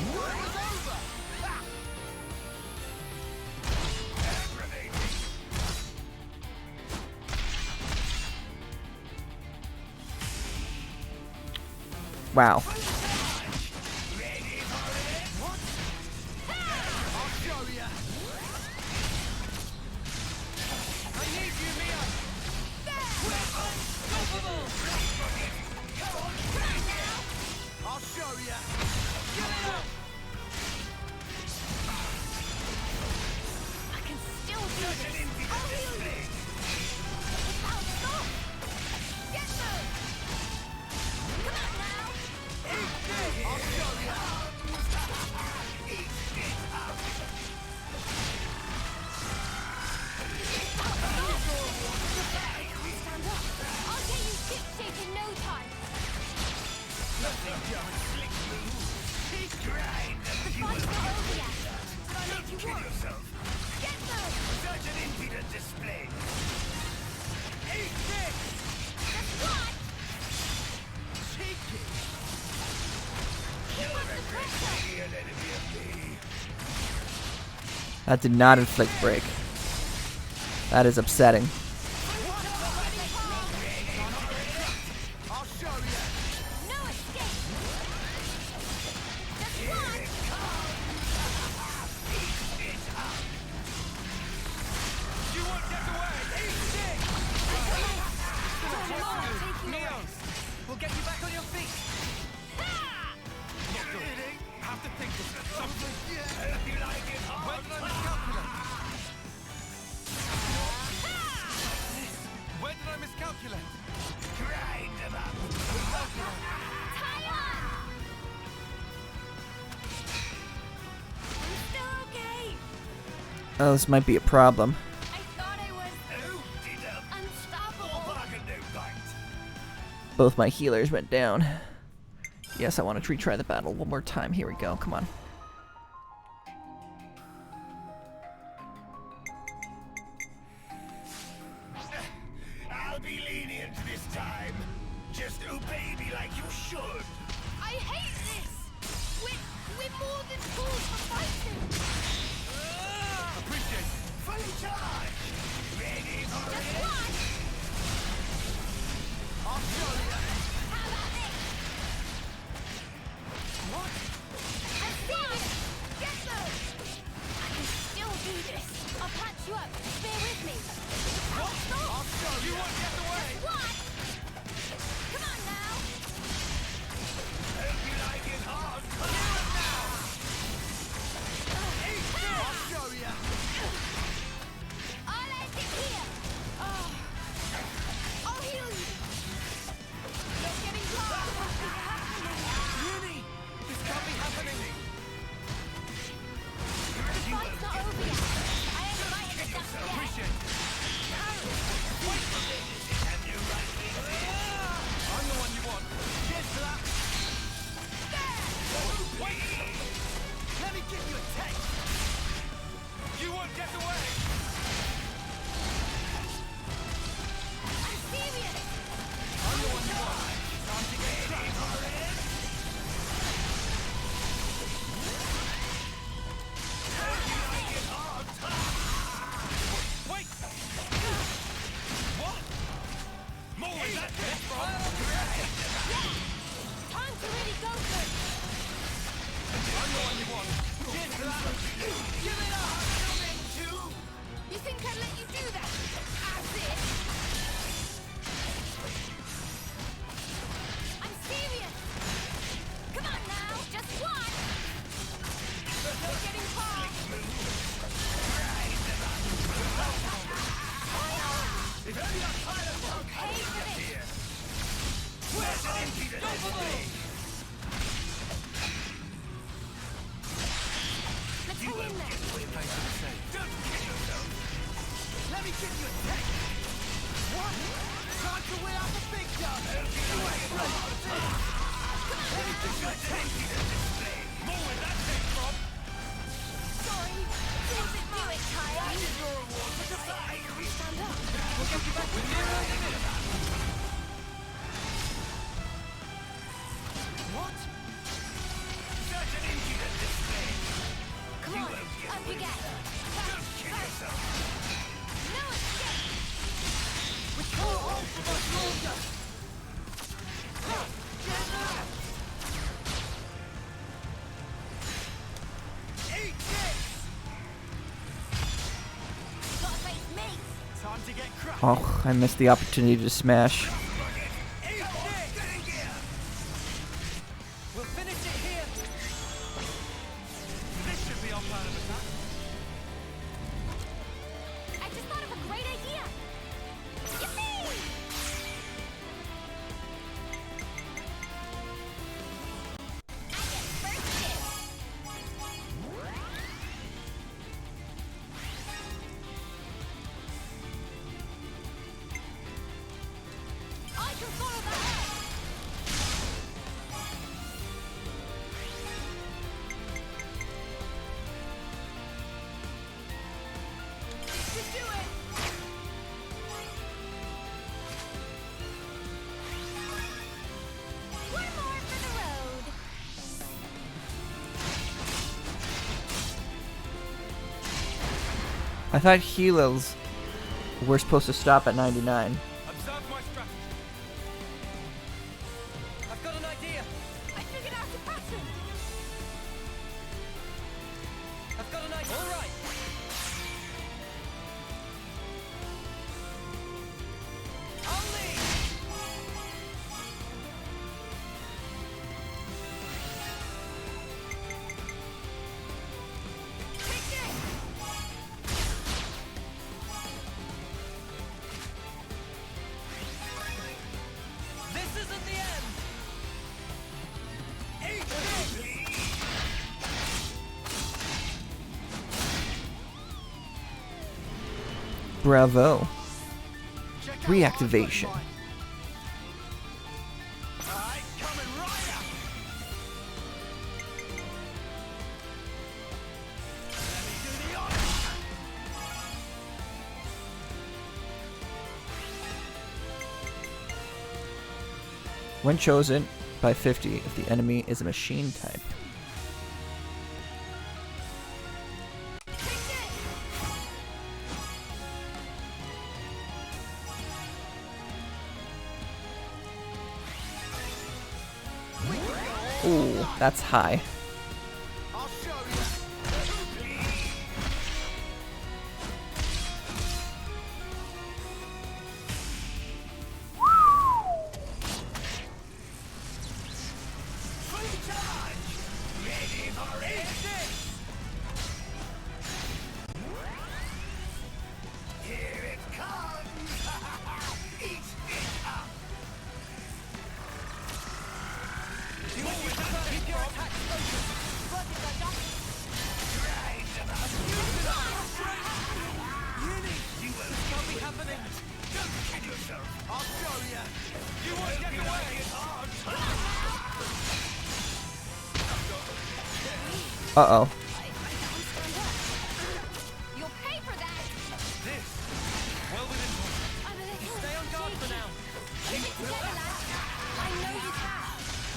War is over. Ha! Wow. What? I'll show ya. I need you, Mia. I'll show ya. Give it up. I can still do this. I'll heal you. It's bounced off. Get those. Come on now. I'll show ya. Stand up. I'll get you ship shape in no time. The fight's not over yet. Did I make you worry? Get those. Such an impudent display. Eat this. That's what. Cheeky. Keep up the pressure. An enemy of me. That did not inflict break. That is upsetting. I'll show ya. No escape. That's what. You won't get away. Neos, we'll get you back on your feet. Not good. Have to think of something. If you like it Where hard. did I miscalculate? Where did I miscalculate? Grind them up. I'm still okay. Oh, this might be a problem. I thought I was unstoppable. Both my healers went down. Yes, I want to retry the battle one more time. Here we go. Come on. I'll be lenient this time. Just obey me like you should. I hate this. We're more than tools for fighting. Appreciate it. Fully charged. Ready for Just it? watch. I'll show ya. How about this? What? A seal. Let's hang in there. Let me give you a tech. What? Time to win out the big gun. You ain't ready. Let me give you a tech. More where that came from. Sorry. Didn't do it, Kaya. This is your reward for the fight. Stand up. We'll get you back with you. What? Such an impudent display. Come on, up you get. Don't kill yourself. No escape. We can't hold for much longer. Get that. Eat this. Gotta face me. Time to get crushed. Oh, I missed the opportunity to smash. We'll finish it here. This should be our plan of attack. I just thought of a great idea. Yippee! I get first dibs. I can follow that head. This should do it. One more for the road. I thought healers were supposed to stop at 99. Observe my strategy. I've got an idea. I figured out the pattern. I've got an idea. All right. I'll lead. Take it. This isn't the end. Eat this. Bravo. Check out Reactivation. what I've got in mind. Alright, coming right up. Let me do the honors. When chosen by 50 if the enemy is a machine type. Ooh, that's high. I'll show you. Full charge. Ready for it. Here it comes. Eat it up. Keep your attack focused. Right about you will not be happening. Don't kid yourself. I'll show you. You won't get away. Uh-oh. You'll pay for that. This. Well within. I'm a little Stay on guard for now. Keep it together, lad. I know you can.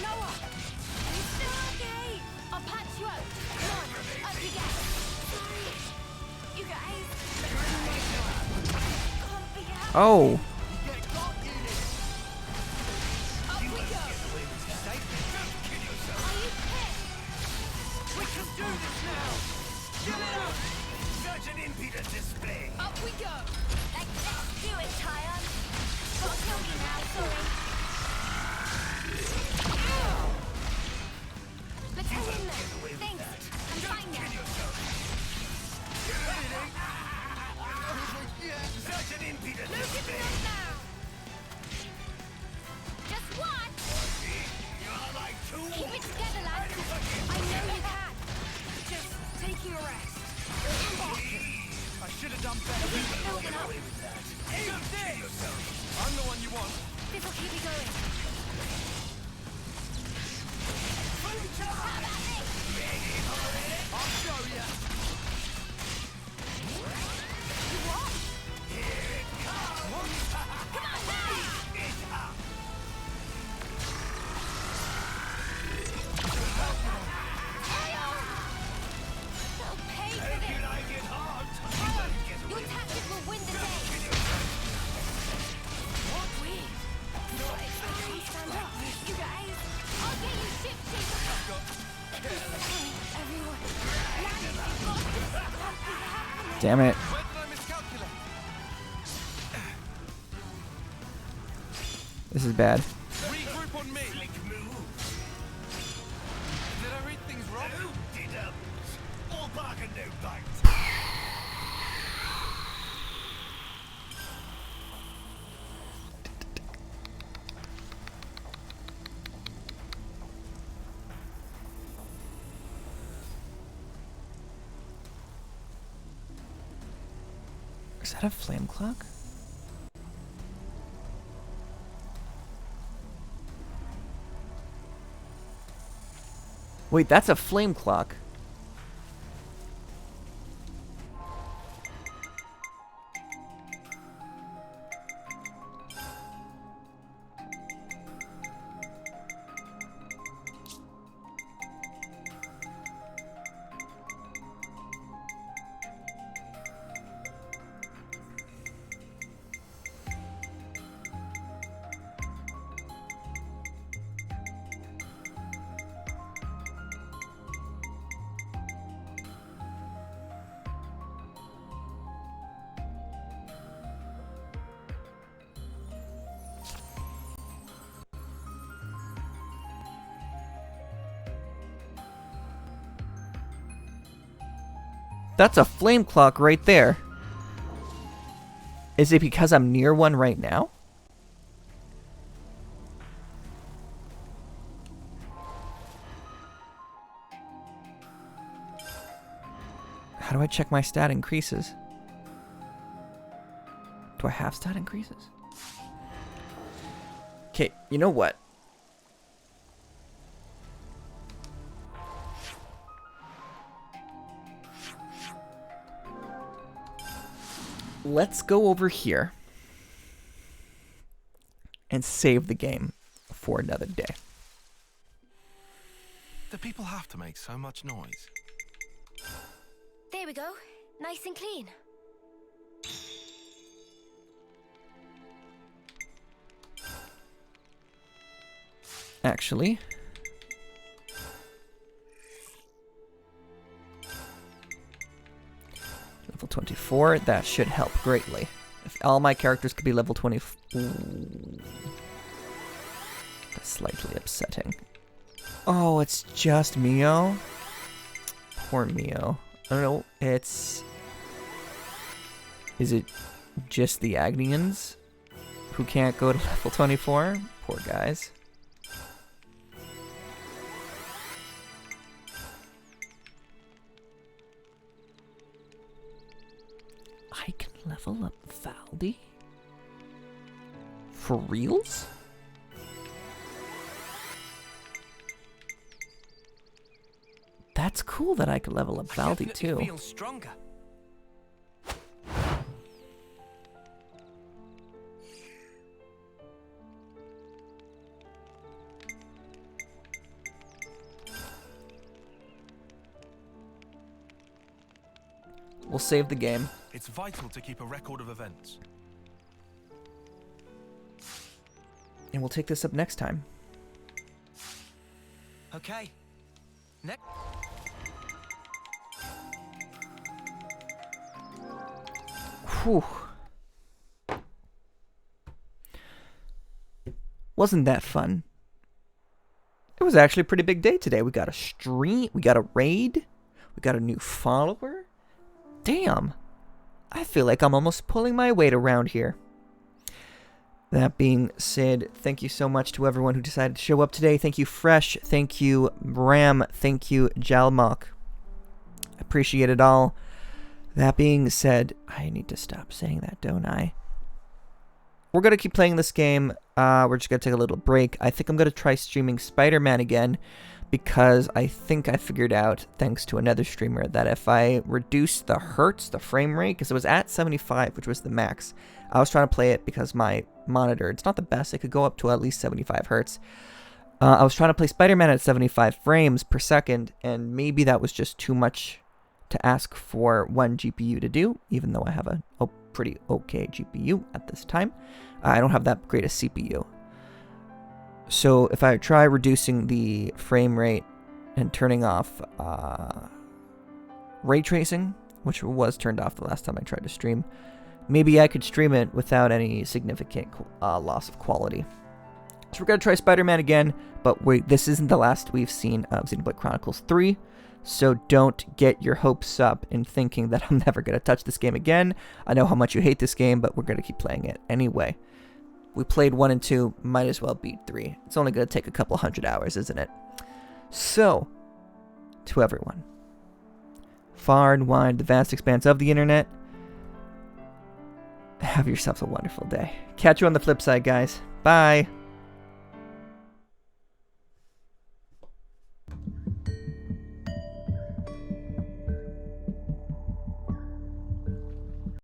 Noah, are you still okay? I'll patch you up. Come on, up you get. Sorry. You guys. Can't figure out. Oh. Get got unit. Up we go. Safe. Don't kid yourself. Are you pissed? We can do this now. Give it up. Such an impudent display. Up we go. Let's do it, Tyon. Gotta kill you now, sorry. Let's hang in there. Thanks. I'm fine now. Such an impudent display. Look at me now. Damn it. Where did I miscalculate? This is bad. Regroup on me. Did I read things wrong? All bark and no bite. Is that a flame clock? Wait, that's a flame clock. That's a flame clock right there. Is it because I'm near one right now? How do I check my stat increases? Do I have stat increases? Okay, you know what? Let's go over here and save the game for another day. Do people have to make so much noise? There we go. Nice and clean. Actually, level 24, that should help greatly. If all my characters could be level 20. Ooh. That's slightly upsetting. Oh, it's just Mio? Poor Mio. I don't know, it's... Is it just the Agnians who can't go to level 24? Poor guys. I can level up Valdi? For reals? That's cool that I could level up Valdi too. Feel stronger. We'll save the game. It's vital to keep a record of events. And we'll take this up next time. Okay. Next. Whew. Wasn't that fun? It was actually a pretty big day today. We got a stream, we got a raid, we got a new follower. Damn. I feel like I'm almost pulling my weight around here. That being said, thank you so much to everyone who decided to show up today. Thank you, Fresh. Thank you, Bram. Thank you, Jalmok. Appreciate it all. That being said, I need to stop saying that, don't I? We're going to keep playing this game. We're just going to take a little break. I think I'm going to try streaming Spider-Man again, because I think I figured out, thanks to another streamer, that if I reduce the hertz, the frame rate, because it was at 75, which was the max. I was trying to play it because my monitor, it's not the best. It could go up to at least 75 hertz. I was trying to play Spider-Man at 75 frames per second, and maybe that was just too much to ask for one GPU to do, even though I have a pretty okay GPU at this time. I don't have that great a CPU. So if I try reducing the frame rate and turning off ray tracing, which was turned off the last time I tried to stream, maybe I could stream it without any significant loss of quality. So we're going to try Spider-Man again, but this isn't the last we've seen of Xenoblade Chronicles 3, so don't get your hopes up in thinking that I'm never going to touch this game again. I know how much you hate this game, but we're going to keep playing it anyway. We played 1 and 2, might as well beat 3. It's only going to take a couple hundred hours, isn't it? So, to everyone, far and wide, the vast expanse of the internet, have yourselves a wonderful day. Catch you on the flip side, guys. Bye.